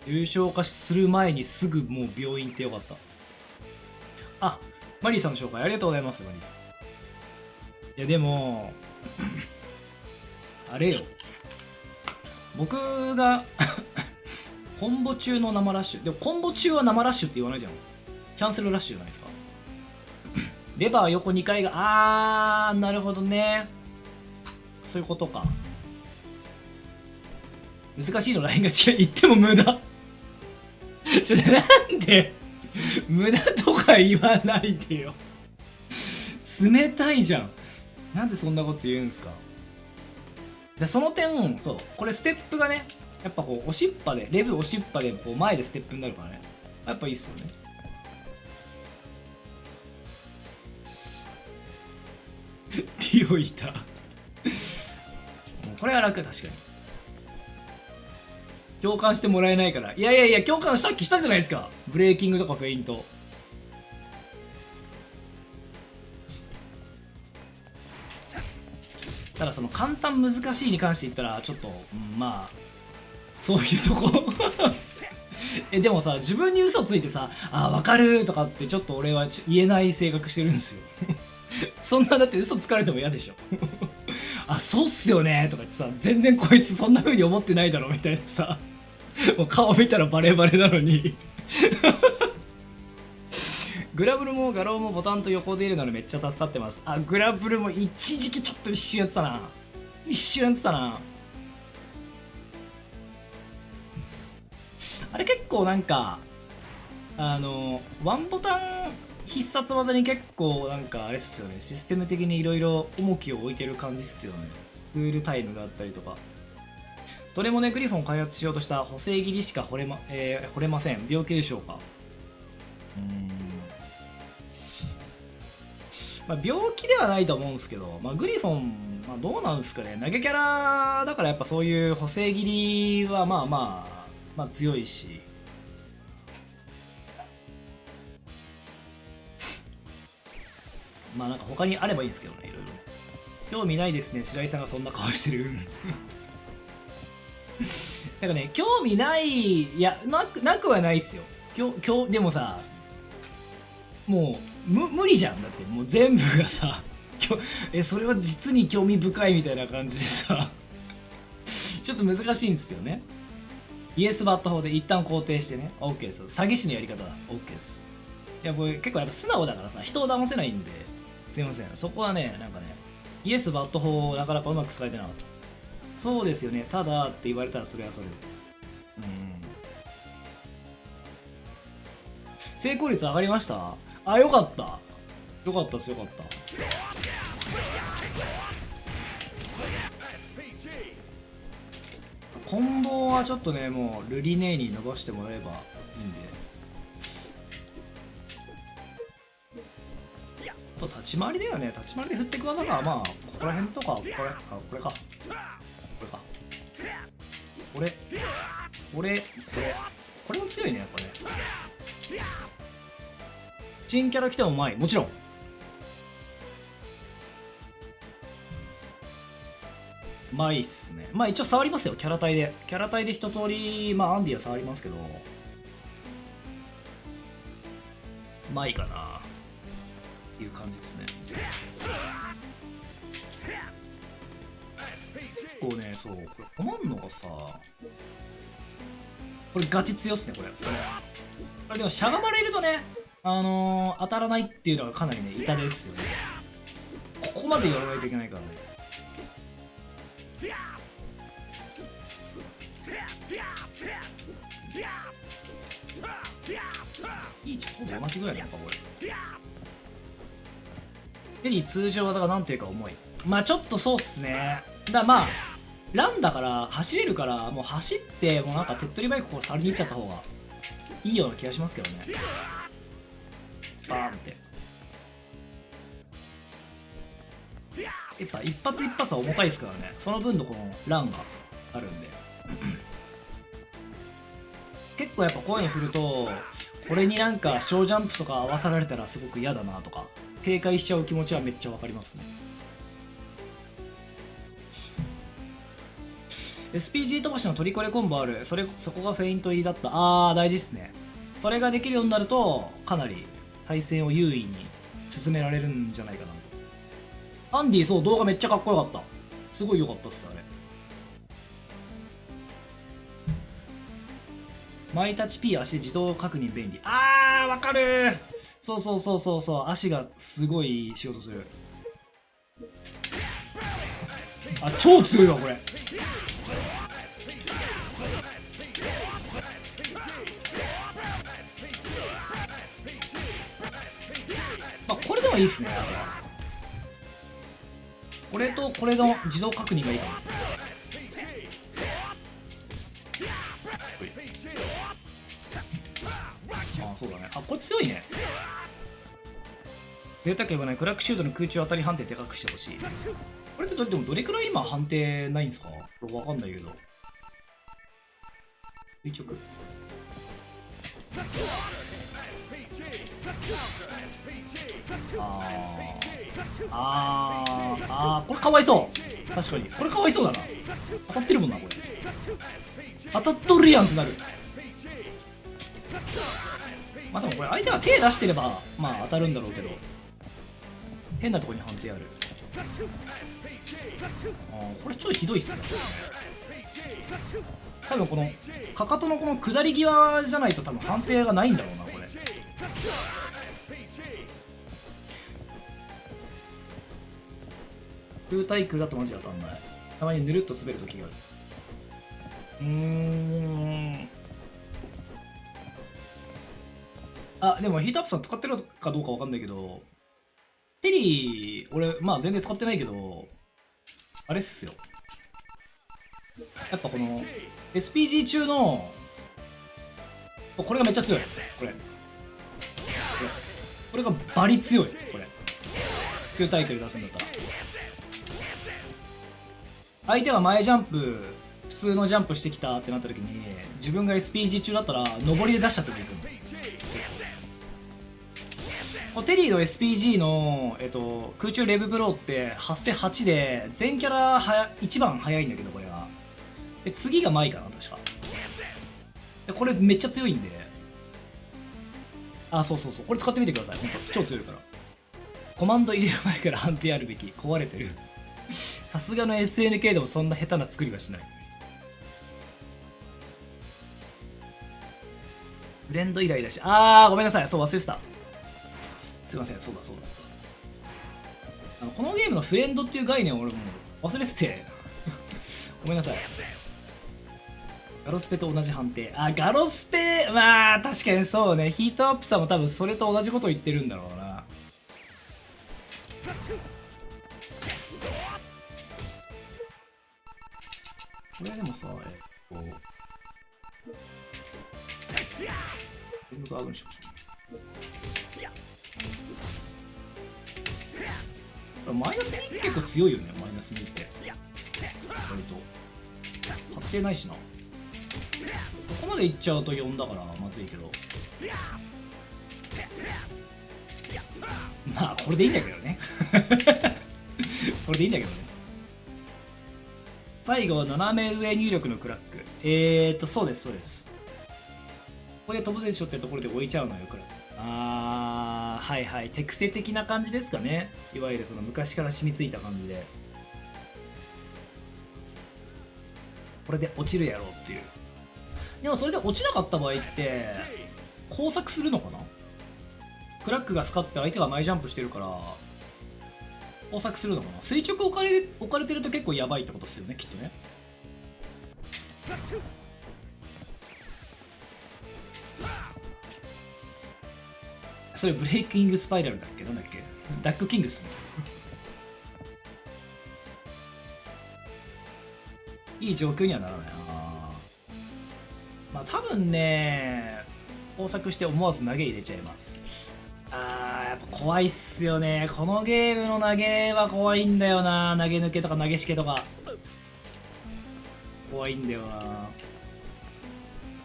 重症化する前にすぐもう病院ってよかった。あ、マリーさんの紹介ありがとうございます。マリーさん、いやでもあれよ、僕がコンボ中の生ラッシュでも、コンボ中は生ラッシュって言わないじゃん。キャンセルラッシュじゃないですかレバー横2回が、なるほどね、そういうことか。難しいのラインが違う、言っても無駄なんで無駄とか言わないでよ冷たいじゃん。なんでそんなこと言うんすか。でその点、そう、これステップがね、やっぱこう押しっぱで、レブ押しっぱでこう前でステップになるからね、やっぱいいっすよね。ディオいたもうこれは楽、確かに共感してもらえないから。いやいやいや、共感さっきしたじゃないですか、ブレーキングとかフェイント。ただその簡単難しいに関して言ったらちょっと、まあそういうとこでもさ、自分に嘘ついてさ、分かるとかってちょっと俺は言えない性格してるんですよそんな、だって嘘つかれても嫌でしょそうっすよねとか言ってさ、全然こいつそんな風に思ってないだろみたいなさもう顔見たらバレバレなのにグラブルもガローもボタンと横でいるのでめっちゃ助かってます。グラブルも一時期ちょっと一瞬やってたな。あれ結構なんかワンボタン必殺技に結構なんかあれっすよね、システム的にいろいろ重きを置いてる感じっすよね。クールタイムがあったりとか。どれもね、グリフォンを開発しようとした補正切りしか掘れません。病気でしょうか。まあ、病気ではないと思うんですけど、グリフォン、どうなんですかね、投げキャラだからやっぱそういう補正切りはまあ強いし、なんか他にあればいいんですけどね、いろいろ。興味ないですね、白井さんがそんな顔してるなんかね、興味ない、いや、なくはないっすよ。でもさ、もう無理じゃん。だってもう全部がさそれは実に興味深いみたいな感じでさちょっと難しいんですよね。イエスバット法で一旦肯定してね、 OK ですよ。詐欺師のやり方だ、 OK です。いやこれ結構やっぱ素直だからさ、人を騙せないんで、すいません、そこはね、なんかね、イエスバット法をなかなかうまく使えてなかった。そうですよね、ただって言われたらそれはそれ。成功率上がりました。よかった。よかったっす、よかった。コンボはちょっとね、もうルリネーに伸ばしてもらえばいいんで。あと立ち回りだよね。立ち回りで振っていく技が、ここら辺とか、これか。これも強いね、やっぱね。新キャラ来てもうまい、もちろん。うまいっすね。一応触りますよ、キャラ体で。キャラ体で一通り、アンディは触りますけど、うまいかなっていう感じですね。結構ね、そう、これ困るのがさ、これガチ強っすね、これでもしゃがまれるとね、当たらないっていうのがかなりね、痛手ですよね。ここまでやらないといけないからね。いいちょっと同じぐらいなのか、これ。手に通常技がなんというか重い。まあちょっとそうっすね。まあランだから走れるから、もう走ってもうなんか手っ取り早くこう去りに行っちゃった方がいいような気がしますけどね。バーンって。やっぱ一発一発は重たいですからね。その分のこのランがあるんで結構やっぱこういうの振ると、これになんか小ジャンプとか合わさられたらすごく嫌だなとか警戒しちゃう気持ちはめっちゃわかりますね。SPG 飛ばしのトリコレコンボある。そこがフェイント入りだった。大事っすね。それができるようになるとかなり対戦を優位に進められるんじゃないかなと。アンディ、そう動画めっちゃかっこよかった。すごい良かったっすあれ。マイタッチ P 足で自動確認便利。わかるー。そう足がすごい仕事する。超強いわこれ。これでもいいっすね。あとはこれとこれの自動確認がいいかも。そうだね。これ強いね。データケーブない。クラックシュートの空中当たり判定でかくしてほしい。これってでもどれくらい今判定ないんですか？わかんないけど。垂直。これかわいそう。確かにこれかわいそうだな。当たってるもんなこれ。当たっとるやんってなる。まあでもこれ相手が手出してればまあ当たるんだろうけど、変なところに判定ある。これちょっとひどいっすね。多分このかかとのこの下り際じゃないと多分判定がないんだろうなこれ。空対空だとマジ当たんない。たまにぬるっと滑るときがある。でもヒートアップさん使ってるかどうかわかんないけど、ペリー俺まあ全然使ってないけど、あれっすよ。やっぱこの SPG 中のこれがめっちゃ強い。これがバリ強い。これ空対空出すんだったら、相手が前ジャンプ普通のジャンプしてきたってなった時に、自分が SPG 中だったら上りで出しちゃってもいいかも。テリーの SPG の、空中レブブローって8008で全キャラ一番速いんだけど、これがで次がマイかな確かで。これめっちゃ強いんで、そうこれ使ってみてください。ほんと超強いから。コマンド入れる前から判定あるべき。壊れてるさすがの SNK でもそんな下手な作りはしない。フレンド以来だし、ごめんなさい、そう忘れてた。すいません、そうだこのゲームのフレンドっていう概念を俺も忘れててごめんなさい。ガロスペと同じ判定。ガロスペ、まあ確かにそうね。ヒートアップさんも多分それと同じこと言ってるんだろうな。これでもさ、全部アウトにしましょう。マイナス2結構強いよね。マイナス2って割と確定ないしな。ここまでいっちゃうと4だからまずいけど、まあこれでいいんだけどねこれでいいんだけどね。最後は斜め上入力のクラック。そうです。ここで飛ぶでしょってところで置いちゃうのよ、クラック。はいはい、手癖的な感じですかね。いわゆるその昔から染みついた感じで、これで落ちるやろうっていう。でもそれで落ちなかった場合って工作するのかな。クラックがスカって相手が前ジャンプしてるから工作するのかな。垂直置かれてると結構やばいってことですよね、きっとね。それブレイキングスパイラルだっけ、なんだっけ、ダックキングスいい状況にはならないな。まあ多分ね、工作して思わず投げ入れちゃいます。やっぱ怖いっすよね。このゲームの投げは怖いんだよな。投げ抜けとか投げしけとか怖いんだよな。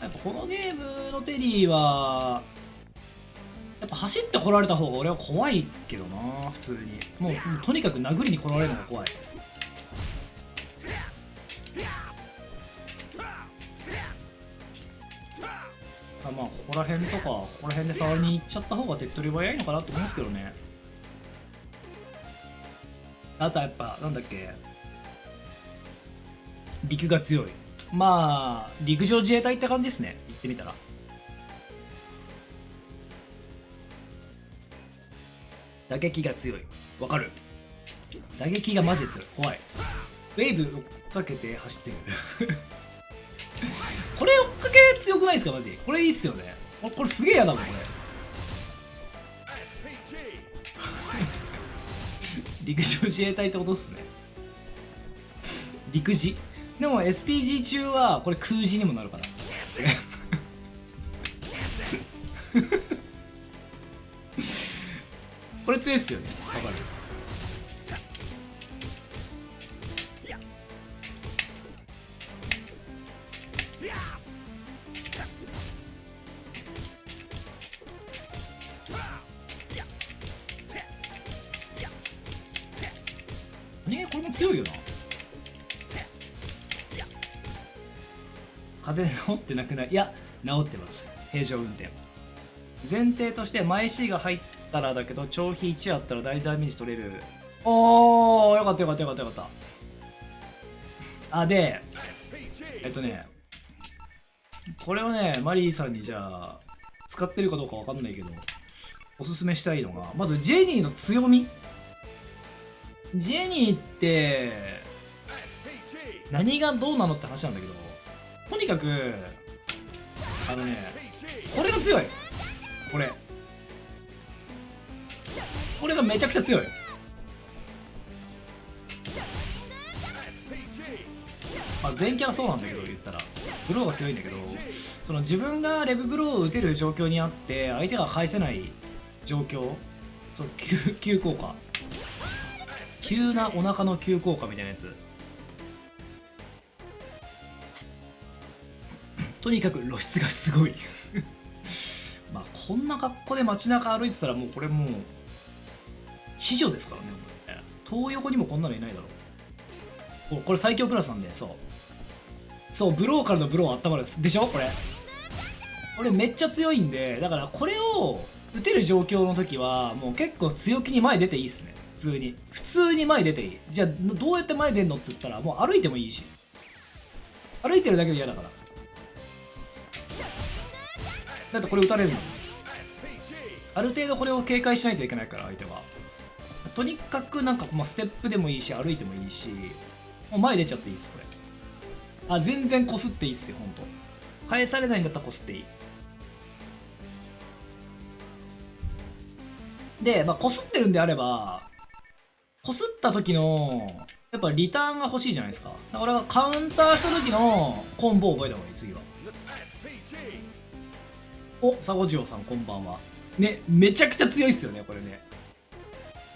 やっぱこのゲームのテリーはやっぱ走って来られた方が俺は怖いけどな。普通にもうとにかく殴りに来られるのが怖い。まあここら辺とかここら辺で触りに行っちゃった方が手っ取り早いのかなと思うんですけどね。あとはやっぱなんだっけ、陸が強い。まあ陸上自衛隊って感じですね、言ってみたら。打撃が強い。わかる。打撃がマジで強い。怖い。ウェーブ追っかけて走ってるこれ追っかけ強くないですかマジ。これいいっすよね。これすげえ嫌だもんこれ陸上自衛隊ってことっすね。陸自でも SPG 中はこれ空自にもなるかなこれ強いっすよね。わかる。これも強いよな。風邪治ってなくない？いや治ってます。平常運転前提として前 C が入ったらだけど長飛1あったら大ダメージ取れる。おーよかったよかったよかったよかった。でこれはねマリーさんにじゃあ使ってるかどうかわかんないけどおすすめしたいのが、まずジェニーの強み。ジェニーって何がどうなのって話なんだけど、とにかくこれが強い。これがめちゃくちゃ強い。全キャラそうなんだけど言ったらブローが強いんだけど、その自分がレブブローを打てる状況にあって相手が返せない状況、急効果、急なお腹の急降下みたいなやつとにかく露出がすごいまあこんな格好で街中歩いてたらもうこれもう地女ですからね。東横にもこんなのいないだろう。これ最強クラスなんで、そうブローからのブロー温まるでしょ。これめっちゃ強いんで、だからこれを打てる状況の時はもう結構強気に前出ていいっすね。普通に前出ていい。じゃあどうやって前出んのって言ったらもう歩いてもいいし、歩いてるだけで嫌だから。だってこれ打たれるの、ある程度これを警戒しないといけないから相手は。とにかくなんかステップでもいいし歩いてもいいし、もう前出ちゃっていいっすこれ。全然こすっていいっすよほんと。返されないんだったらこすっていい。でこすってるんであればこすった時のやっぱリターンが欲しいじゃないですか。だからカウンターした時のコンボを覚えた方がいい。次はサゴジオさんこんばんはね。めちゃくちゃ強いっすよねこれね。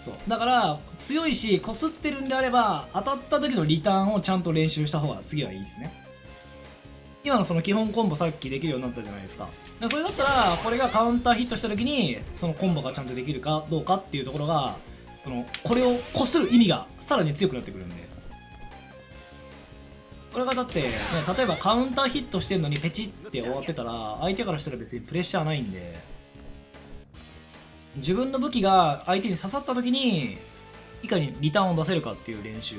そうだから強いし、こすってるんであれば当たった時のリターンをちゃんと練習した方が次はいいですね。今のその基本コンボさっきできるようになったじゃないですか。それだったらこれがカウンターヒットした時にそのコンボがちゃんとできるかどうかっていうところが、これをこする意味がさらに強くなってくるんで。これがだって、ね、例えばカウンターヒットしてんのにペチって終わってたら相手からしたら別にプレッシャーないんで、自分の武器が相手に刺さった時にいかにリターンを出せるかっていう練習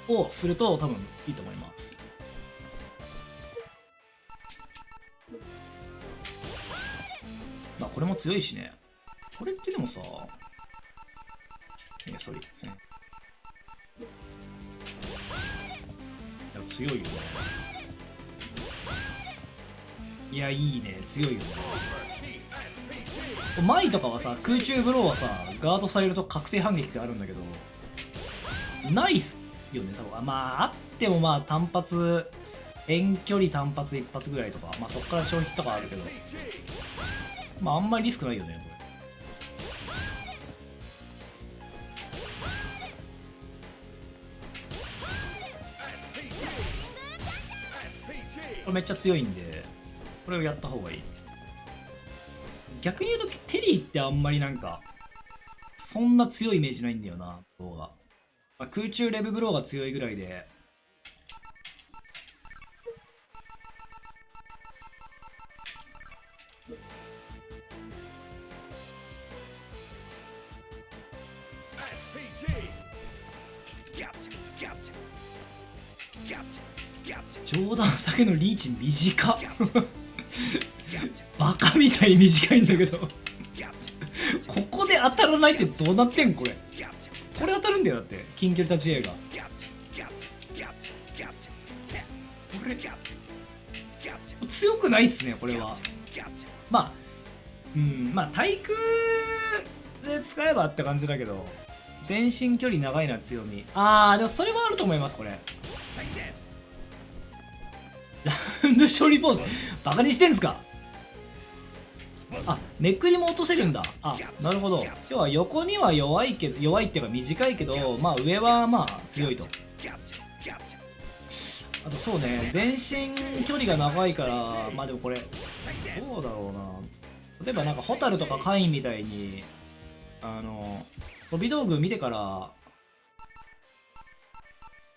をすると多分いいと思います。これも強いしね。これってでもさ、ソリ、いや強いよね。いやいいね、強いよね。マイとかはさ、空中ブローはさガードされると確定反撃があるんだけど、ナイスよね多分。まああってもまあ単発遠距離単発一発ぐらいとか、まあそっから消費とかあるけど、まああんまりリスクないよねこれ。これめっちゃ強いんで、これをやった方がいい。逆に言うとテリーってあんまりなんかそんな強いイメージないんだよな、動画。まあ、空中レブブローが強いぐらいで。冗談避けのリーチ短っバカみたいに短いんだけどここで当たらないってどうなってんこれ。これ当たるんだよだって近距離立ち映画。これ強くないっすねこれは。まあまあ対空で使えばって感じだけど、全身距離長いのは強み。でもそれはあると思います。これラウンド勝利ポーズバカにしてんすか。めくりも落とせるんだ。なるほど。要は横には弱いっていうか短いけど、まあ上はまあ強いと。あとそうね、全身距離が長いから、まあでもこれどうだろうな。例えばなんかホタルとかカインみたいに飛び道具見てから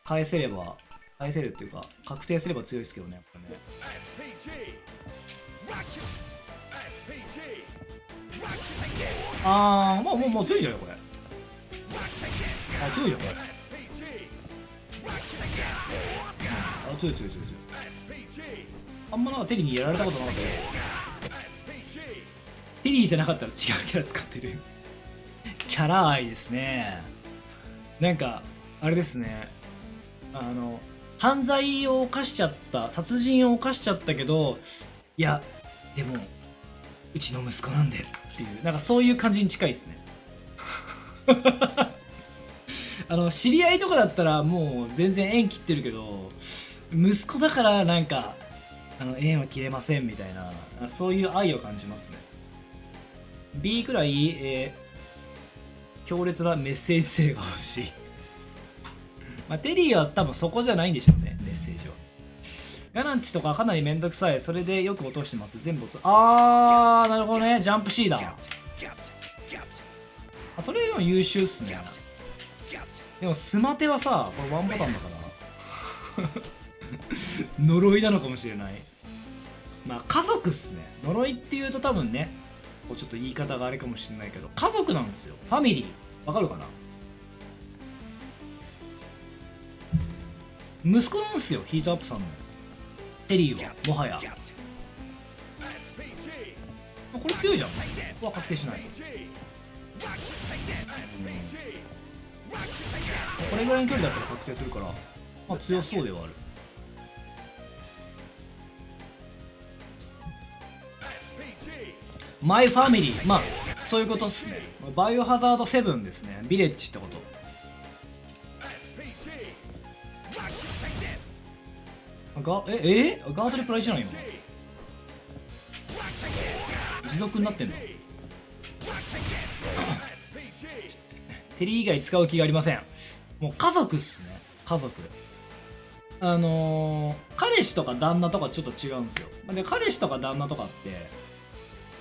返せるっていうか確定すれば強いですけどね、やっぱね。もう強いじゃんこれ。強いじゃんこれ。強い。あんまなんかテリーにやられたことなかったけど、テリーじゃなかったら違うキャラ使ってるキャラ愛ですね。なんかあれですね、犯罪を犯しちゃった、殺人を犯しちゃったけど、いやでもうちの息子なんでっていう、なんかそういう感じに近いですね知り合いとかだったらもう全然縁切ってるけど、息子だからなんか縁は切れませんみたいな、そういう愛を感じますね。 B くらい、強烈なメッセージ性が欲しいまあテリーは多分そこじゃないんでしょうね、メッセージは。ガナンチとかかなりめんどくさい。それでよく落としてます。全部落となるほどね。ジャンプシーだ。それでも優秀っすね。でもスマテはさ、これワンボタンだから呪いなのかもしれない。まあ家族っすね。呪いっていうと多分ね、こうちょっと言い方があれかもしれないけど、家族なんですよ。ファミリー。わかるかな。息子なんですよ、ヒートアップさんのテリーは。もはやこれ強いじゃん。ここは確定しない。これぐらいの距離だったら確定するから、まあ強そうではある。マイファミリー、まあそういうことっすね。バイオハザード7ですね。ビレッジってこと。ガードでプライじゃないよ。持続になってんのテリー以外使う気がありません。もう家族っすね。家族。彼氏とか旦那とかちょっと違うんですよ。で彼氏とか旦那とかって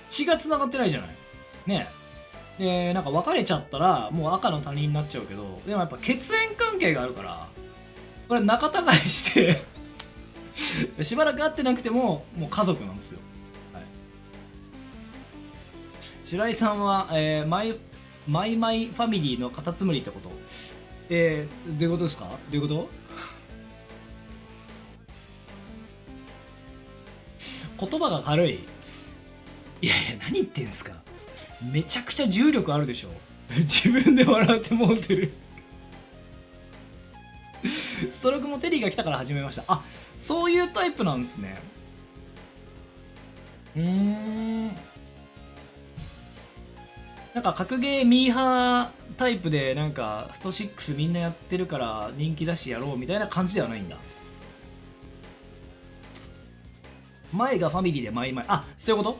血が繋がってないじゃないね。でなんか別れちゃったらもう赤の他人になっちゃうけど、でもやっぱ血縁関係があるから、これ仲違いしてしばらく会ってなくてももう家族なんですよ。はい、白井さんは、マイファミリーのカタツムリってこと。どういうことですか。どういうこと。言葉が軽い。いや何言ってんすか。めちゃくちゃ重力あるでしょ自分で笑って思ってるストロークもテリーが来たから始めました。そういうタイプなんですね。なんか格ゲーミーハータイプでなんかスト6みんなやってるから人気だしやろうみたいな感じではないんだ。前がファミリーでマイマイ、あ、そういうこと？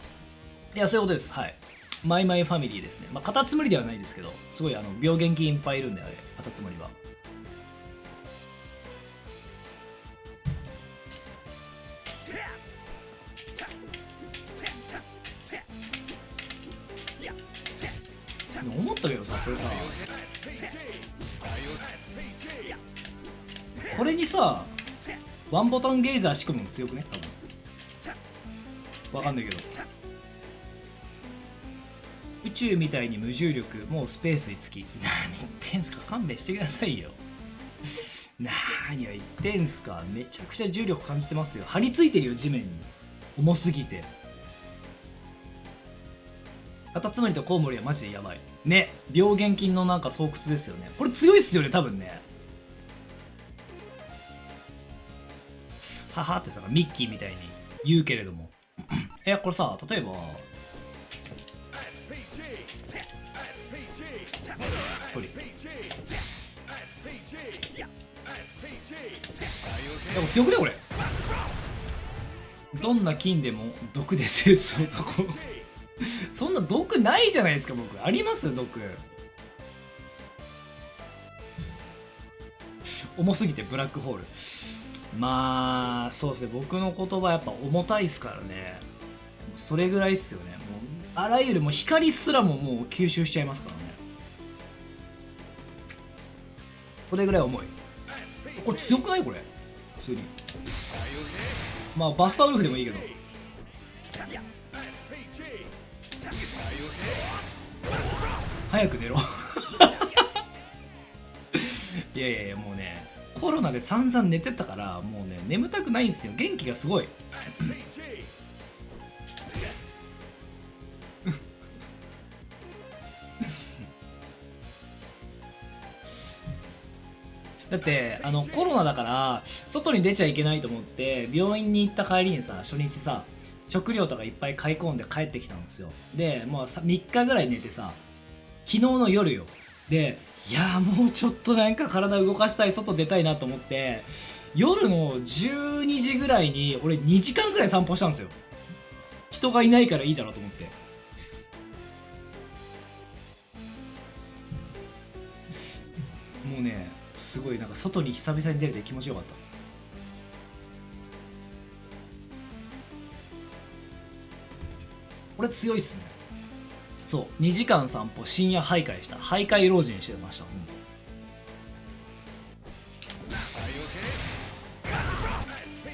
いや、そういうことです。はい。マイマイファミリーですね。まあ、カタツムリではないですけど、すごい病原菌いっぱいいるんで、あれ、カタツムリは。でも思ったけどさ、これさ、これにさ、ワンボタンゲイザー仕込むの強くね？多分。わかんないけど。宇宙みたいに無重力、もうスペースにつき。何言ってんすか？勘弁してくださいよ。何を言ってんすか？めちゃくちゃ重力感じてますよ。張り付いてるよ、地面に。重すぎて。カタツムリとコウモリはマジでやばい。ね、病原菌のなんか巣窟ですよね。これ強いっすよね、多分ね。ははってさ、ミッキーみたいに言うけれども。いや、これさ、例えば、これ。でも強くねこれ。どんな菌でも毒で制す男。そんな毒ないじゃないですか。僕あります？毒重すぎてブラックホール。まあそうですね、僕の言葉やっぱ重たいっすからね。それぐらいっすよね。もうあらゆるもう光すらももう吸収しちゃいますからね。これぐらい重い。これ強くない？これ普通に。まあバスタウルフでもいいけど。早く寝ろ。いやいやいや、もうね、コロナで散々寝てたからもうね、眠たくないんですよ。元気がすごい。だってコロナだから外に出ちゃいけないと思って病院に行った帰りにさ、初日さ、食料とかいっぱい買い込んで帰ってきたんですよ。でもう3日ぐらい寝てさ、昨日の夜よ。で、いやーもうちょっとなんか体動かしたい、外出たいなと思って夜の12時ぐらいに俺2時間ぐらい散歩したんですよ。人がいないからいいだろうと思って。もうね、すごいなんか外に久々に出れて気持ちよかった。これ強いっすね。そう、2時間散歩、深夜徘徊した。徘徊老人してました。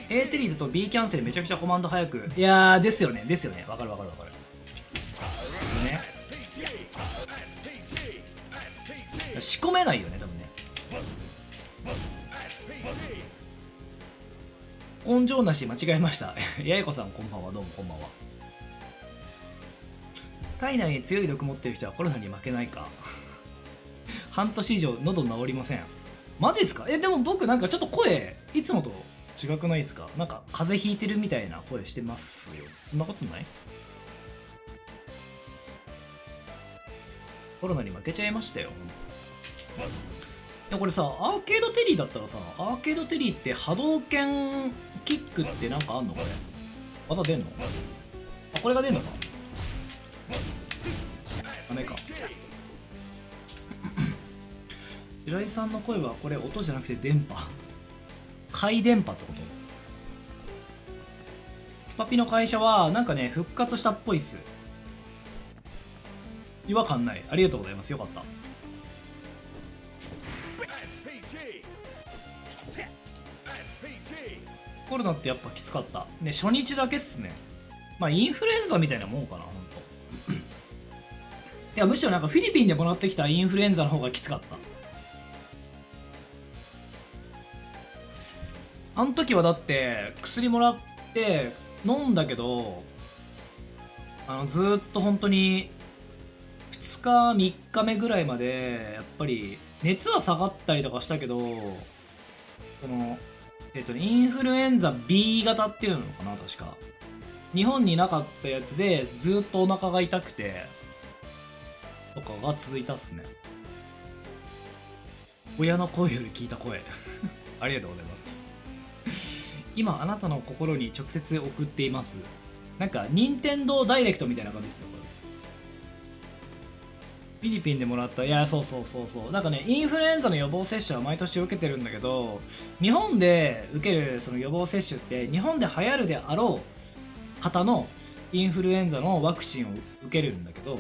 A テリーだと B キャンセルめちゃくちゃコマンド早く。いやー、ですよね、ですよね。わかるわかるわかる。ね。仕込めないよね、多分ね。根性なし間違えました。八重子さんこんばんは、どうもこんばんは。体内に強い毒持ってる人はコロナに負けないか。半年以上喉治りません。マジっすか？でも僕なんかちょっと声いつもと違くないですか？なんか風邪ひいてるみたいな声してますよ。そんなことない？コロナに負けちゃいましたよ。でこれさ、アーケードテリーだったらさ、アーケードテリーって波動拳キックってなんかあんの？これ技出んの？あ、これが出んのか？ダメか。平井さんの声はこれ音じゃなくて電波。回電波ってこと？スパピの会社はなんかね、復活したっぽいっす。違和感ない。ありがとうございます。よかった。コロナってやっぱきつかったね。初日だけっすね。まあインフルエンザみたいなもんかな、ほんと。いや、むしろなんかフィリピンでもらってきたインフルエンザの方がきつかった。あの時はだって薬もらって飲んだけど、ずーっと本当に2日3日目ぐらいまでやっぱり熱は下がったりとかしたけど、このインフルエンザ B 型っていうのかな、確か日本になかったやつでずーっとお腹が痛くて、とかが続いたっすね。親の声より聞いた声ありがとうございます今あなたの心に直接送っています。なんか任天堂ダイレクトみたいな感じですねこれ。フィリピンでもらった、いや、そうそうそうそう、なんかね、インフルエンザの予防接種は毎年受けてるんだけど、日本で受けるその予防接種って、日本で流行るであろう方のインフルエンザのワクチンを受けるんだけど、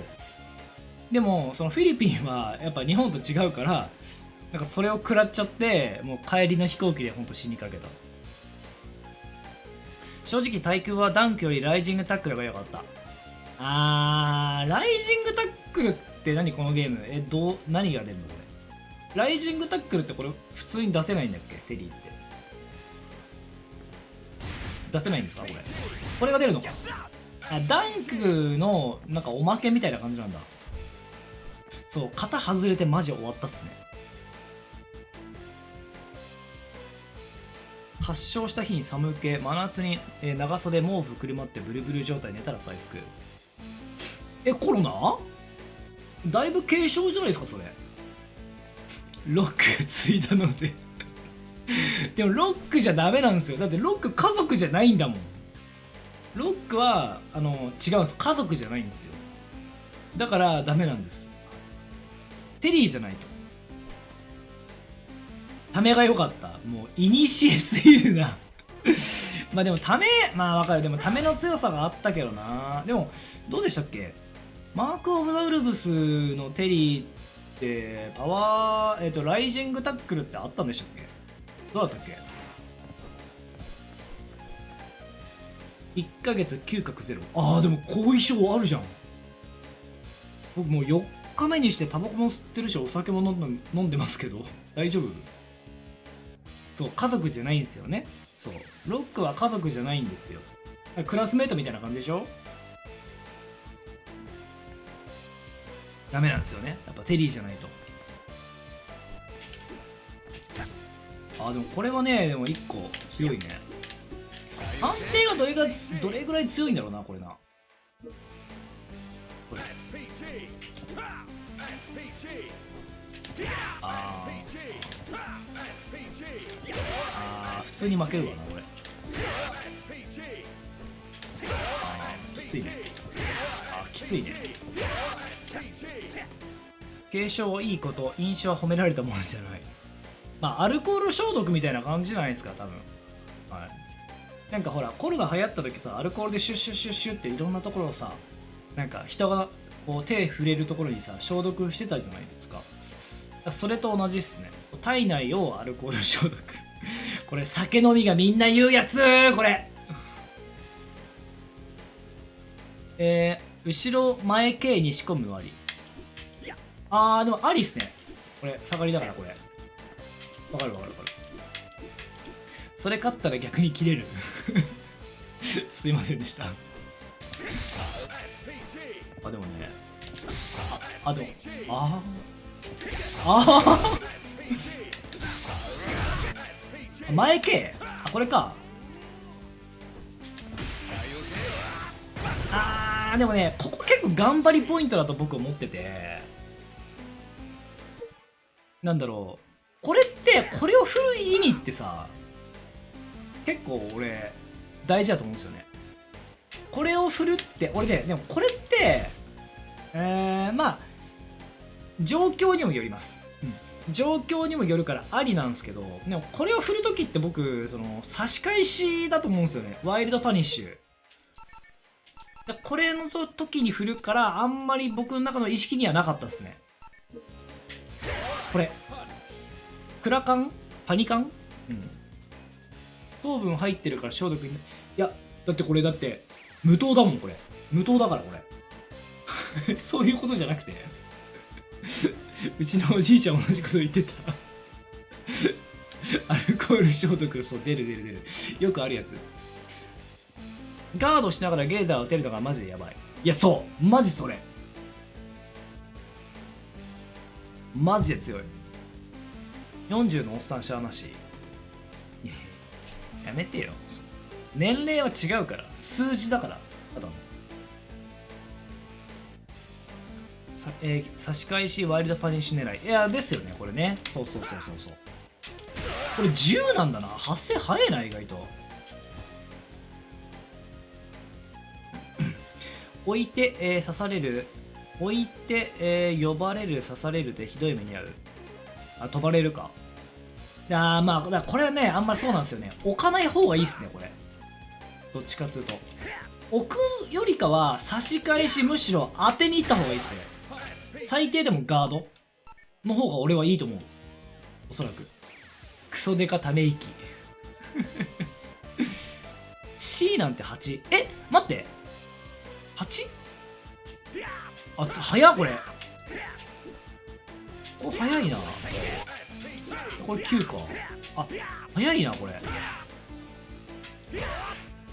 でも、そのフィリピンはやっぱ日本と違うから、なんかそれを食らっちゃって、もう帰りの飛行機でほんと死にかけた。正直、対空はダンクよりライジングタックルが良かった。ライジングタックルって何このゲーム何が出るのこれ。ライジングタックルってこれ普通に出せないんだっけテリーって。出せないんですかこれ。これが出るのか。ダンクのなんかおまけみたいな感じなんだ。そう、型外れてマジ終わったっすね。発症した日に寒気、真夏に長袖毛布くるまってブルブル状態、寝たら回復。コロナだいぶ軽症じゃないですかそれ。ロックついたのででもロックじゃダメなんですよ。だってロック家族じゃないんだもん。ロックは違うんです。家族じゃないんですよ。だからダメなんです。テリーじゃないと。ためが良かった。もうイニシエすぎるなまあでもため、まあわかる。でもための強さがあったけどな。でもどうでしたっけ、マーク・オブ・ザ・ウルブスのテリーってパワー、ライジングタックルってあったんでしたっけ。どうだったっけ。1ヶ月 9×0。でも後遺症あるじゃん。僕もう4日目にしてタバコも吸ってるしお酒も飲んでますけど大丈夫。そう、家族じゃないんですよね。そう、ロックは家族じゃないんですよ。クラスメートみたいな感じでしょ。ダメなんですよね。やっぱテリーじゃないと。でもこれはね、でも1個強いね。安定がどれぐらい強いんだろうな、これな。これ。普通に負けるわな、これ。きついね。きついね。継承はいいこと、印象は褒められたものじゃない。アルコール消毒みたいな感じじゃないですか、多分。はい。なんかほら、コロナ流行った時さ、アルコールでシュッシュッシュッシュッっていろんなところをさ、なんか人がこう手触れるところにさ、消毒してたじゃないですか。それと同じっすね。体内をアルコール消毒これ酒飲みがみんな言うやつこれ後ろ前系に仕込む割り。でもありっすね。これ下がりだからこれわかる。それ勝ったら逆に切れるすいませんでした。でもね、前系これか。でもね、ここ結構頑張りポイントだと僕思ってて、なんだろう、これってこれを振る意味ってさ、結構俺大事だと思うんですよね。これを振るって俺でもこれって状況にもよります、状況にもよるからありなんですけど、でもこれを振るときって僕その差し返しだと思うんですよね。ワイルドパニッシュこれの時に振るからあんまり僕の中の意識にはなかったですね。これクラカンパニカン、糖分入ってるから消毒に。いやだってこれだって無糖だもん。これ無糖だからこれそういうことじゃなくてうちのおじいちゃん同じこと言ってたアルコール消毒。そう、出るよくあるやつ。ガードしながらゲーザーを打てるのがマジでやばい。いやそうマジそれマジで強い。40のおっさんしゃあなし。やめてよ。年齢は違うから、数字だから。ただの差し返しワイルドパニッシュ狙い。いやですよねこれね。そうそうそうそうそう。これ10なんだな。発生早いな意外と。置いて、刺される。置いて、呼ばれる刺されるでひどい目に遭う。あ、飛ばれるか。まあだからこれはねあんまりそうなんですよね。置かない方がいいっすねこれ。どっちかっていうと置くよりかは差し返し、むしろ当てに行った方がいいですこれ。最低でもガードの方が俺はいいと思う、おそらく。クソデカため息C なんて8。待って 8？ あ、早っこれ。お、早いな。これ9か。あ、早いなこれ。だ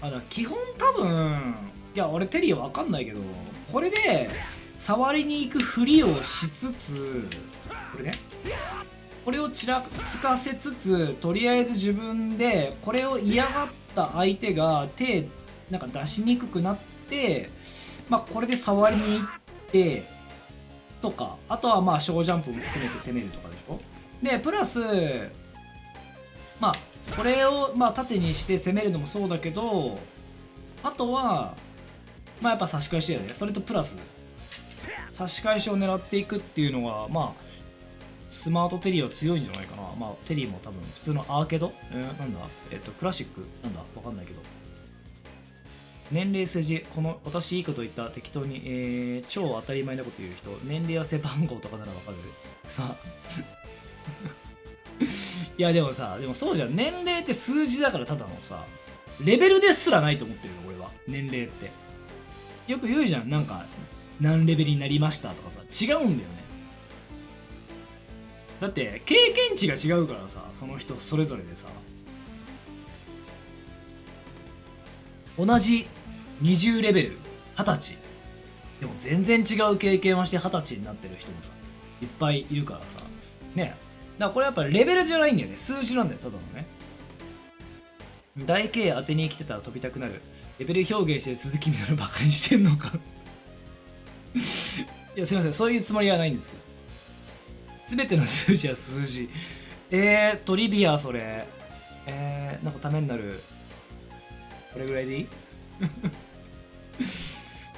から基本多分、いや俺テリーわかんないけど、これで触りに行くふりをしつつ、これね、これをちらつかせつつ、とりあえず自分でこれを嫌がった相手が手なんか出しにくくなって、まあこれで触りに行ってとか、あとはまあ小ジャンプも含めて攻めるとかでしょ。でプラスまあこれをまあ縦にして攻めるのもそうだけど、あとはまあやっぱ差し返しだよね。それとプラス差し返しを狙っていくっていうのがまあスマートテリーは強いんじゃないかな。まあテリーも多分普通のアーケード、なんだクラシックなんだわかんないけど、年齢数字、この私いいこと言った適当に、超当たり前なこと言う人、年齢は背番号とかならわかるさいやでもさ、でもそうじゃん。年齢って数字だからただのさ、レベルですらないと思ってるよ俺は。年齢ってよく言うじゃん。なんか何レベルになりましたとかさ、違うんだよね。だって経験値が違うからさ、その人それぞれでさ、同じ20レベル20歳でも全然違う経験をして20歳になってる人もさいっぱいいるからさね。だからこれやっぱりレベルじゃないんだよね、数字なんだよただのね。大 K 当てに来てたら飛びたくなる。レベル表現して鈴木みのるバカにしてんのかいやすいません、そういうつもりはないんですけど、全ての数字は数字。トリビアそれなんかためになる。これぐらいでいい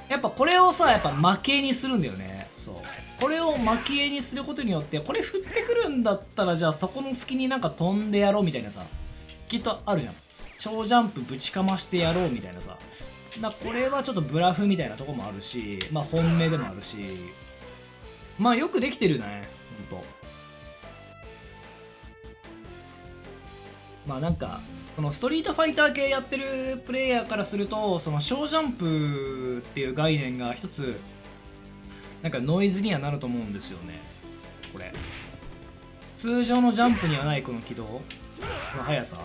やっぱこれをさ、やっぱ負けにするんだよね。そう、これを負けにすることによって、これ振ってくるんだったらじゃあそこの隙になんか飛んでやろうみたいなさ、きっとあるじゃん。超ジャンプぶちかましてやろうみたいなさ。これはちょっとブラフみたいなとこもあるし、まあ本命でもあるし、まあよくできてるねほんと。まあなんかこのストリートファイター系やってるプレイヤーからすると、その小ジャンプっていう概念が一つなんかノイズにはなると思うんですよね。これ通常のジャンプにはないこの軌道、この速さ、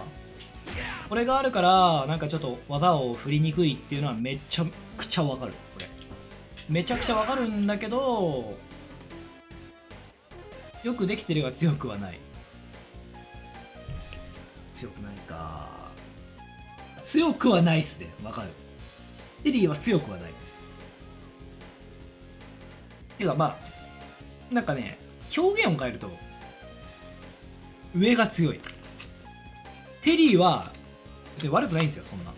これがあるからなんかちょっと技を振りにくいっていうのはめちゃくちゃわかる。これめちゃくちゃわかるんだけど、よくできてるが強くはない。強くないか。強くはないっすね。わかる。テリーは強くはない。てかまあなんかね、表現を変えると上が強い。テリーは別に悪くないんですよ、そんな。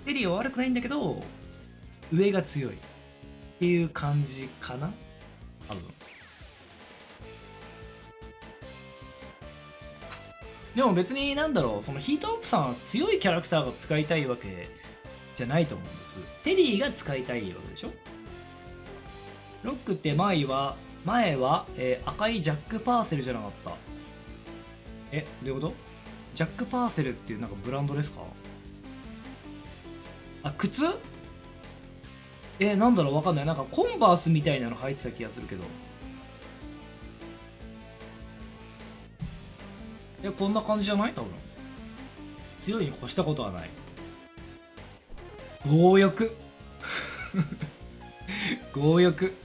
テリーは悪くないんだけど上が強いっていう感じかな多分。でも別になんだろう、そのヒートアップさんは強いキャラクターが使いたいわけじゃないと思うんです。テリーが使いたいわけでしょ。ロックって前は、赤いジャック・パーセルじゃなかった。どういうこと？ジャック・パーセルっていうなんかブランドですか？あ、靴？なんだろう、わかんない。なんかコンバースみたいなの履いてた気がするけど。こんな感じじゃない？多分強いに越したことはない。強欲強欲。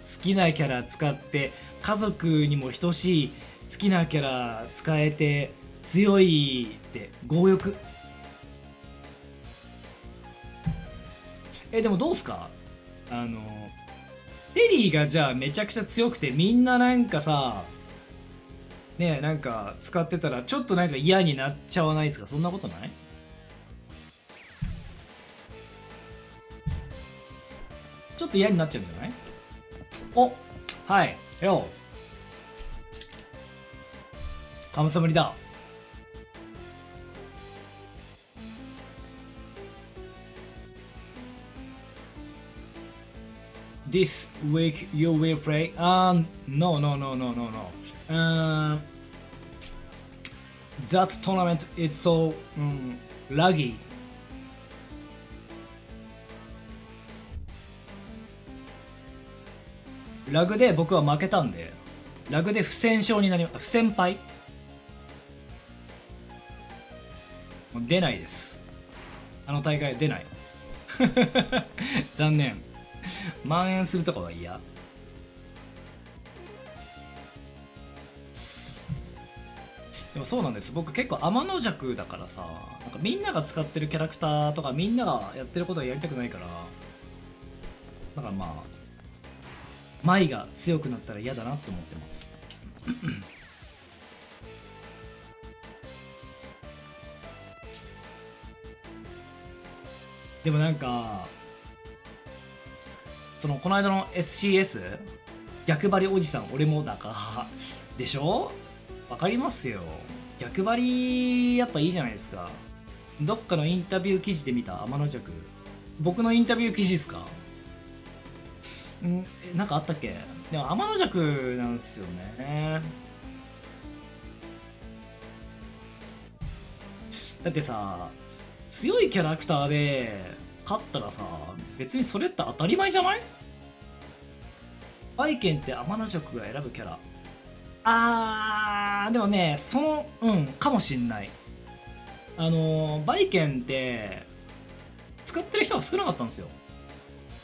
好きなキャラ使って家族にも等しい好きなキャラ使えて強いって強欲。でもどうすか、テリーがじゃあめちゃくちゃ強くてみんななんかさねえなんか使ってたらちょっとなんか嫌になっちゃわないですか？そんなことない？ちょっと嫌になっちゃうんじゃない？お、はいよ、カムサムリだ。This week you will play? No, no, no, no, no, no. That tournament is so laggy. ラグで僕は負けたんで、ラグで不戦勝になり不戦敗出ないです。あの大会出ない。残念。蔓延するとかは嫌。でもそうなんです。僕結構天の弱だからさ、なんかみんなが使ってるキャラクターとかみんながやってることをやりたくないから、だからまあ舞が強くなったら嫌だなって思ってます。でもなんかそのこの間の SCS 逆張りおじさん俺もだかでしょ？わかりますよ。逆張りやっぱいいじゃないですか。どっかのインタビュー記事で見た天の弱、僕のインタビュー記事ですか？なんかあったっけ？でも天の弱なんですよね。だってさ、強いキャラクターで勝ったらさ、別にそれって当たり前じゃない？バイケンって天の弱が選ぶキャラ。でもね、かもしんない。バイケンって使ってる人は少なかったんですよ。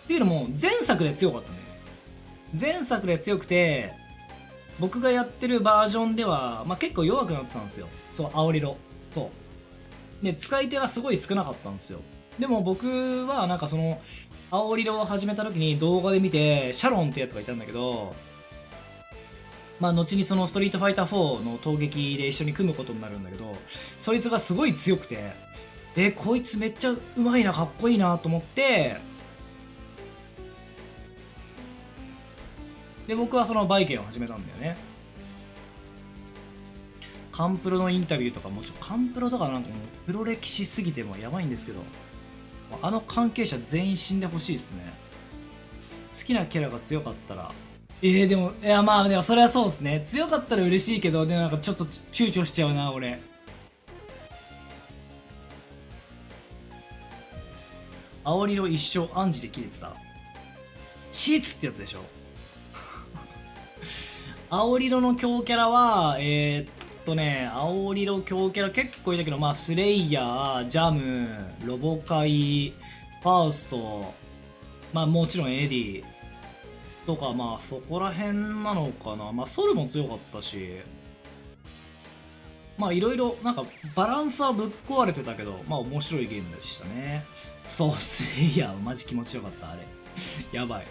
っていうのも前作で強かったね。前作で強くて、僕がやってるバージョンでは、結構弱くなってたんですよ。そう、青色と。で、使い手がすごい少なかったんですよ。でも僕はなんかその、青色を始めた時に動画で見て、シャロンってやつがいたんだけど、後にそのストリートファイター4の攻撃で一緒に組むことになるんだけど、そいつがすごい強くて、こいつめっちゃうまいな、かっこいいなと思って、で、僕はそのバイケンを始めたんだよね。カンプロのインタビューとかもカンプロとかなんかもうプロ歴史すぎてもやばいんですけど、あの関係者全員死んでほしいですね。好きなキャラが強かったら、でもでもそれはそうですね。強かったら嬉しいけど、でもなんかちょっと躊躇しちゃうな俺。青色一生暗示で切れてたシーツってやつでしょ。青色の強キャラは青色強キャラ結構いたけど、スレイヤー、ジャム、ロボカイ、ファウスト、もちろんエディとか、そこら辺なのかな。ソルも強かったし、いろいろなんかバランスはぶっ壊れてたけど、面白いゲームでしたね。そう、スレイヤーマジ気持ちよかった、あれ。やばい。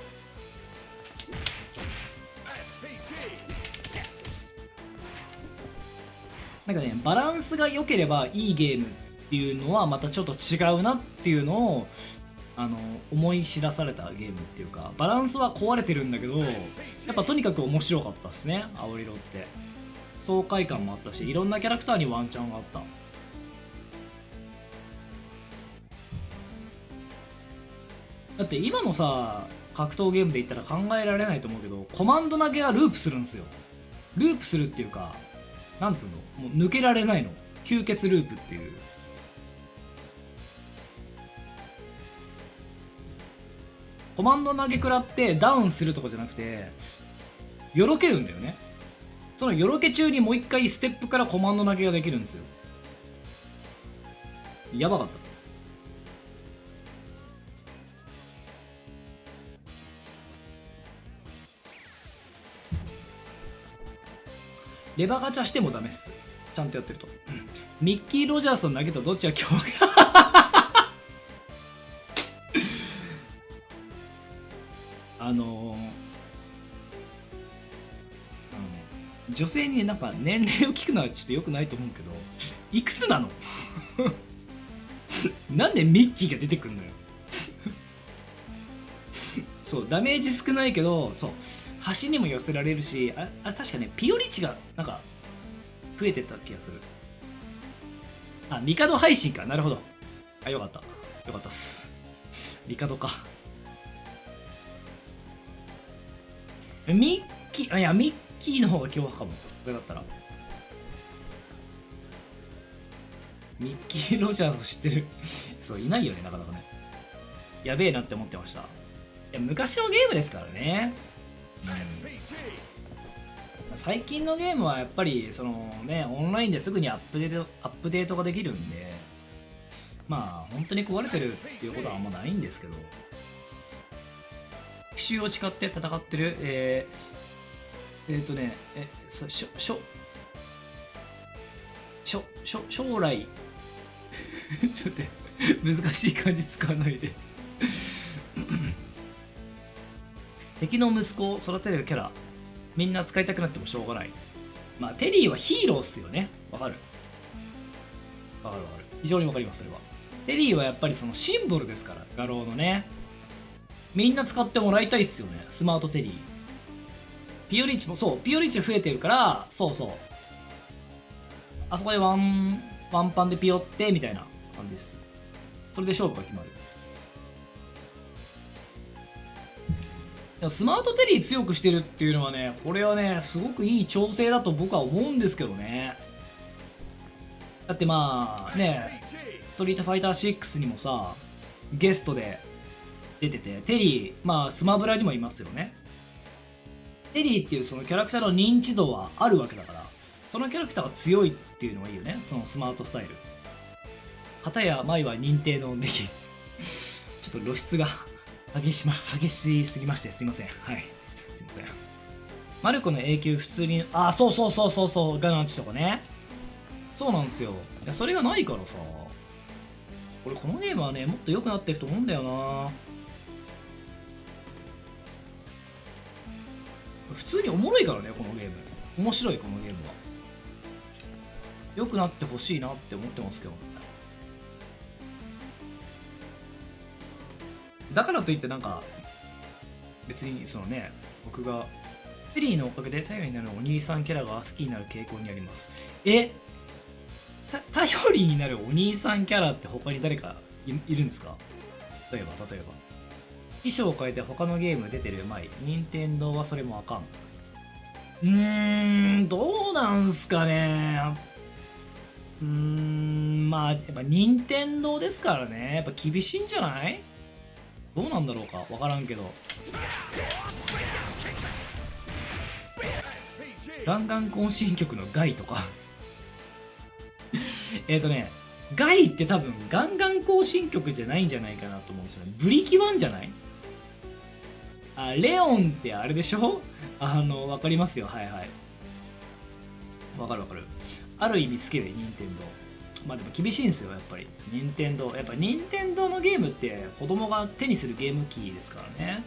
なんかね、バランスが良ければいいゲームっていうのはまたちょっと違うなっていうのを思い知らされたゲームっていうか、バランスは壊れてるんだけど、やっぱとにかく面白かったっすね、青色って。爽快感もあったし、いろんなキャラクターにワンチャンがあった。だって今のさ、格闘ゲームで言ったら考えられないと思うけど、コマンド投げがループするんですよ。ループするっていうか、なんつうの、もう抜けられないの。吸血ループっていう。コマンド投げ食らってダウンするとかじゃなくて、よろけるんだよね。そのよろけ中にもう一回ステップからコマンド投げができるんですよ。やばかった。レバーガチャしてもダメっす。ちゃんとやってると。ミッキー・ロジャースの投げとどっちが強あの女性になんか年齢を聞くのはちょっと良くないと思うけど、いくつなのなんでミッキーが出てくんのよそうダメージ少ないけど、そう端にも寄せられるし、確かねピオリッチがなんか増えてった気がする。あ、ミカド配信か。なるほど。あ、よかったよかったっす。ミカドか。ミッキー、いやミッキーの方が強化かも、それだったら。ミッキー・ロジャーズ知ってるそういないよね、なかなかね。やべえなって思ってました。いや昔のゲームですからね。最近のゲームはやっぱりそのね、オンラインですぐにアップデートができるんで、まあ本当に壊れてるっていうことはあんまないんですけど、奇襲を誓って戦ってる将来ちょっと難しい漢字使わないで敵の息子を育てるキャラみんな使いたくなってもしょうがない。まあテリーはヒーローっすよね。わかる非常にわかります。それはテリーはやっぱりそのシンボルですから、画廊のね。みんな使ってもらいたいっすよね、スマートテリー。ピオリッチもそう、ピオリッチ増えてるから、そうそう、あそこでワンパンでピヨってみたいな感じです。それで勝負が決まる。スマートテリー強くしてるっていうのはね、これはねすごくいい調整だと僕は思うんですけどね。だってまあね、ストリートファイター6にもさゲストで出てて、テリー、まあスマブラにもいますよね。テリーっていうそのキャラクターの認知度はあるわけだから、そのキャラクターが強いっていうのはいいよね、そのスマートスタイル。片や前は認定の出来ちょっと露出が激しすぎましてすいません。はい、すいません。マルコの永久普通に、あ、そうガナンチとかね。そうなんですよ。いやそれがないからさ、俺このゲームはねもっと良くなっていくと思うんだよな。普通におもろいからね、このゲーム。面白い、このゲームは。良くなってほしいなって思ってますけど。だからといってなんか、別にそのね、僕が、テリーのおかげで頼りになるお兄さんキャラが好きになる傾向にあります。頼りになるお兄さんキャラって他に誰かいるんですか？例えば。衣装を変えて他のゲーム出てるうまい。任天堂はそれもあかん。どうなんすかね。まあやっぱ任天堂ですからね。やっぱ厳しいんじゃない？どうなんだろうか、わからんけど。ガンガン行進曲のガイとかガイって多分ガンガン行進曲じゃないんじゃないかなと思うんですよね。ブリキワンじゃない？あ、レオンってあれでしょ？わかりますよ。はいはい。わかる。ある意味好きで、任天堂。まあでも厳しいんですよ、やっぱり。任天堂。やっぱ任天堂のゲームって子供が手にするゲーム機ですからね。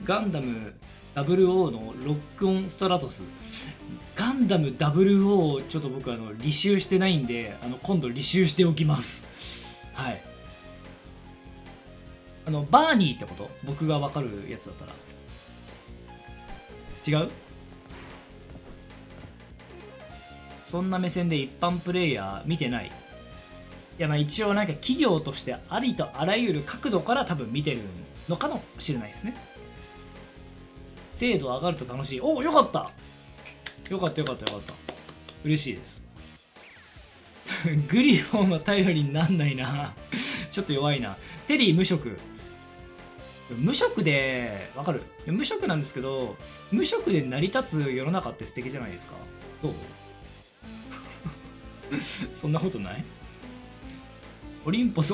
ガンダム00のロックオンストラトス。ガンダム00ちょっと僕履修してないんで、今度履修しておきます。はい。バーニーってこと？僕がわかるやつだったら。違う？そんな目線で一般プレイヤー見てない。いやまあ一応なんか企業としてありとあらゆる角度から多分見てるのかもしれないですね。精度上がると楽しい。お、よかった。嬉しいです。グリフォンは頼りになんないな。ちょっと弱いな。テリー無職。無職で、わかる。無職なんですけど、無職で成り立つ世の中って素敵じゃないですか。どう？そんなことない？オリンポス。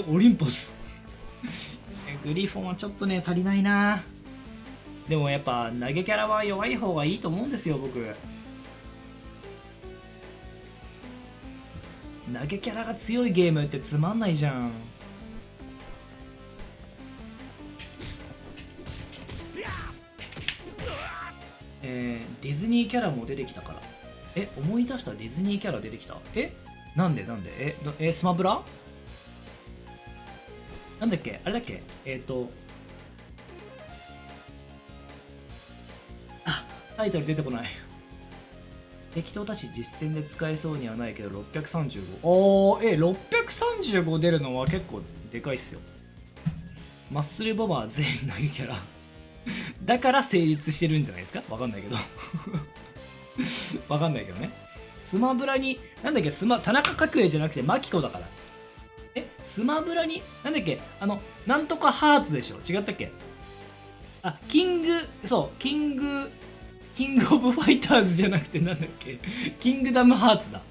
グリフォンはちょっとね、足りないな。でもやっぱ投げキャラは弱い方がいいと思うんですよ、僕。投げキャラが強いゲームってつまんないじゃん。ディズニーキャラも出てきたから。思い出した。ディズニーキャラ出てきた。なんでスマブラなんだっけあれだっけタイトル出てこない。適当だし実戦で使えそうにはないけど635。635出るのは結構でかいっすよ。マッスルボマー全員投げキャラだから成立してるんじゃないですか。わかんないけどわかんないけどね。スマブラになんだっけ田中角栄じゃなくてマキコだから。スマブラになんだっけなんとかハーツでしょ。違ったっけ。キングオブファイターズじゃなくてなんだっけキングダムハーツだ。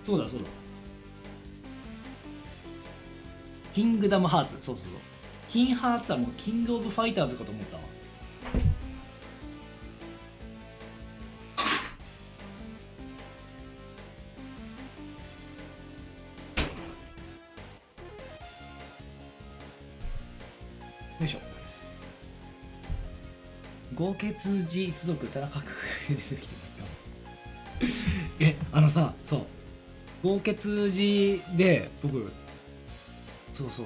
そうだキングダムハーツ。そうキンハーツはもうキングオブファイターズかと思ったわ。よいしょ。豪傑寺一族田中角栄出てきてないか豪傑寺で僕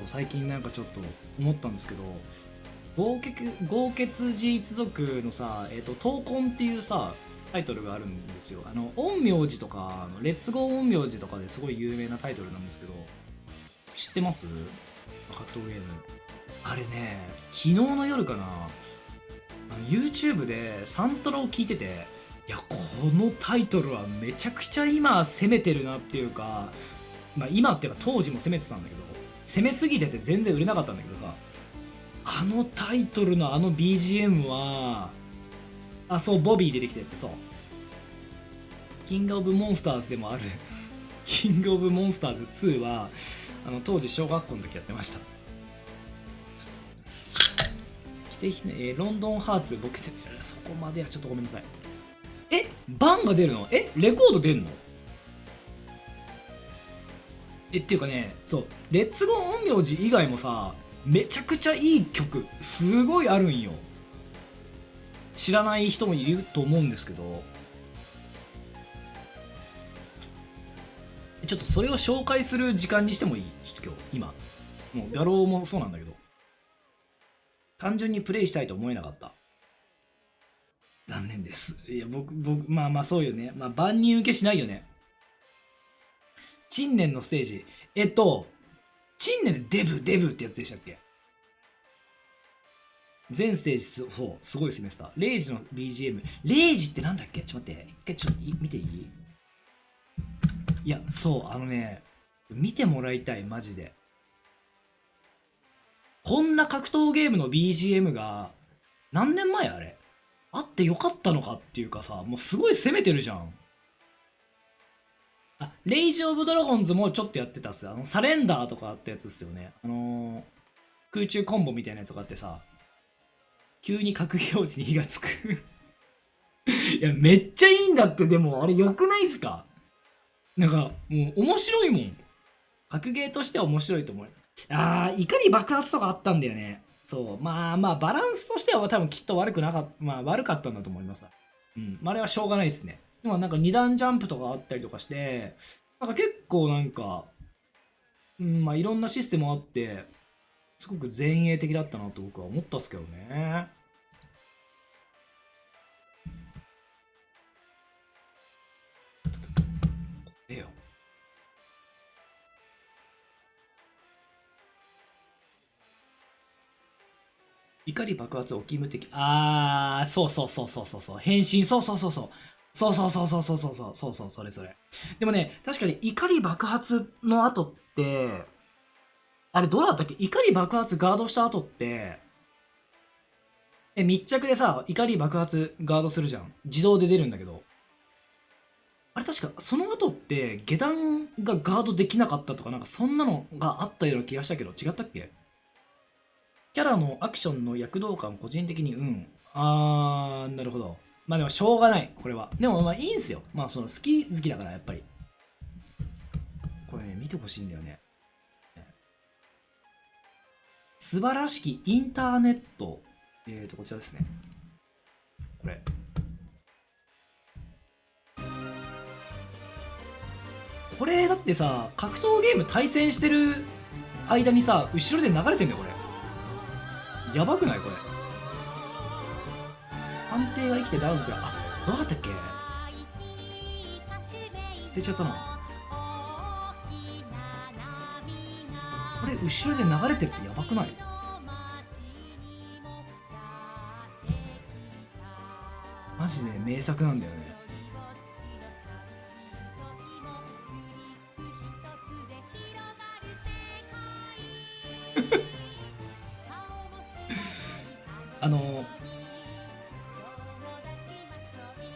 最近なんかちょっと思ったんですけど、豪傑寺一族の闘魂っていうタイトルがあるんですよ。陰陽師とかレッツゴー陰陽師とかですごい有名なタイトルなんですけど、知ってます？格闘ゲームあれね、昨日の夜かな、YouTube でサントラを聞いてて、いやこのタイトルはめちゃくちゃ今攻めてるなっていうか、今っていうか当時も攻めてたんだけど、攻めすぎてて全然売れなかったんだけどさ、あのタイトルのBGM はボビー出てきたやつ。キングオブモンスターズでもあるキングオブモンスターズ2は当時小学校の時やってました。ロンドンハーツ僕そこまではちょっとごめんなさい。バンが出るの？レコード出るの？っていうかね、レッツゴー陰陽師以外もめちゃくちゃいい曲すごいあるんよ。知らない人もいると思うんですけど、ちょっとそれを紹介する時間にしてもいい？ちょっと今もう画廊もそうなんだけど、単純にプレイしたいと思えなかった。残念です。いや僕そうよね。万人受けしないよね。陳年のステージ。陳年でデブってやつでしたっけ？全ステージすごい攻めてた。レイジの BGM。レイジってなんだっけ？ちょっと待って。一回ちょっと見ていい？いや、見てもらいたい、マジで。こんな格闘ゲームの BGM が、何年前あれ？あってよかったのかっていうかもうすごい攻めてるじゃん。レイジ・オブ・ドラゴンズもちょっとやってたっす。サレンダーとかあったやつっすよね。空中コンボみたいなやつがあって急に格ゲー落ちに火がつくいや、めっちゃいいんだって。でも、あれ良くないっすか？なんか、もう面白いもん。格ゲーとしては面白いと思う。怒り爆発とかあったんだよね。バランスとしては多分きっと悪かったんだと思います。あれはしょうがないですね。でもなんか2段ジャンプとかあったりとかして、なんか結構いろんなシステムあって、すごく前衛的だったなと僕は思ったっすけどね。怒り爆発、起き無敵。変身、それ。でもね、確かに怒り爆発の後って、あれどうだったっけ？怒り爆発ガードした後って、密着で怒り爆発ガードするじゃん。自動で出るんだけど。あれ確かその後って下段がガードできなかったとかなんかそんなのがあったような気がしたけど、違ったっけ？キャラのアクションの躍動感、個人的に、なるほど。でもしょうがない、これは。でもいいんすよ。好き好きだから、やっぱり。これね、見てほしいんだよね。素晴らしきインターネット。こちらですね。これ。これだってさ、格闘ゲーム対戦してる間にさ、後ろで流れてんだよこれ。やばくないこれ。判定が生きてダウンくらい。あ、どうだったっけ、捨てちゃったな。これ後ろで流れてるってやばくない？マジで名作なんだよね。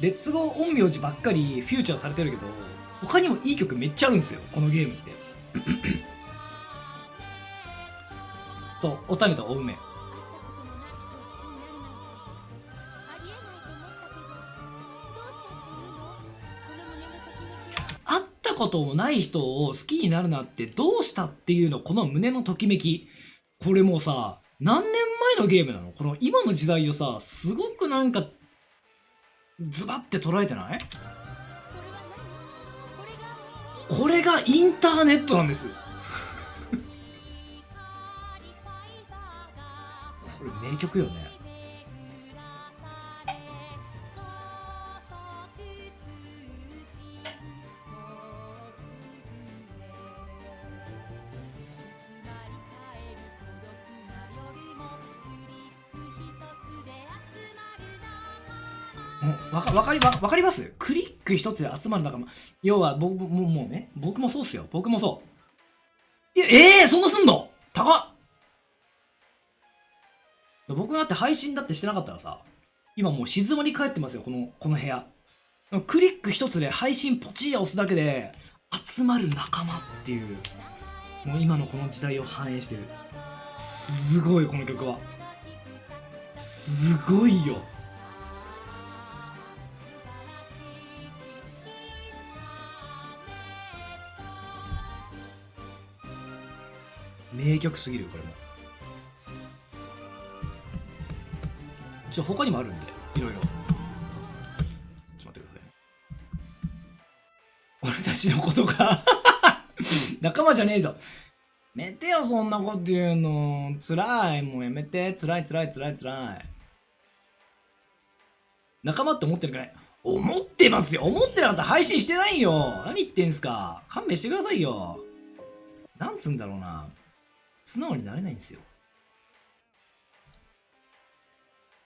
レッツゴー陰陽師ばっかりフューチャーされてるけど、他にもいい曲めっちゃあるんですよこのゲームって。そう、お種とお梅。会ったこともない人を好きになるなってどうしたっていうの、この胸のときめき。これもうさ、何年前のゲームなの？この今の時代をさ、すごくなんかズバって捉えてない？これがインターネットなんです。これ名曲よね。わかります？クリック一つで集まる仲間。要は僕もうね、僕もそうっすよ。僕もそう。いや、そんなすんの？高っ。僕だって配信だってしてなかったらさ、今もう静まり返ってますよ、この部屋。クリック一つで配信ポチー押すだけで集まる仲間っていう、もう今のこの時代を反映してる。すごい、この曲は。すごいよ。名曲すぎる、これも。他にもあるんで、いろいろ。ちょっと待ってくださいね。俺たちのことか。仲間じゃねえぞ。やめてよ、そんなこと言うの。つらい、もうやめて。つらい。仲間って思ってるかい？思ってますよ。思ってなかったら配信してないよ。何言ってんすか。勘弁してくださいよ。なんつうんだろうな。素直になれないんですよ。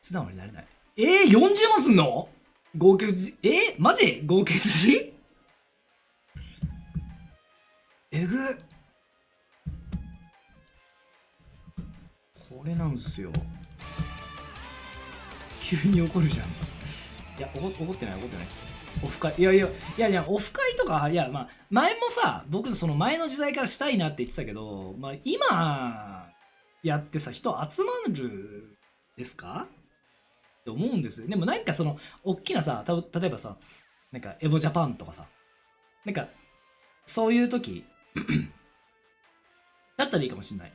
素直になれない。40万すんの？合計値。マジ？合計値？えぐっ。これなんすよ。急に怒るじゃん。いや、怒ってないです。オフ会。いや、オフ会とか、まあ、前もさ、僕、その前の時代からしたいなって言ってたけど、まあ、今、やってさ、人集まるですかって思うんですよ。でもなんかその、大きなさ、例えばさ、なんか、エボジャパンとかさ、なんか、そういう時、だったらいいかもしんない。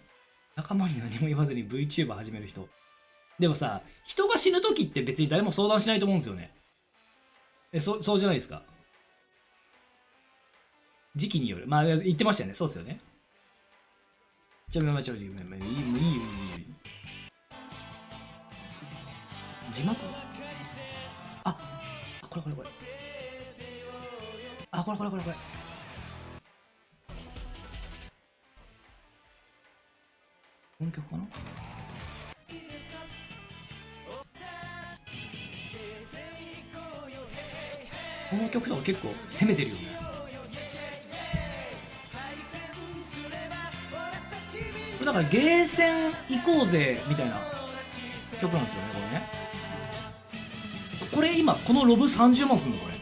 仲間に何も言わずに VTuber 始める人。でもさ、人が死ぬ時って別に誰も相談しないと思うんですよね。そうじゃないですか。時期による。まあ、言ってましたよね。そうっすよね。いいよ。字幕？これ。これ。この曲かな？この曲とか結構攻めてるよね。これだからゲーセン行こうぜみたいな曲なんですよね、これね。これ今このロブ30万すんのこれ。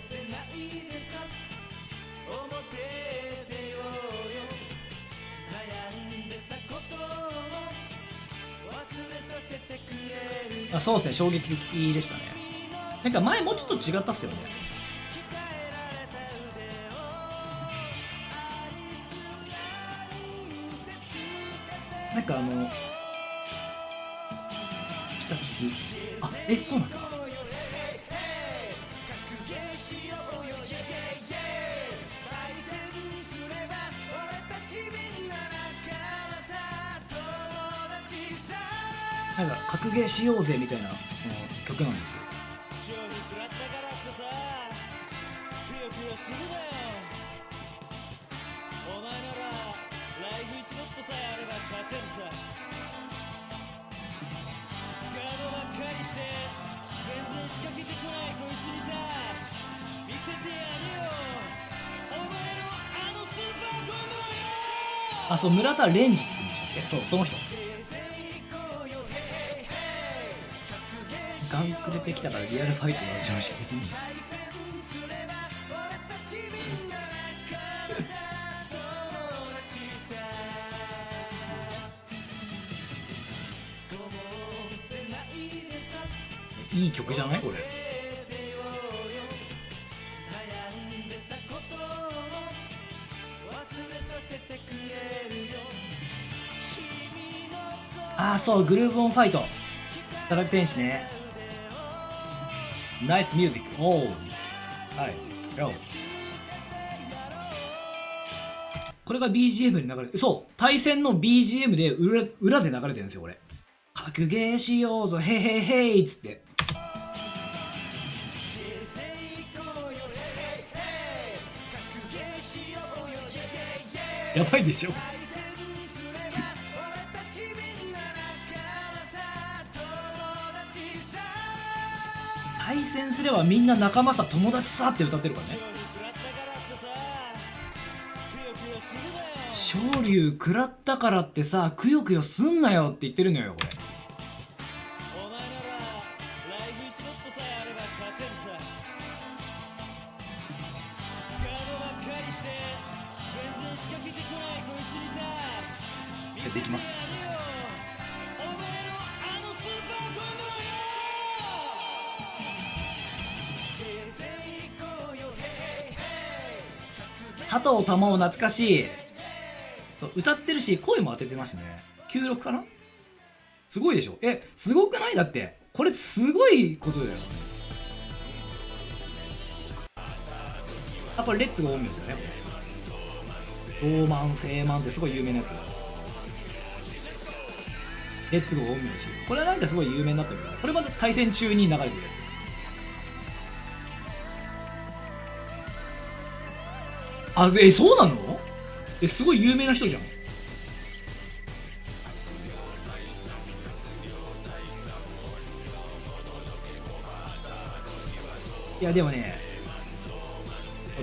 そうですね、衝撃的でしたね。なんか前もうちょっと違ったっすよね。なんか北父、そうなんだ。なんか格ゲーしようぜみたいな曲なんですよ。勝利食らったからってさくよくよするなよ。お前ならライフ1ドットさえあれば勝てるさ。ガードばっかりして全然仕掛けてこないこいつにさ見せてやるよお前のあのスーパーコンボよ。あ、そう、村田レンジって言うんでしたっけ。そう、その人。ガンくれてきたからリアルファイトが常識的にいい曲じゃないこれ。ああ、そう、グルーヴオンファイト叩く天使ね。ナイスミュージック。おお、はい、よ。これが BGM に流れて、そう、対戦の BGM で裏で流れてるんですよ、これ。格ゲーしようぞ、へへへいっつって。やばいでしょ。対戦すればみんな仲間さ、友達さって歌ってるからね。昇竜食らったからってさ、くよくよすんなよって言ってるのよ、これ。お前ならライフ1ドットさえあれば勝てるさ。ガードばっかりして全然仕掛けてこないこいつにさ出てきます。お前のあのスーパーコンボよ。佐藤珠緒懐かしい。そう歌ってるし声も当ててましたね。96かな。すごいでしょ。すごくない？だってこれすごいことだよ。あ、これレッツゴー陰陽師だね。ローマン聖マンってすごい有名なやつだ。レッツゴー陰陽師、これはなんかすごい有名になったけど、これまた対戦中に流れてるやつ。あ、そうなの？すごい有名な人じゃん。いやでもね、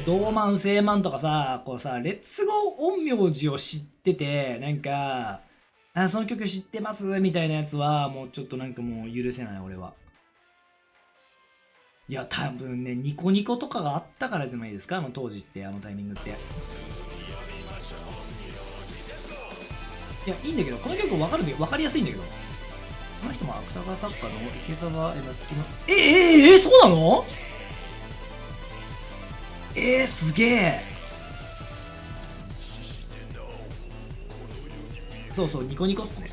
ドーマン聖マンとかさ、こうさ、レッツゴー陰陽師を知ってて、なんか、あ、その曲知ってますみたいなやつは、もうちょっとなんかもう許せない、俺は。いや、多分ね、ニコニコとかがあったからじゃないですか、当時って、あのタイミングって。いや、いいんだけど、この曲分かりやすいんだけど。この人も芥川作家の池澤夏樹の。そうなの？すげえ。そうそう、ニコニコっすね。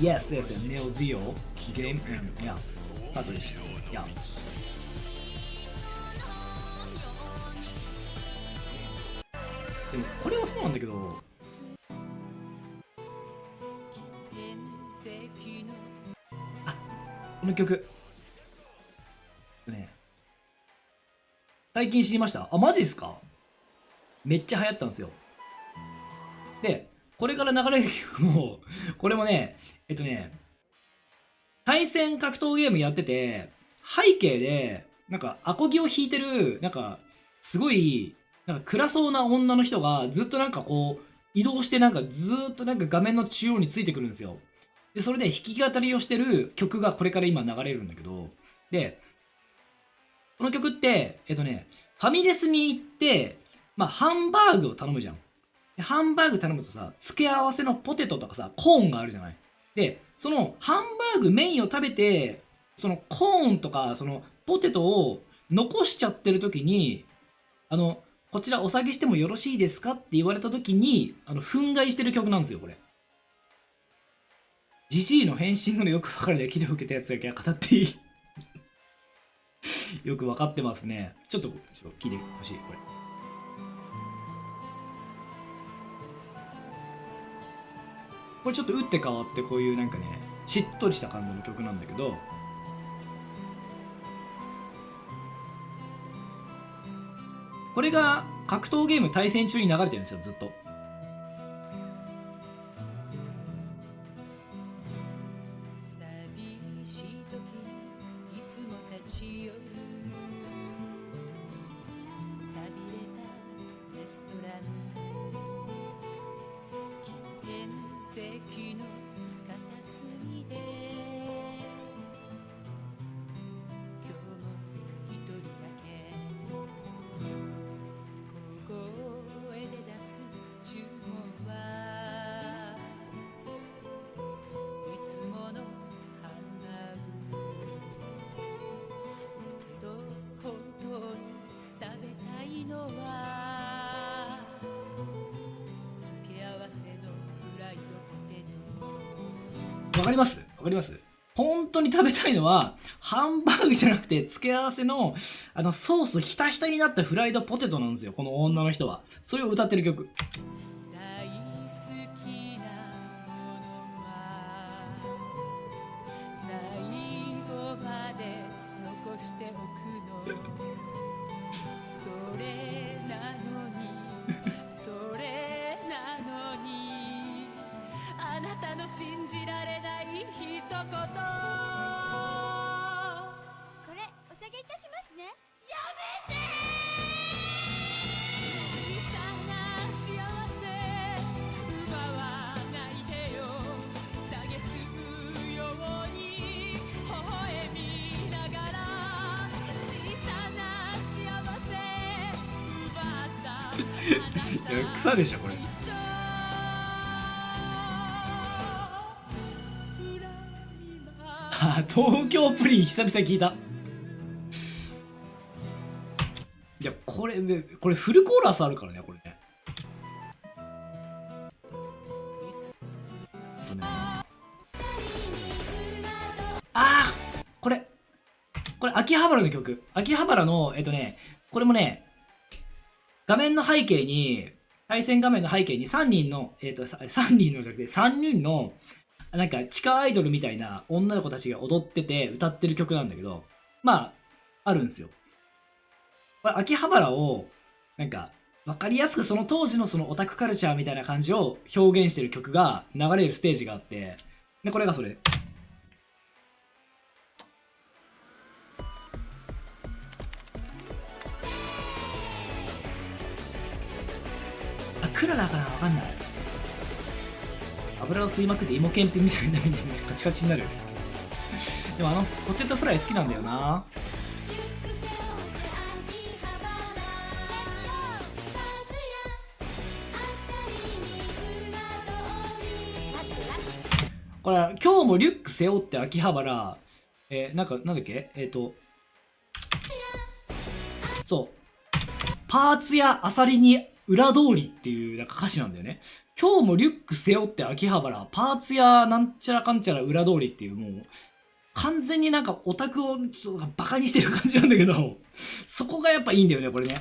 Yes, yes, Neo Geo game and yeah, publish. Yeah. でもこれはそうなんだけど、あ、この曲ね、最近知りました。あ、マジっすか？めっちゃ流行ったんですよ。で、これから流れる曲もこれもね、対戦格闘ゲームやってて、背景で、なんか、アコギを弾いてる、なんか、すごい、なんか暗そうな女の人がずっとなんかこう、移動してなんかずーっとなんか画面の中央についてくるんですよ。で、それで弾き語りをしてる曲がこれから今流れるんだけど、で、この曲って、ファミレスに行って、まあ、ハンバーグを頼むじゃん。でハンバーグ頼むとさ、付け合わせのポテトとかさ、コーンがあるじゃない。で、そのハンバーグメインを食べて、そのコーンとか、そのポテトを残しちゃってる時に、こちらお下げしてもよろしいですかって言われた時に、憤慨してる曲なんですよ、これ。ジジイの変身後のよくわかるで、キレを受けたやつだけは語っていいよくわかってますね。ちょっと聞いてほしい、これ。これちょっと打って変わってこういうなんかねしっとりした感じの曲なんだけど、これが格闘ゲーム対戦中に流れてるんですよ、ずっと。寂しい時にいつも立ち寄る寂れたレストラン、喫煙席の片隅で今日も一人だけ小声で出す注文はいつものハンバーグだけど本当に食べたいのは付け合わせのフライドポテト。わかります？わかります？本当に食べたいのはハンバーグじゃなくて付け合わせのソースひたひたになったフライドポテトなんですよ、この女の人は。それを歌ってる曲。大好きなものは最後まで残しておくの、それなのにそれなのにあなたの信じられない一言、これお下げいたしますね。やめて小さな幸せ奪わないでよ、蔑むように微笑みながら小さな幸せ奪ったあなたいや草でしょこれ。にそう恨みます東京プリン久々に聞いた。いやこれフルコーラスあるからね、これね。あとね、これ秋葉原の曲。秋葉原のこれもね、画面の背景に、対戦画面の背景に3人の3人のじゃなくて3人のなんか地下アイドルみたいな女の子たちが踊ってて歌ってる曲なんだけど、まああるんですよ。これ秋葉原をなんか分かりやすくその当時のそのオタクカルチャーみたいな感じを表現してる曲が流れるステージがあって、でこれがそれ。あ、クララかな、分かんない。油を吸いまくって芋けんぴみたいになるんでね、カチカチになる。でもポテトフライ好きなんだよな。これ今日もリュック背負って秋葉原、なんだっけ、そうパーツやアサリに裏通りっていうなんか歌詞なんだよね。今日もリュック背負って秋葉原、パーツやなんちゃらかんちゃら裏通りっていう、もう完全になんかオタクをちょっとバカにしてる感じなんだけど、そこがやっぱいいんだよね、これね。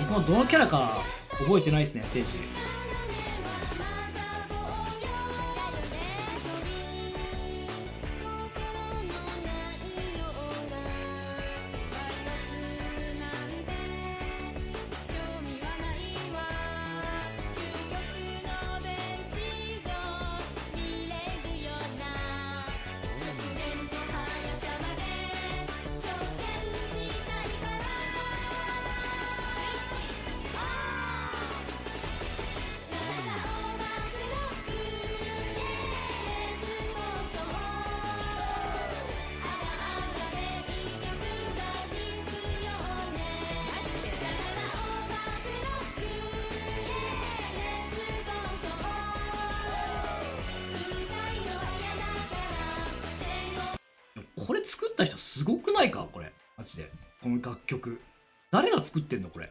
僕もどのキャラか覚えてないですね、ステージ。これ作った人すごくないか、これマジで。この楽曲。誰が作ってんのこれ。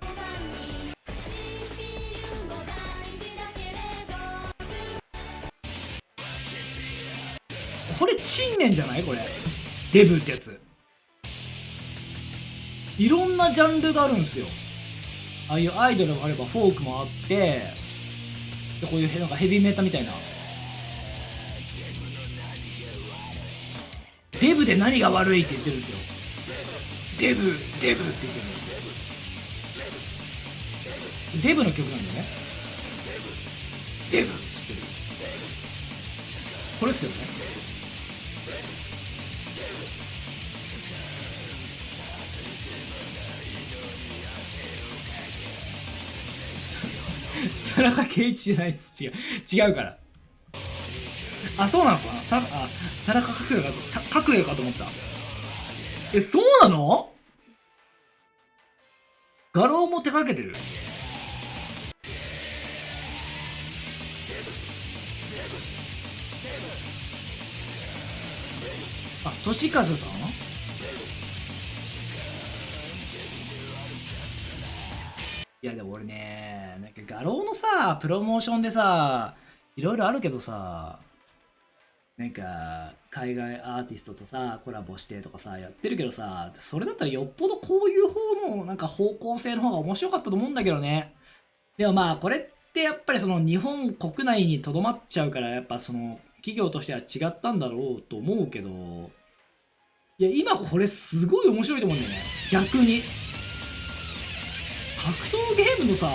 これ陳年じゃないこれ。デブってやつ。いろんなジャンルがあるんですよ。ああいうアイドルもあればフォークもあって、でこういうなんかヘビーメタみたいな。デブで何が悪いって言ってるんですよ。デブって言ってる。デブの曲なんだよね。デブっつってる。これっすよね。田中圭一じゃないっす。違うから。あ、そうなのかな。田中角栄かと思った。そうなの？画廊も手掛けてる。あ、俊和さん？いやでも俺ね、なんか画廊のさ、プロモーションでさ、いろいろあるけどさ、なんか海外アーティストとさコラボしてとかさやってるけどさ、それだったらよっぽどこういう方のなんか方向性の方が面白かったと思うんだけどね。でもまあこれってやっぱりその日本国内にとどまっちゃうから、やっぱその企業としては違ったんだろうと思うけど、いや今これすごい面白いと思うんだよね。逆に格闘ゲームのさ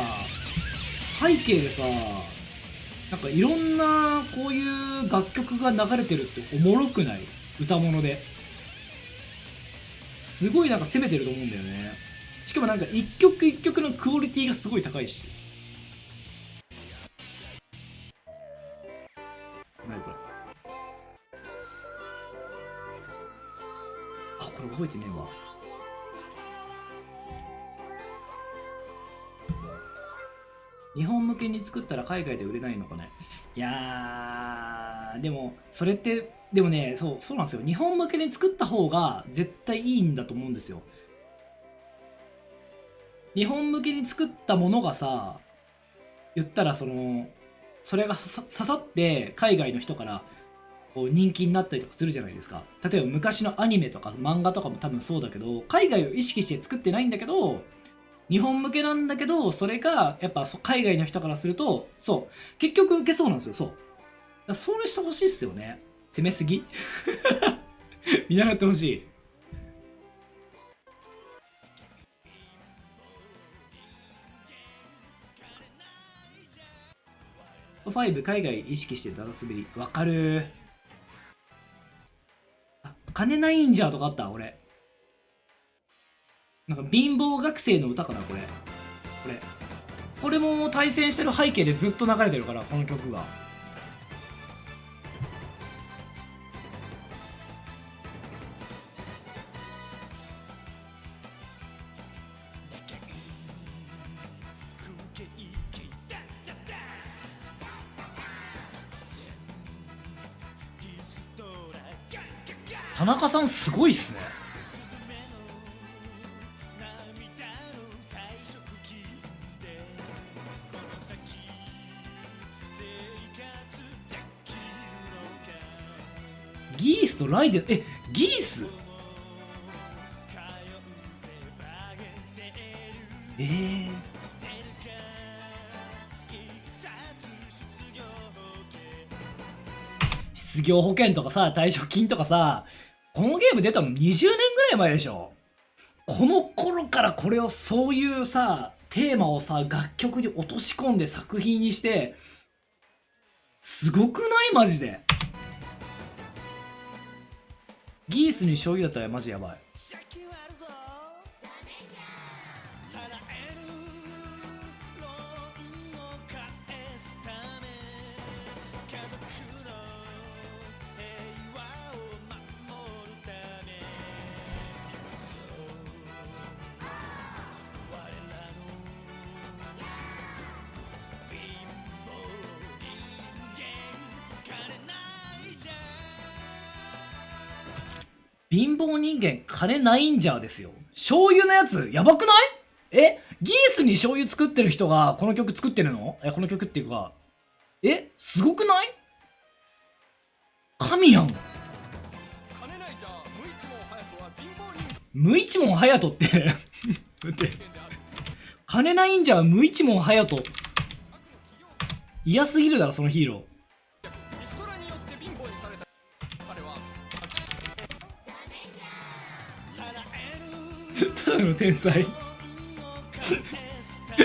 背景でさ、なんかいろんなこういう楽曲が流れてるっておもろくない？歌物で。すごいなんか攻めてると思うんだよね。しかもなんか一曲一曲のクオリティがすごい高いし。何これ。あ、これ覚えてねえわ。日本向けに作ったら海外で売れないのかね。いやー、でも、それって、でもね、そうなんですよ。日本向けに作った方が絶対いいんだと思うんですよ。日本向けに作ったものがさ、言ったらそれが刺さって海外の人からこう人気になったりとかするじゃないですか。例えば昔のアニメとか漫画とかも多分そうだけど、海外を意識して作ってないんだけど、日本向けなんだけど、それがやっぱ海外の人からすると、そう結局受けそうなんですよ。そうしてほしいっすよね。攻めすぎ見習ってほしい。5海外意識してダダ滑り。わかる。あ、金ないんじゃとかあった。俺なんか貧乏学生の歌かな。これも対戦してる背景でずっと流れてるから、この曲が。田中さんすごいっすね。ギースとライデン、ギース失業保険とかさ、退職金とかさ、このゲーム出たの20年ぐらい前でしょ。この頃からこれをそういうさ、テーマをさ、楽曲に落とし込んで作品にして、すごくない？マジで。ギースに醤油だったらマジやばい。貧乏人間金ないんじゃですよ。醤油のやつ、やばくない？ギースに醤油作ってる人がこの曲作ってるの？この曲っていうか、すごくない？神やん。金ないじゃ無一文隼人は貧乏人無一文隼人って待って、金ないんじゃ無一文隼人嫌すぎるだろそのヒーロリストラによって貧乏にされた彼はー。ただの天才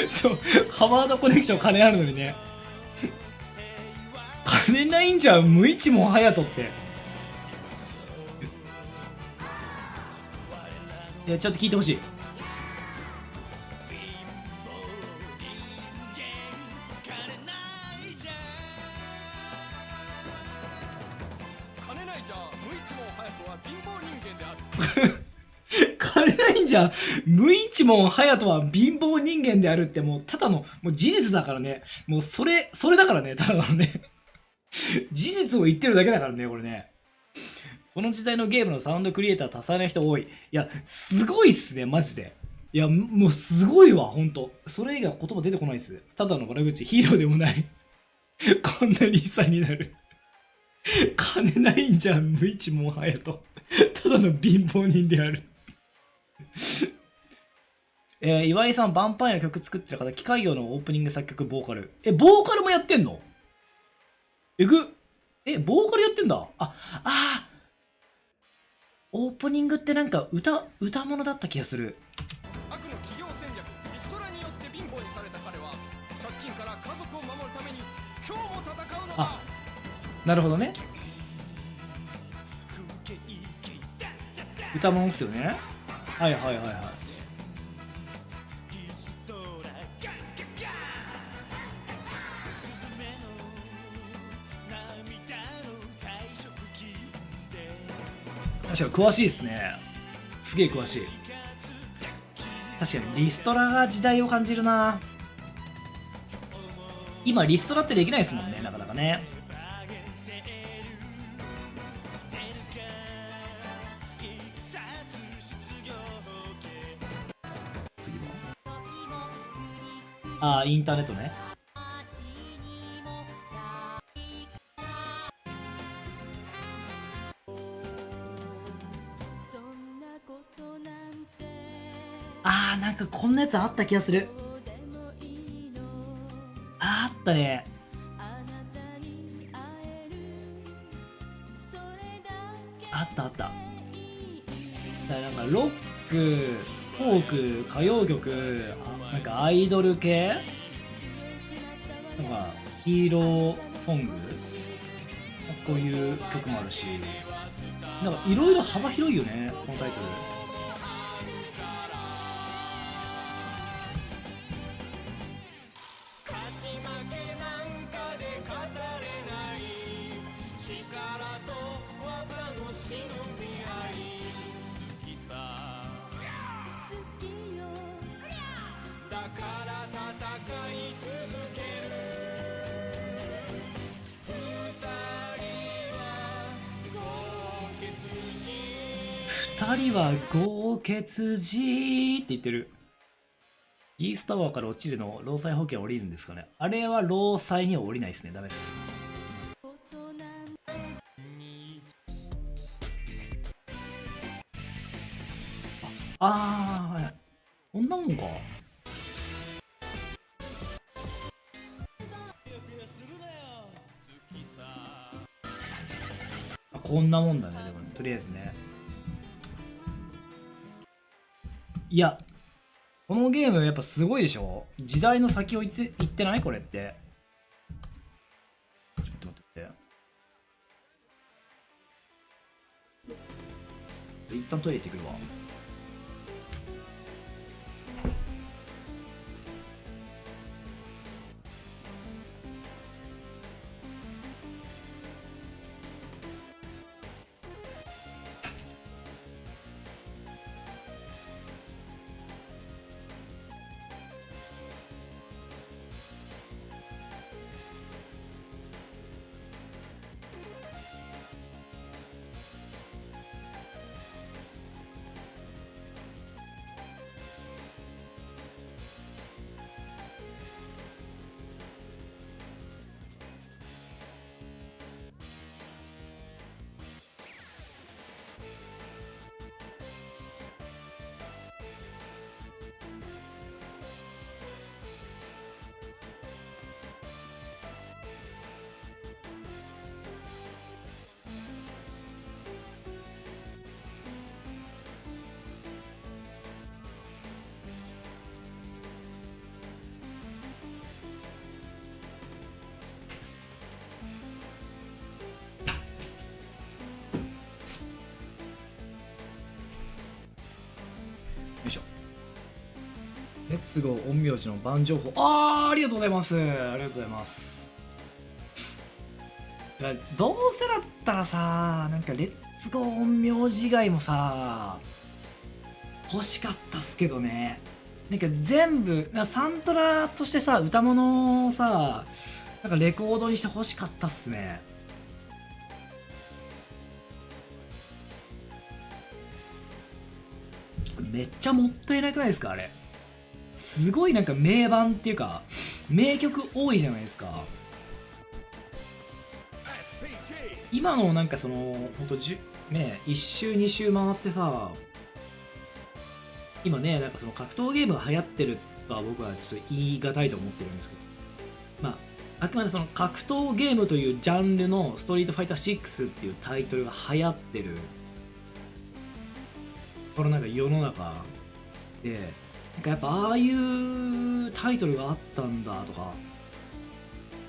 そうハワードコネクション金あるのにね金ないんじゃ無一文隼人っていやちょっと聞いてほしい。金ないじゃ無一文隼人は貧乏人間である金ないんじゃ無一文隼人は貧乏人間であるってもうただのもう事実だからね。もうそれだからね。ただのね事実を言ってるだけだからねこれね。この時代のゲームのサウンドクリエイター多彩な人多い。いやすごいっすねマジで。いやもうすごいわほんと。それ以外言葉出てこないっす。ただの悪口ヒーローでもないこんなに悲惨になる金ないんじゃん無一文隼人ただの貧乏人である岩井さん、ヴァンパイアの曲作ってる方、機械業のオープニング作曲、ボーカル。ボーカルもやってんの？ボーカルやってんだ。オープニングってなんか歌物だった気がする。悪の企業戦略リストラによって貧乏にされた彼は借金から家族を守るために今日も戦うのだ。なるほどね。歌物っすよね。はいはいはいはい。確かに詳しいですね。すげえ詳しい。確かにリストラが時代を感じるな。今リストラってできないですもんねなかなかね。次はインターネットね。なんかこんなやつあった気がする。あったね。あった。だからなんかロック、フォーク、歌謡曲、なんかアイドル系、なんかヒーローソング、こういう曲もあるし、なんかいろいろ幅広いよねこのタイトル。二人は豪傑寺って言ってる。ギースタワーから落ちるの労災保険降りるんですかね。あれは労災には降りないですね。ダメです。はい。こんなもんか。こんなもんだね。でもね、とりあえずね。いや、このゲームやっぱすごいでしょ。時代の先を行ってないこれって。ちょっと待って。一旦トイレ行ってくるわ。レッツゴー陰陽師の番情報。ありがとうございます。ありがとうございます。いやどうせだったらさ、なんかレッツゴー陰陽師以外もさ、欲しかったっすけどね。なんか全部、サントラとしてさ、歌物をさ、なんかレコードにして欲しかったっすね。めっちゃもったいなくないですかあれ。すごいなんか名盤っていうか名曲多いじゃないですか。今のなんかそのほんとね1周2周回ってさ、今ねなんかその格闘ゲームが流行ってるとは僕はちょっと言い難いと思ってるんですけど、まああくまでその格闘ゲームというジャンルのストリートファイター6っていうタイトルが流行ってるこのなんか世の中で、なんかやっぱああいうタイトルがあったんだとか、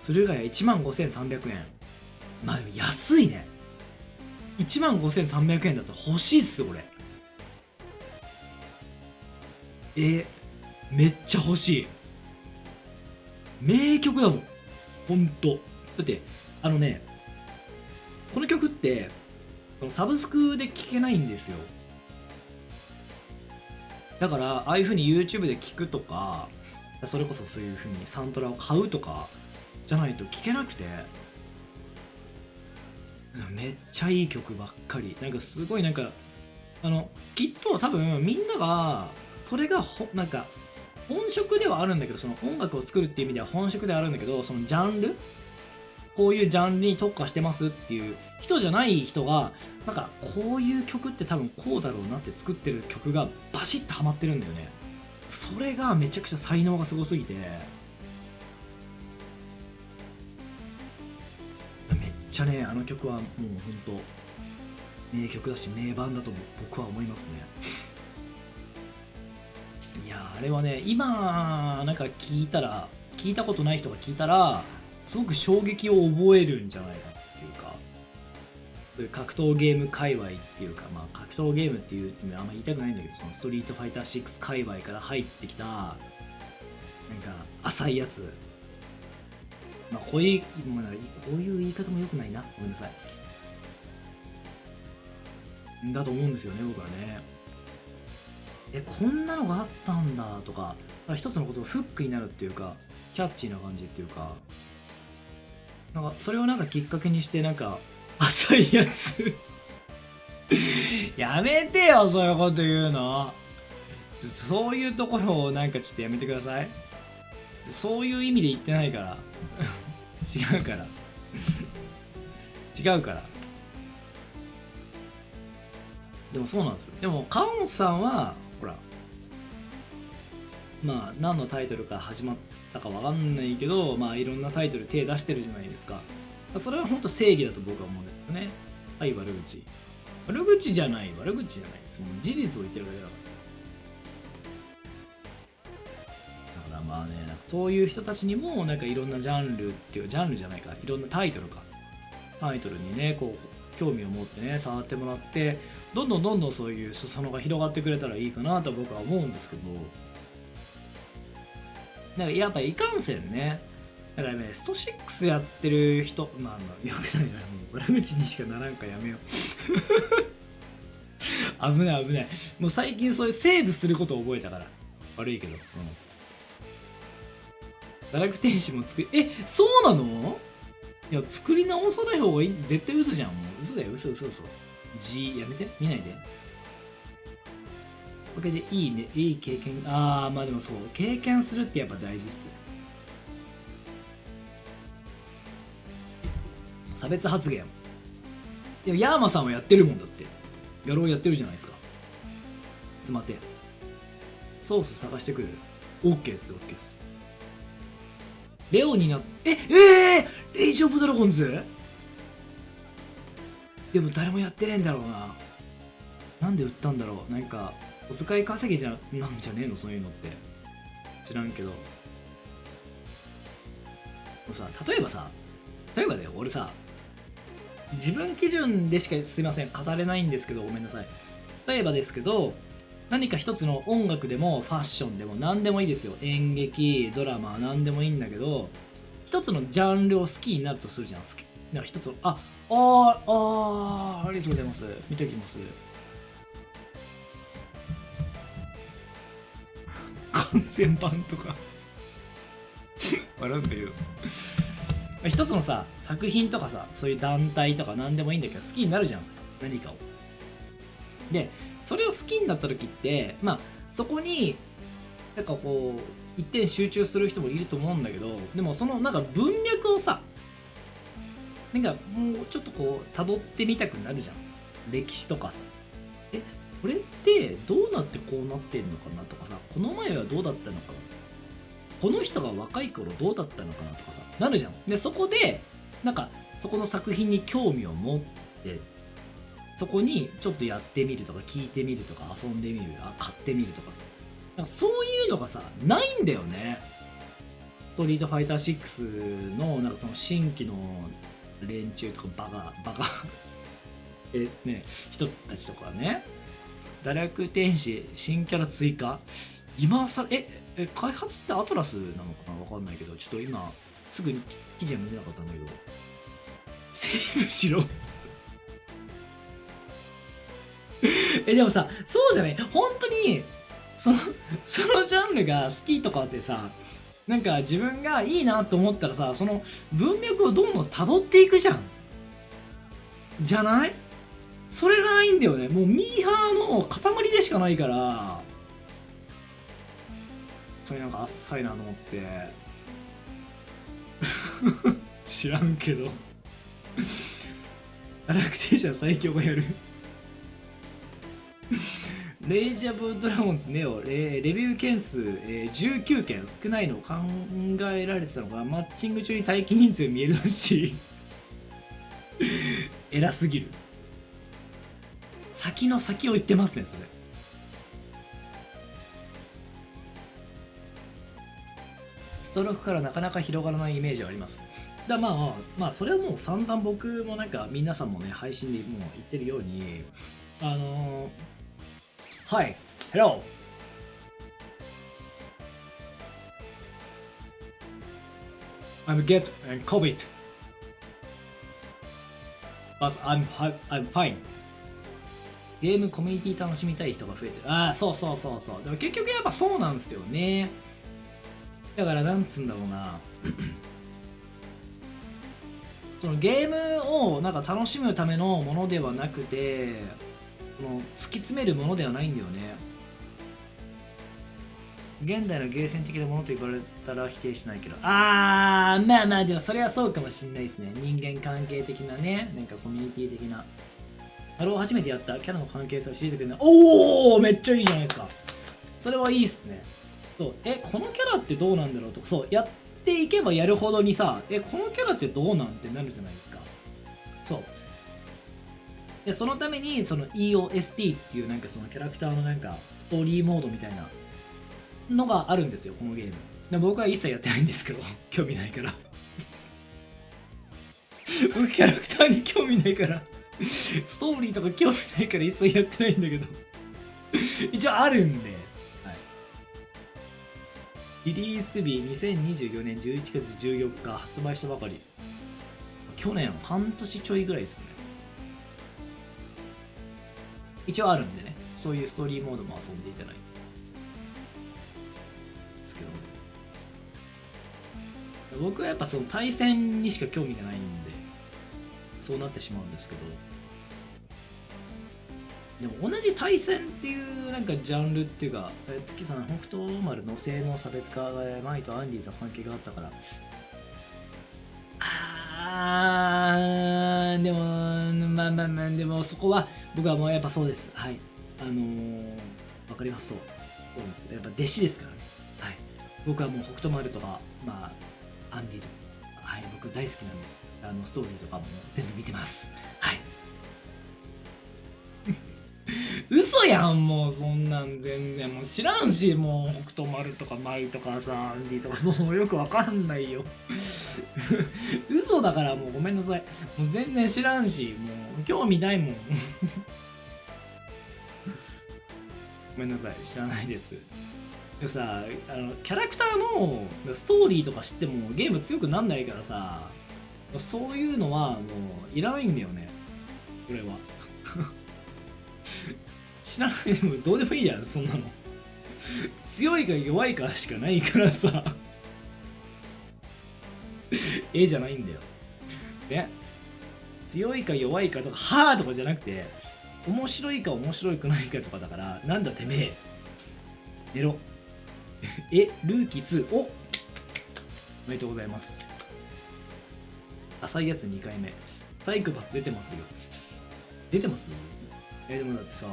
駿河屋15,300円。まあでも安いね。15,300円だったら欲しいっす俺。めっちゃ欲しい。名曲だもん。ほんと。だってこの曲ってサブスクで聴けないんですよ。だからああいう風に YouTube で聴くとか、それこそそういう風にサントラを買うとかじゃないと聴けなくて、めっちゃいい曲ばっかり。なんかすごいなんかきっと多分みんながそれがなんか本職ではあるんだけど、その音楽を作るっていう意味では本職ではあるんだけど、そのジャンル、こういうジャンルに特化してますっていう人じゃない人が、なんかこういう曲って多分こうだろうなって作ってる曲がバシッとハマってるんだよね。それがめちゃくちゃ才能がすごすぎて、めっちゃねあの曲はもうほんと名曲だし名盤だと僕は思いますね。いやあれはね、今なんか聞いたことない人が聞いたらすごく衝撃を覚えるんじゃないかっていうか、そういう格闘ゲーム界隈っていうか、まあ格闘ゲームっていうあんま言いたくないんだけど、そのストリートファイター6界隈から入ってきたなんか浅いやつ、まあこういう言い方も良くないな、ごめんなさいだと思うんですよね、僕はね。こんなのがあったんだとか、一つのことがフックになるっていうか、キャッチーな感じっていうか、なんかそれをなんかきっかけにしてなんか浅いやつやめてよそういうこと言うの。そういうところをなんかちょっとやめてください。そういう意味で言ってないから違うから違うから。でもそうなんです。でも川本さんはほら、まあ何のタイトルから始まったかわかんないけど、まあいろんなタイトル手出してるじゃないですか。それは本当正義だと僕は思うんですよね。はい、悪口じゃないです。もう事実を言ってるだけだから。だからまあね、なんかそういう人たちにもなんかいろんなジャンルっていうジャンルじゃないか、いろんなタイトルにねこう興味を持ってね触ってもらって、どんどんそういう裾野が広がってくれたらいいかなと僕は思うんですけど、なんかやっぱいかんせんね、だからねスト6やってる人、まあよくないな、もう悪口にしかならんかやめよう危ないもう最近そういうセーブすることを覚えたから悪いけど、堕落天使も作り、そうなの？いや作り直さない方がいい。絶対嘘じゃん。もう嘘だよ、嘘G やめて、見ないで。おかげでいいね、いい経験。まあでもそう、経験するってやっぱ大事っす。差別発言。いや、ヤーマさんはやってるもんだって。野郎やってるじゃないですか。つまて。ソース探してくる。OK っす。レオになっレイジオブドラゴンズ？でも誰もやってねえんだろうな。なんで売ったんだろう。なんかお使い稼ぎなんじゃねえの、そういうのって。知らんけど。もうさ、例えばだよ、俺さ、自分基準でしかすいません語れないんですけど、ごめんなさい。例えばですけど、何か一つの音楽でもファッションでも何でもいいですよ。演劇、ドラマ、何でもいいんだけど、一つのジャンルを好きになるとするじゃん。なんか一つの、ありがとうございます。見ておきます。完全版とか笑うんだけど一つのさ作品とかさ、そういう団体とか何でもいいんだけど好きになるじゃん、何かを。でそれを好きになった時って、まあそこになんかこう一点集中する人もいると思うんだけど、でもそのなんか文脈をさ、なんかもうちょっとこう辿ってみたくなるじゃん、歴史とかさ。これってどうなってこうなってんのかなとかさ、この前はどうだったのかな、この人が若い頃どうだったのかなとかさ、なるじゃん。でそこでなんかそこの作品に興味を持って、そこにちょっとやってみるとか聞いてみるとか遊んでみる、買ってみるとかさ、なんかそういうのがさないんだよね。ストリートファイター6のなんかその新規の連中とかバカ人たちとかね、堕落天使新キャラ追加、今さ開発ってアトラスなのかな、わかんないけど、ちょっと今すぐに記事は見てなかったんだけど、セーブしろでもさ、そうじゃない、本当にそのジャンルが好きとかってさ、なんか自分がいいなと思ったらさ、その文脈をどんどん辿っていくじゃん、じゃない？それがないんだよね。もうミーハーの塊でしかないから、それなんかあっさいなと思って知らんけど堕落天使は最強がやるレイジャブドラゴンズネオ、レビュー件数、19件少ないのを考えられてたのが、マッチング中に待機人数見えるらしい偉すぎる。先の先を言ってますね、それ。ストロークからなかなか広がらないイメージはあります。まあそれはもう散々僕もなんか皆さんもね配信でもう言ってるように、はい、Hello! I'm get COVID, but I'm fine. ゲームコミュニティ楽しみたい人が増えてる。そうでも結局やっぱそうなんですよね。だからなんつうんだろうなそのゲームをなんか楽しむためのものではなくて、その突き詰めるものではないんだよね。現代のゲーセン的なものと言われたら否定しないけど、まあでもそれはそうかもしんないですね。人間関係的なね、なんかコミュニティ的な。あれを初めてやったキャラの関係性を知りたくない。めっちゃいいじゃないですか。それはいいっすね。そう、このキャラってどうなんだろうとか、そうやっていけばやるほどにさ、このキャラってどうなんてなるじゃないですか。そうで、そのためにその EOST っていうなんかそのキャラクターのなんかストーリーモードみたいなのがあるんですよ、このゲーム。で僕は一切やってないんですけど興味ないから僕キャラクターに興味ないからストーリーとか興味ないから一切やってないんだけど一応あるんで、はい、リリース日2024年11月14日発売したばかり。去年半年ちょいぐらいですね。一応あるんでね、そういうストーリーモードも遊んでいただいてですけど、僕はやっぱその対戦にしか興味がないんでそうなってしまうんですけど、でも同じ対戦っていうなんかジャンルっていうか、月さん北斗丸の性能差別化がマイとアンディと関係があったから、でもでもそこは僕はもうやっぱそうです。はい、わかります。そうです。やっぱ弟子ですからね。はい、僕はもう北斗丸とかアンディとか、はい、僕大好きなんでストーリーとかも全部見てます。はい嘘やん、もうそんなん全然もう知らんし、もう北斗丸とか舞とかさ、アンディとかもうよくわかんないよ嘘だからもうごめんなさい。もう全然知らんし、もう興味ないもんごめんなさい、知らないです。でもさ、キャラクターのストーリーとか知ってもゲーム強くなんないからさ、そういうのはもういらないんだよね、これは。知らないでもどうでもいいじゃん、そんなの。強いか弱いかしかないからさ。じゃないんだよ。ね。強いか弱いかとか、はーとかじゃなくて、面白いか面白くないかとかだから、なんだてめえ。寝ろ。ルーキー2、おめでとうございます。浅いやつ2回目。サイクパス出てますよ。出てます？でもだってさ、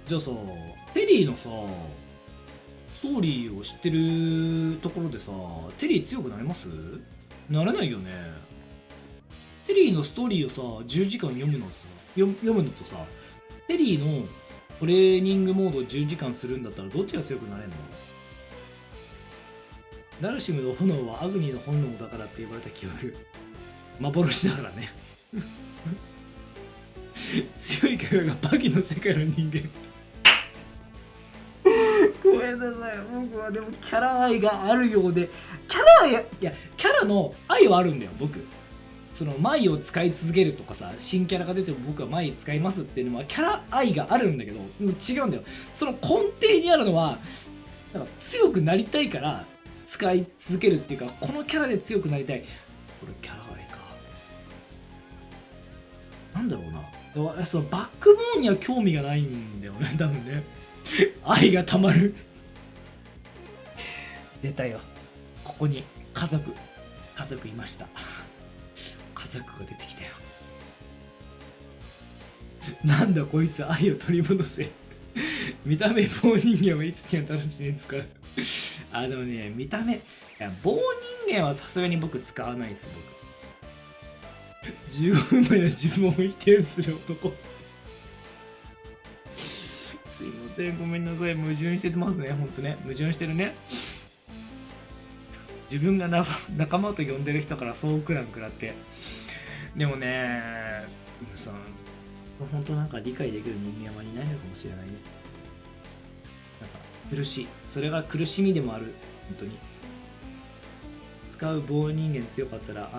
じゃあさ、テリーのさ、ストーリーを知ってるところでさ、テリー強くなれます？なれないよね。テリーのストーリーをさ、10時間読むのとさ、テリーのトレーニングモードを10時間するんだったらどっちが強くなれるの？ダルシムの炎はアグニの炎だからって言われた記憶。幻だからね。強いキャラがバキの世界の人間。ごめんなさい、僕はでもキャラ愛があるようで、キャラの愛はあるんだよ、僕。そのマイを使い続けるとかさ、新キャラが出ても僕はマイ使いますっていうのはキャラ愛があるんだけど、違うんだよ。その根底にあるのは、なんか強くなりたいから使い続けるっていうか、このキャラで強くなりたい。これキャラ愛か。なんだろうな。そのバックボーンには興味がないんだよね、多分ね。愛がたまる。出たよ。ここに家族いました。家族が出てきたよ。なんだこいつ、愛を取り戻せ。見た目棒人間はいつには楽しみに使う。でもね、見た目、棒人間はさすがに僕使わないです、僕。15分前の自分を否定する男。すいません、ごめんなさい。矛盾してますね、ほんとね。矛盾してるね。自分が仲間と呼んでる人からそうクラン食らって。でもね、本当なんか理解できる人間はいないのかもしれないね。なんか苦しい。それが苦しみでもある。本当に。使う棒人間強かったら、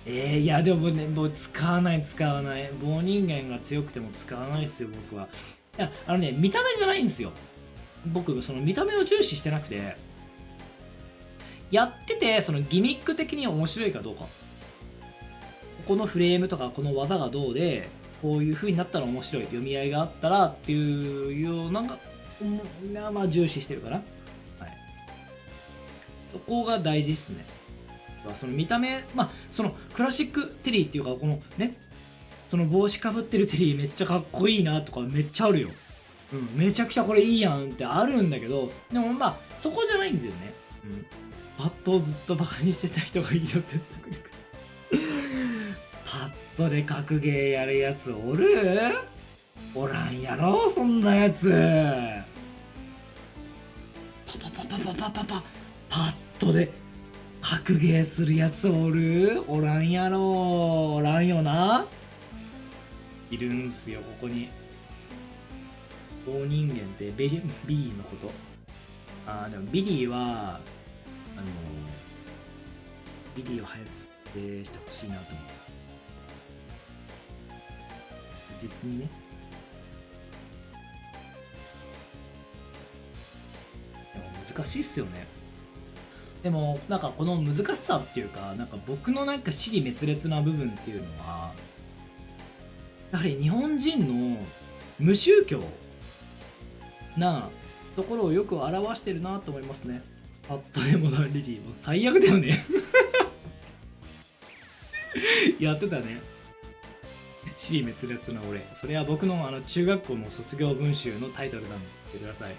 いやでもね、もう使わない。棒人間が強くても使わないですよ、僕は。いや、見た目じゃないんですよ。僕、その見た目を重視してなくて、やってて、そのギミック的に面白いかどうか。このフレームとか、この技がどうで、こういう風になったら面白い。読み合いがあったらっていうようなが、まあ重視してるかな。はい。そこが大事っすね。その見た目、そのクラシックテリーっていうか、このね、その帽子かぶってるテリーめっちゃかっこいいなとかめっちゃあるよ。めちゃくちゃこれいいやんってあるんだけど、でもそこじゃないんですよね。パッドをずっとバカにしてた人がいいよ、絶対。パッドで格ゲーやるやつおる？おらんやろ、そんなやつ。パッドで格ゲーするやつおる？おらんやろ。おらんよな。いるんすよ、ここに。棒人間ってビリーのこと。でもビリーはビリーを早くしてほしいなと思う。実にね。でも難しいっすよね。でもなんかこの難しさっていうか、なんか僕のなんか支離滅裂な部分っていうのは、やはり日本人の無宗教なところをよく表してるなと思いますね。パッドでモダンリリーも最悪だよね。やってたね。支離滅裂な俺。それは僕の中学校の卒業文集のタイトルなんでください。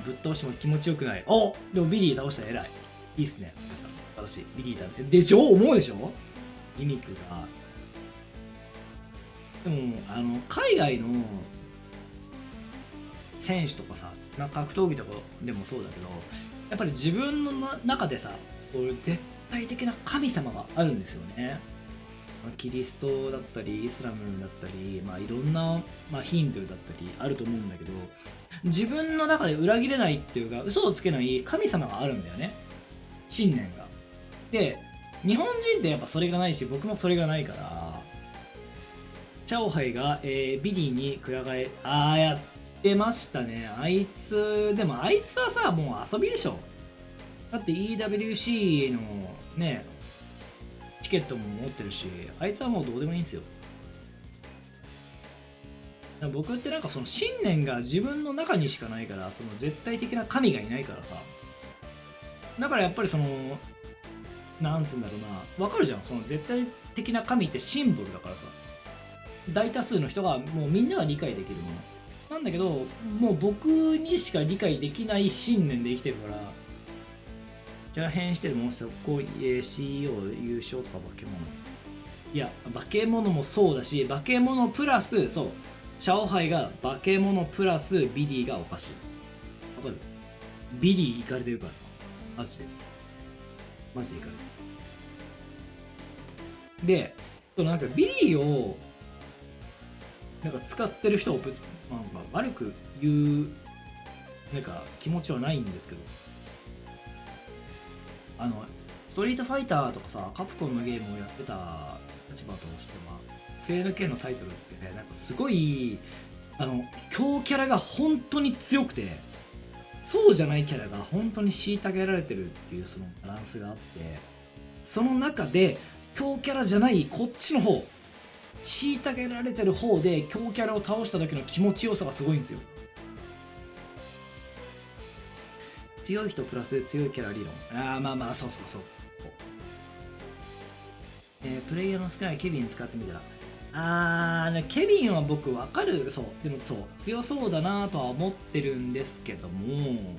ぶっ倒しても気持ちよくない。でもビリー倒したら偉い。いいっすね。皆さん素晴らしい。ビリーだね。でしょ？思うでしょ？ギミックが。でも海外の選手とかさ、格闘技とかでもそうだけど、やっぱり自分の中でさ、そういう絶対的な神様があるんですよね。キリストだったりイスラムだったり、まあ、いろんな、まあ、ヒンドゥーだったりあると思うんだけど、自分の中で裏切れないっていうか嘘をつけない神様があるんだよね、信念が。で日本人ってやっぱそれがないし、僕もそれがないから、チャオハイが、ビリーにくら替えやってましたね。あいつでもあいつはさもう遊びでしょ。だって EWC のねチケットも持ってるし、あいつはもうどうでもいいんですよ。僕ってなんかその信念が自分の中にしかないから、その絶対的な神がいないからさ、だからやっぱりそのなんつうんだろうな、わかるじゃん、その絶対的な神ってシンボルだからさ、大多数の人がもうみんなが理解できるものなんだけど、もう僕にしか理解できない信念で生きてるから、キャラ変してるモンスター、こう CEO 優勝とか化け物、いや化け物もそうだし、化け物プラスそうシャオハイが化け物プラスビリーがおかしい。わかる？ビリーいかれてるからマジでいかれてる。でなんかビリーをなんか使ってる人を別に、まあ、悪く言うなんか気持ちはないんですけど、ストリートファイターとかさカプコンのゲームをやってた立場としては SNK のタイトルってね、なんかすごい強キャラが本当に強くて、そうじゃないキャラが本当に虐げられてるっていうそのバランスがあって、その中で強キャラじゃないこっちの方、虐げられてる方で強キャラを倒した時の気持ちよさがすごいんですよ。強い人プラス強いキャラ理論。まあそうプレイヤーの少ないケビン使ってみたら、ケビンは僕わかる。そうでもそう強そうだなとは思ってるんですけども、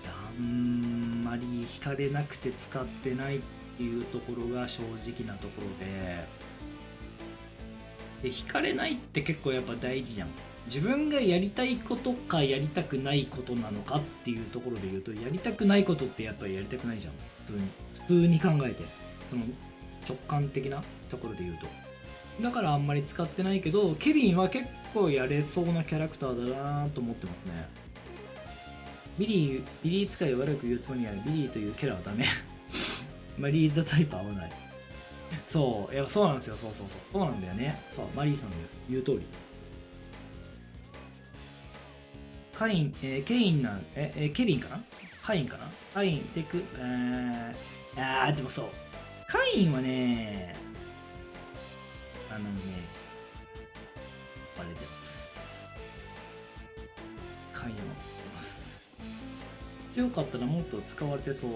あんまり惹かれなくて使ってないっていうところが正直なところで、惹かれないって結構やっぱ大事じゃん。自分がやりたいことかやりたくないことなのかっていうところで言うと、やりたくないことってやっぱりやりたくないじゃん、普通に考えて、その直感的なところで言うと。だからあんまり使ってないけど、ケビンは結構やれそうなキャラクターだなと思ってますね。ビリー使いを悪く言うつもりはない。ビリーというキャラはダメマリーダタイプ合わない。そういやそうなんですよ。そうなんだよね。そうマリーさんの言う通り。ケインなんケビンかな、カインかな、カインテクでもそうカインはねバレてます。カインはます。強かったらもっと使われてそう。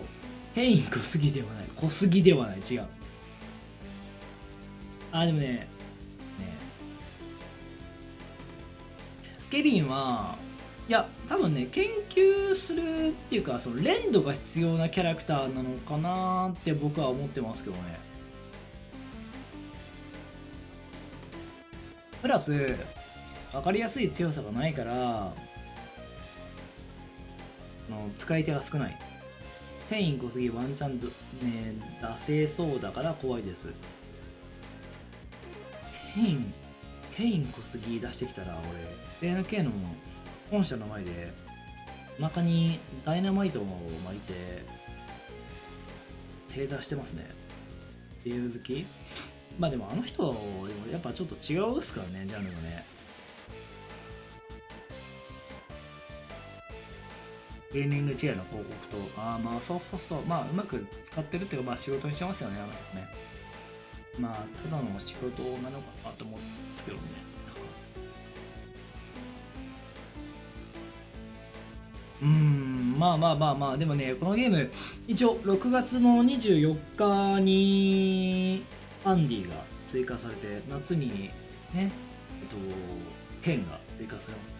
ケイン小すぎではない、違う。でもねケビンはいや多分ね研究するっていうか、その連動が必要なキャラクターなのかなって僕は思ってますけどね。プラス分かりやすい強さがないから使い手が少ない。ケイン小杉ワンチャンね出せそうだから怖いです。ケイン小杉出してきたら俺 NK の本社の前でお腹にダイナマイトを巻いて正座してますね。ゲーム好き？まあでもあの人やっぱちょっと違うっすからね、ジャンルがね。ゲーミングチェアの広告とまあそうまあうまく使ってるっていうか、まあ仕事にしてますよね、あの人ね。まあただの仕事なのかなと思うんですけどね。まあでもね、このゲーム一応6月の24日にアンディが追加されて、夏にねケンが追加されます。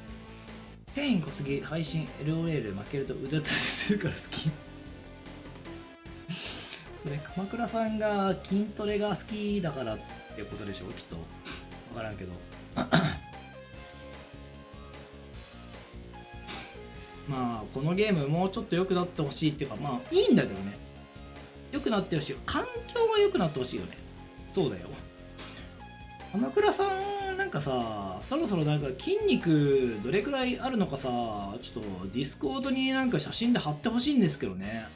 ケイン小杉配信 LOL 負けると腕立てするから好きそれ鎌倉さんが筋トレが好きだからってことでしょきっと。分からんけどまあこのゲームもうちょっと良くなってほしいっていうか、まあいいんだけどね、良くなってほしい。環境は良くなってほしいよね。そうだよ。鎌倉さんなんかさ、そろそろなんか筋肉どれくらいあるのかさ、ちょっとディスコードになんか写真で貼ってほしいんですけどね。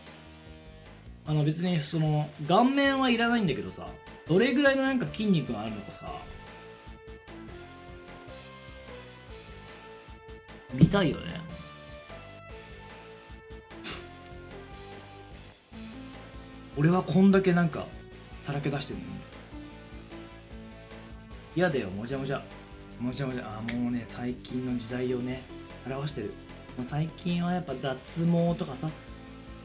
別にその顔面はいらないんだけどさ、どれぐらいのなんか筋肉があるのかさ、見たいよね。俺はこんだけなんかさらけ出してるのに嫌だよ。もじゃもじゃもじゃもじゃ。もうね、最近の時代をね表してる。もう最近はやっぱ脱毛とかさ、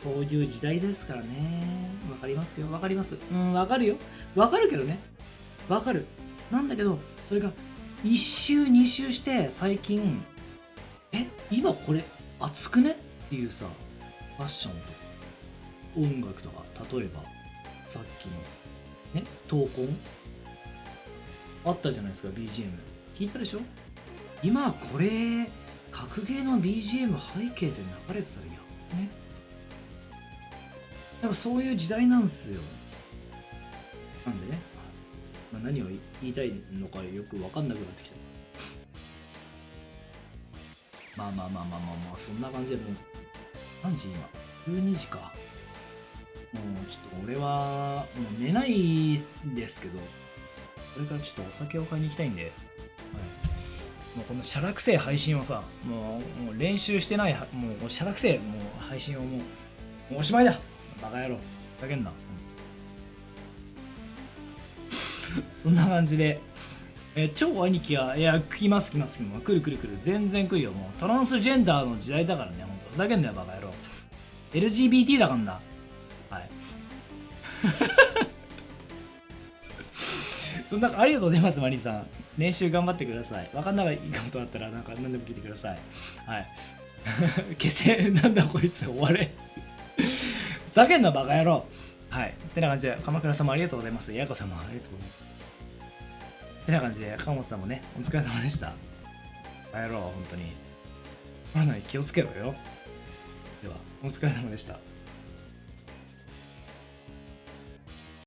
そういう時代ですからね。わかりますよ、わかります。わかるよ、わかるけどね、わかる。なんだけど、それが1周2周して最近今これ熱くねっていうさ、ファッションとか音楽とか、例えばさっきのね闘魂あったじゃないですか。 BGM 聞いたでしょ。今これ格ゲーの BGM 背景で流れてたらやね。やっぱそういう時代なんですよ。なんでね、何を言いたいのかよく分かんなくなってきた。まあそんな感じで、もう何時今12時か。もうちょっと俺はもう寝ないんですけど、これからちょっとお酒を買いに行きたいんで、はい、もうこのシャラくせえ配信はさ、もう練習してない、もうシャラくせえもう配信をもうおしまいだ。バカ野郎、ふざけんな。そんな感じで、超兄貴が、いや、来ます、来る、全然来るよ。もうトランスジェンダーの時代だからね、ほんと。ふざけんなよ、バカ野郎。LGBT だからな。はい。そんな、ありがとうございます、マリーさん。練習頑張ってください。わかんないことあったら、なんか何でも聞いてください。はい。消せ、なんだこいつ、終われ。ふざけんな、バカ野郎。はい。ってな感じで、鎌倉様ありがとうございます。やこ様ありがとうございます。ってな感じで、鎌本さんもね、お疲れ様でした。バカ野郎、本当に。コロナに気をつけろよ。では、お疲れ様でした。